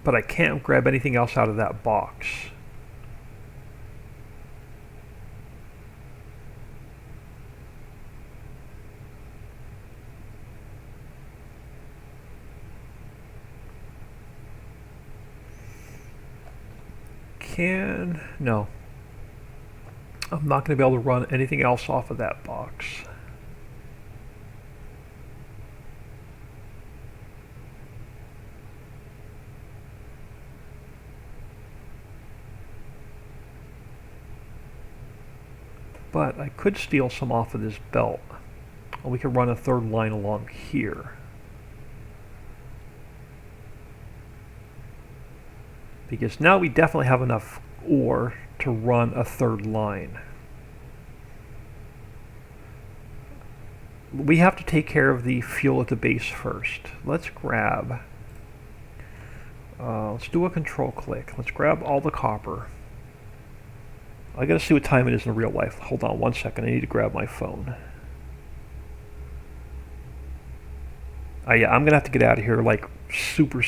But I can't grab anything else out of that box. No. I'm not going to be able to run anything else off of that box. But I could steal some off of this belt. We could run a third line along here. Because now we definitely have enough ore to run a third line. We have to take care of the fuel at the base first. Let's grab, let's do a control click. Let's grab all the copper. I gotta see what time it is in real life. Hold on 1 second, I need to grab my phone. Yeah, I'm gonna have to get out of here like super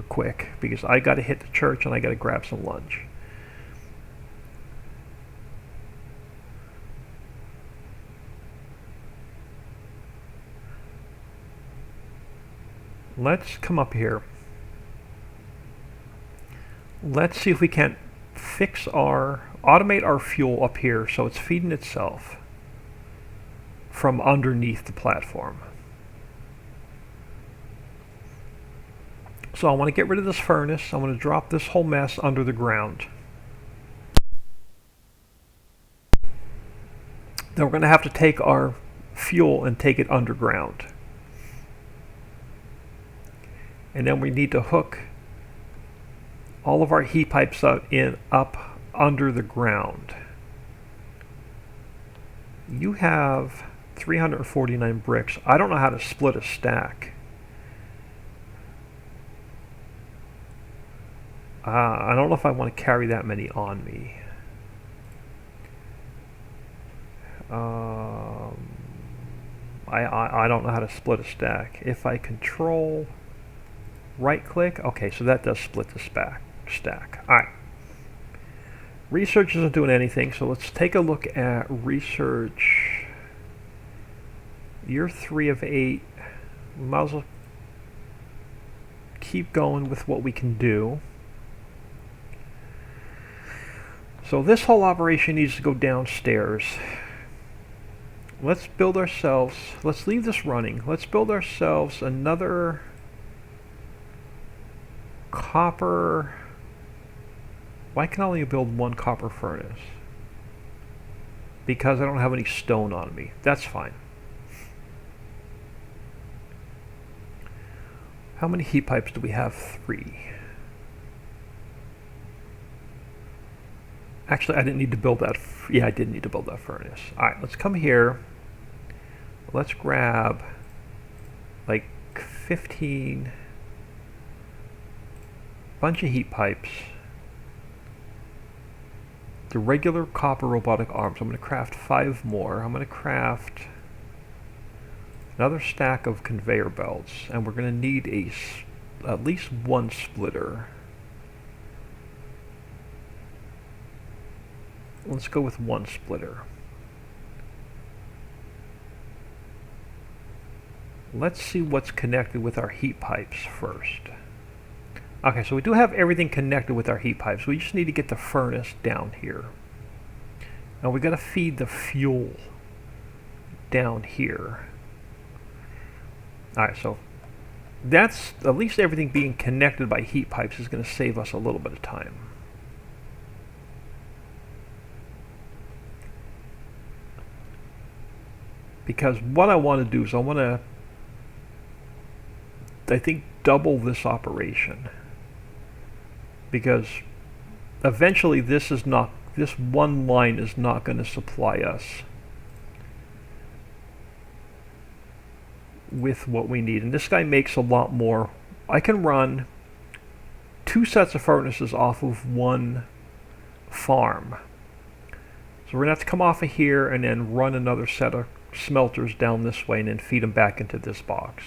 quick because I gotta hit the church and I gotta grab some lunch. Let's come up here. Let's see if we can't automate our fuel up here so it's feeding itself from underneath the platform. So I want to get rid of this furnace. I want to drop this whole mess under the ground. Then we're going to have to take our fuel and take it underground. And then we need to hook all of our heat pipes up under the ground. You have 349 bricks. I don't know how to split a stack. I don't know if I want to carry that many on me. I don't know how to split a stack. If I control right click, okay, so that does split the stack. Alright. Research isn't doing anything, so let's take a look at research. You're 3 of 8. We might as well keep going with what we can do. So this whole operation needs to go downstairs. Let's build ourselves, let's leave this running. Let's build ourselves another copper. Why can I only build one copper furnace? Because I don't have any stone on me. That's fine. How many heat pipes do we have? 3. Actually, I didn't need to build that. Yeah, I did need to build that furnace. Alright, let's come here. Let's grab like 15 bunch of heat pipes. The regular copper robotic arms. I'm going to craft 5 more. I'm going to craft another stack of conveyor belts, and we're going to need at least 1 splitter. Let's go with 1 splitter. Let's see what's connected with our heat pipes first. Okay, so we do have everything connected with our heat pipes. We just need to get the furnace down here. And we got to feed the fuel down here. Alright, so that's at least everything being connected by heat pipes is going to save us a little bit of time. Because what I want to do is I want to, I think, double this operation. Because eventually this one line is not going to supply us with what we need. And this guy makes a lot more. I can run 2 sets of furnaces off of 1 farm. So we're going to have to come off of here and then run another set of smelters down this way and then feed them back into this box.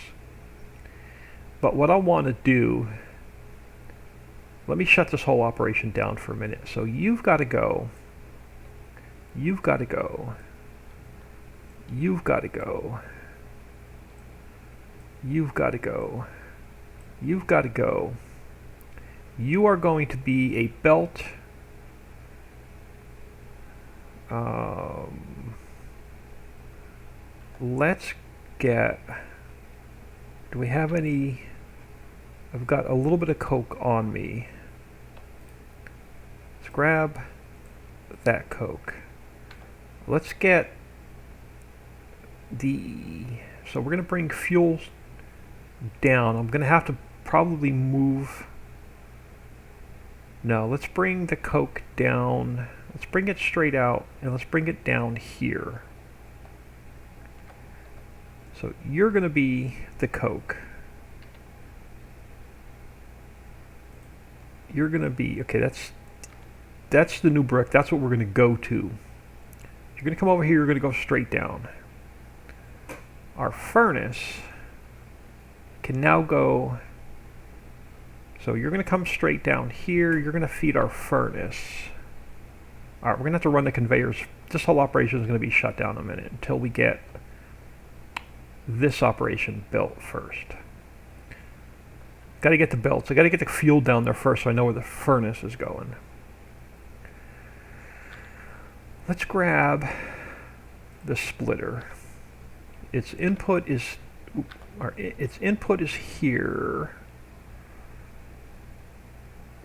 But what I want to do, let me shut this whole operation down for a minute. So you've got to go. You've got to go. You've got to go. You've got to go. You've got to go. You are going to be a belt. Let's get, do we have any? I've got a little bit of coke on me. Let's grab that coke. Let's get so we're going to bring fuel down. I'm going to have to probably move. No, let's bring the coke down. Let's bring it straight out and let's bring it down here. So you're going to be the coke. You're going to be, okay, that's the new brick. That's what we're going to go to. You're going to come over here, you're going to go straight down. Our furnace can now go, so you're going to come straight down here. You're going to feed our furnace. Alright, we're going to have to run the conveyors. This whole operation is going to be shut down in a minute until we get this operation built first. Got to get the belts. I got to get the fuel down there first so I know where the furnace is going. Let's grab the splitter. Its input is here.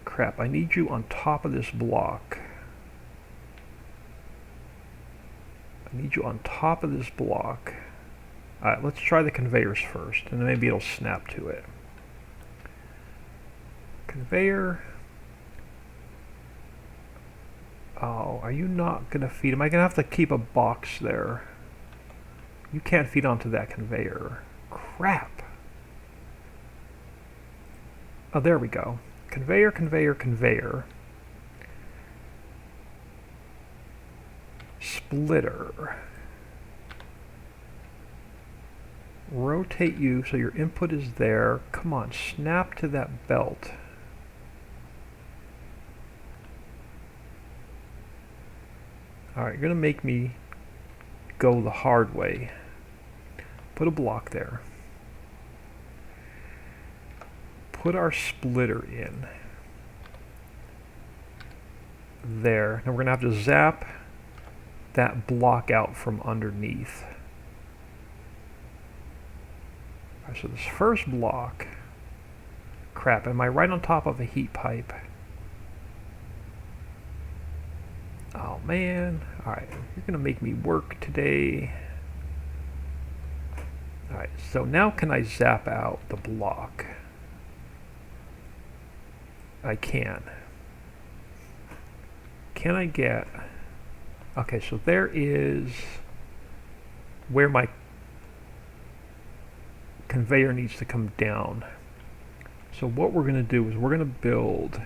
Crap, I need you on top of this block. I need you on top of this block. Alright, let's try the conveyors first, and then maybe it'll snap to it. Conveyor. Oh, are you not going to feed? Am I going to have to keep a box there? You can't feed onto that conveyor. Crap. Oh, there we go. Conveyor, conveyor, conveyor. Splitter. rotate you so your input is there. Come on, snap to that belt. Alright, you're going to make me go the hard way. Put a block there. Put our splitter in. There. Now we're going to have to zap that block out from underneath. Alright, so this first block... Crap, am I right on top of a heat pipe? Oh man. Alright, you're going to make me work today. Alright, so now can I zap out the block? I can. Can I get... Okay, so there is where my conveyor needs to come down. So what we're going to do is we're going to build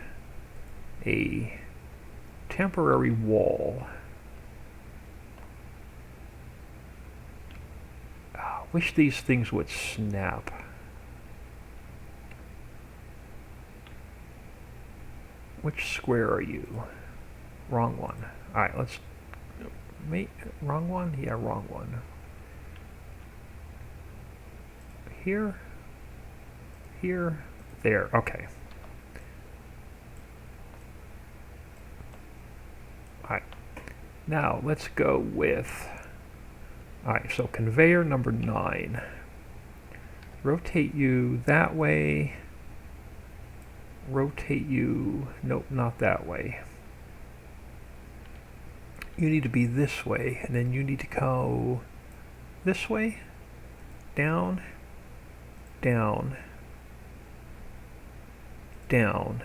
a temporary wall. I wish these things would snap. Which square are you? Wrong one. Alright, let's... Wrong one? Yeah, wrong one. Here. Here. There. Okay. Alright. Now, let's go with... Alright, so conveyor number 9. Rotate you that way. Rotate you... Nope, not that way. You need to be this way, and then you need to go this way, down, down, down.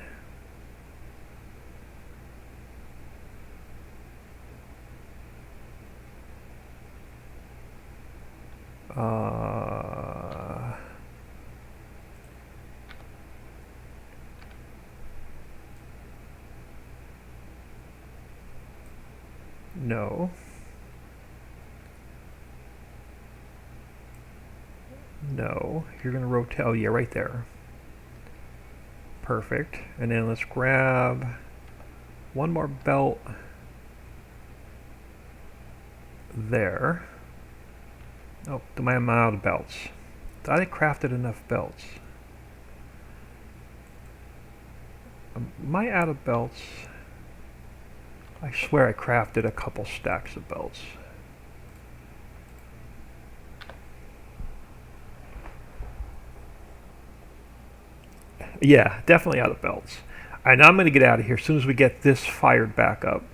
No. No. You're going to rotate. Oh, yeah, right there. Perfect. And then let's grab one more belt there. Oh, I'm out of belts. Thought I crafted enough belts. Am I out of belts? I swear I crafted a couple stacks of belts. Yeah, definitely out of belts. Alright, now I'm going to get out of here as soon as we get this fired back up.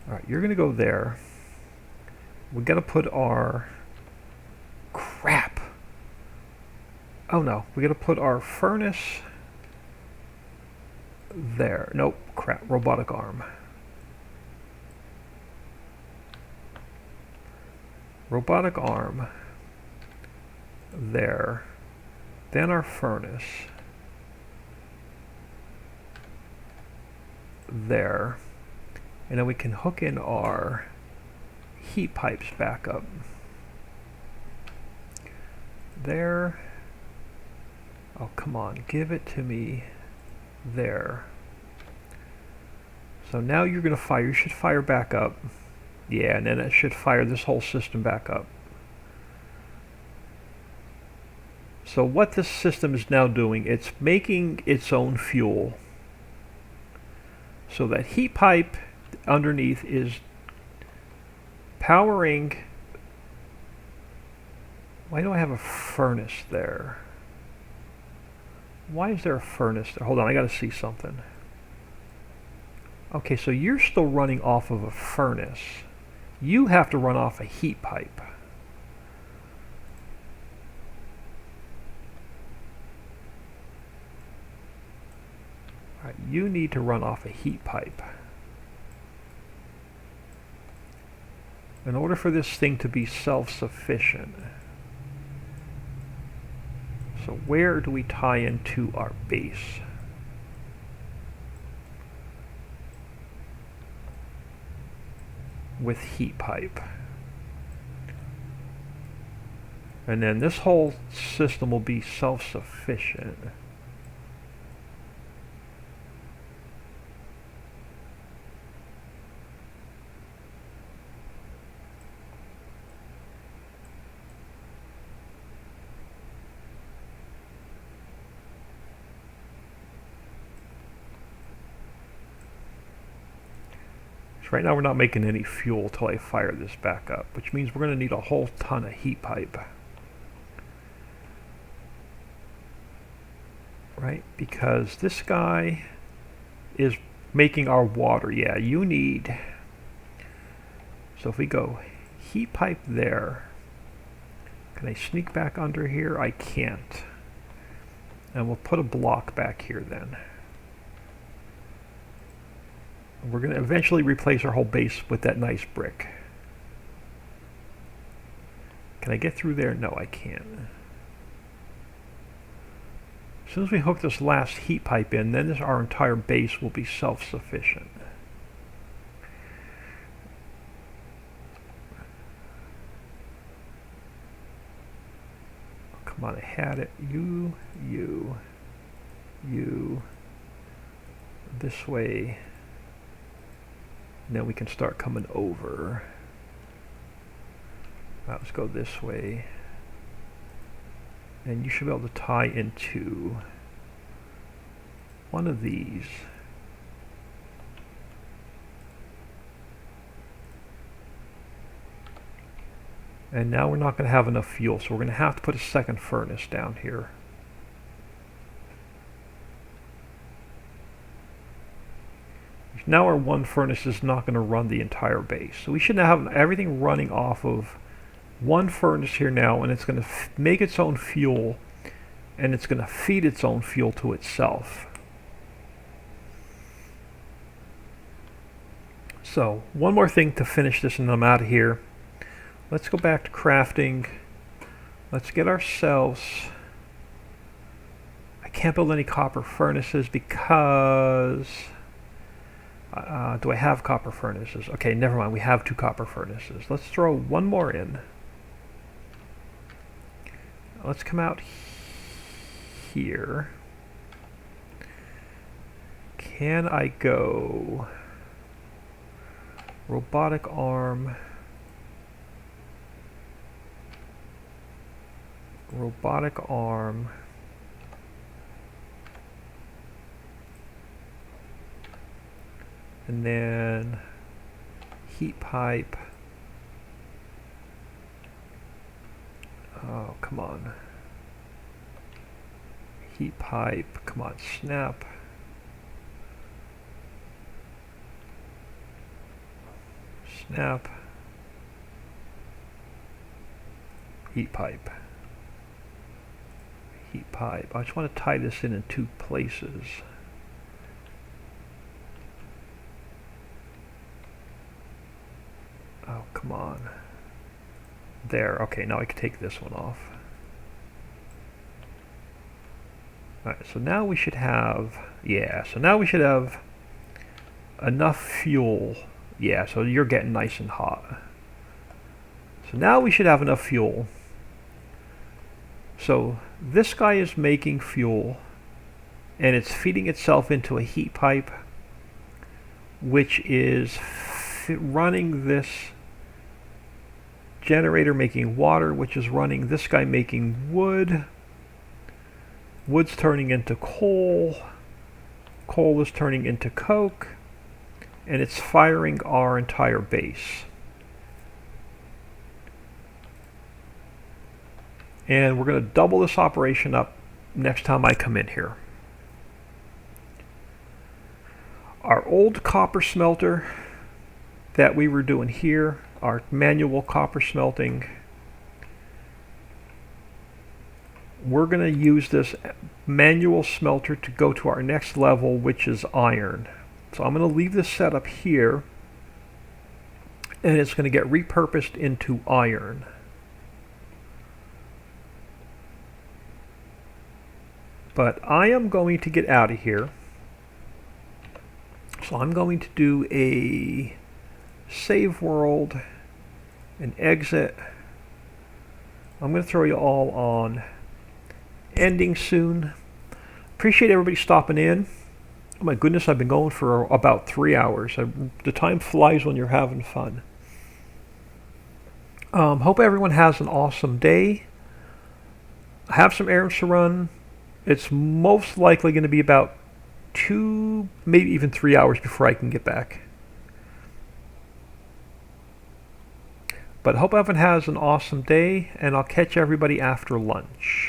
Alright, you're going to go there. We've got to put our... Crap! Oh no, we got to put our furnace there. Nope, crap, robotic arm. Robotic arm there. Then our furnace there. And then we can hook in our heat pipes back up. There. Oh, come on, give it to me there. So now you're going to fire, you should fire back up. Yeah, and then it should fire this whole system back up. So what this system is now doing, it's making its own fuel. So that heat pipe underneath is powering... Why do I have a furnace there? Why is there a furnace there? Hold on, I gotta see something. Okay, so you're still running off of a furnace. You have to run off a heat pipe. All right, you need to run off a heat pipe. In order for this thing to be self-sufficient. So where do we tie into our base? with heat pipe. And then this whole system will be self-sufficient. So right now we're not making any fuel till I fire this back up, which means we're going to need a whole ton of heat pipe. Right? Because this guy is making our water. Yeah, you need... So if we go heat pipe there, can I sneak back under here? I can't. And we'll put a block back here then. We're going to eventually replace our whole base with that nice brick. Can I get through there? No, I can't. As soon as we hook this last heat pipe in, then our entire base will be self-sufficient. Oh, come on, I had it. You. This way. And then we can start coming over. Let's go this way. And you should be able to tie into one of these. And now we're not going to have enough fuel, so we're going to have to put a second furnace down here. Now our one furnace is not going to run the entire base. So we should now have everything running off of one furnace here now, and it's going to make its own fuel, and it's going to feed its own fuel to itself. So one more thing to finish this and I'm out of here. Let's go back to crafting. Let's get ourselves... I can't build any copper furnaces because... do I have copper furnaces? Okay, never mind. We have 2 copper furnaces. Let's throw one more in. Let's come out here. Can I go robotic arm, and then heat pipe. Oh, come on. Heat pipe, come on, snap. Snap. Heat pipe. Heat pipe. I just want to tie this in 2 places. Oh, come on. There. Okay, now I can take this one off. Alright, so now we should have... Yeah, so now we should have enough fuel. Yeah, so you're getting nice and hot. So now we should have enough fuel. So this guy is making fuel, and it's feeding itself into a heat pipe, which is running this generator making water, which is running this guy making wood. Wood's turning into coal. Coal is turning into coke. And it's firing our entire base. And we're going to double this operation up next time I come in here. Our old copper smelter that we were doing here, our manual copper smelting, we're going to use this manual smelter to go to our next level, which is iron. So I'm going to leave this set up here, and it's going to get repurposed into iron. But I am going to get out of here. So I'm going to do a save world, and exit. I'm going to throw you all on ending soon. Appreciate everybody stopping in. Oh my goodness, I've been going for about 3 hours. The time flies when you're having fun. Hope everyone has an awesome day. I have some errands to run. It's most likely going to be about 2, maybe even 3 hours before I can get back. But hope everyone has an awesome day, and I'll catch everybody after lunch.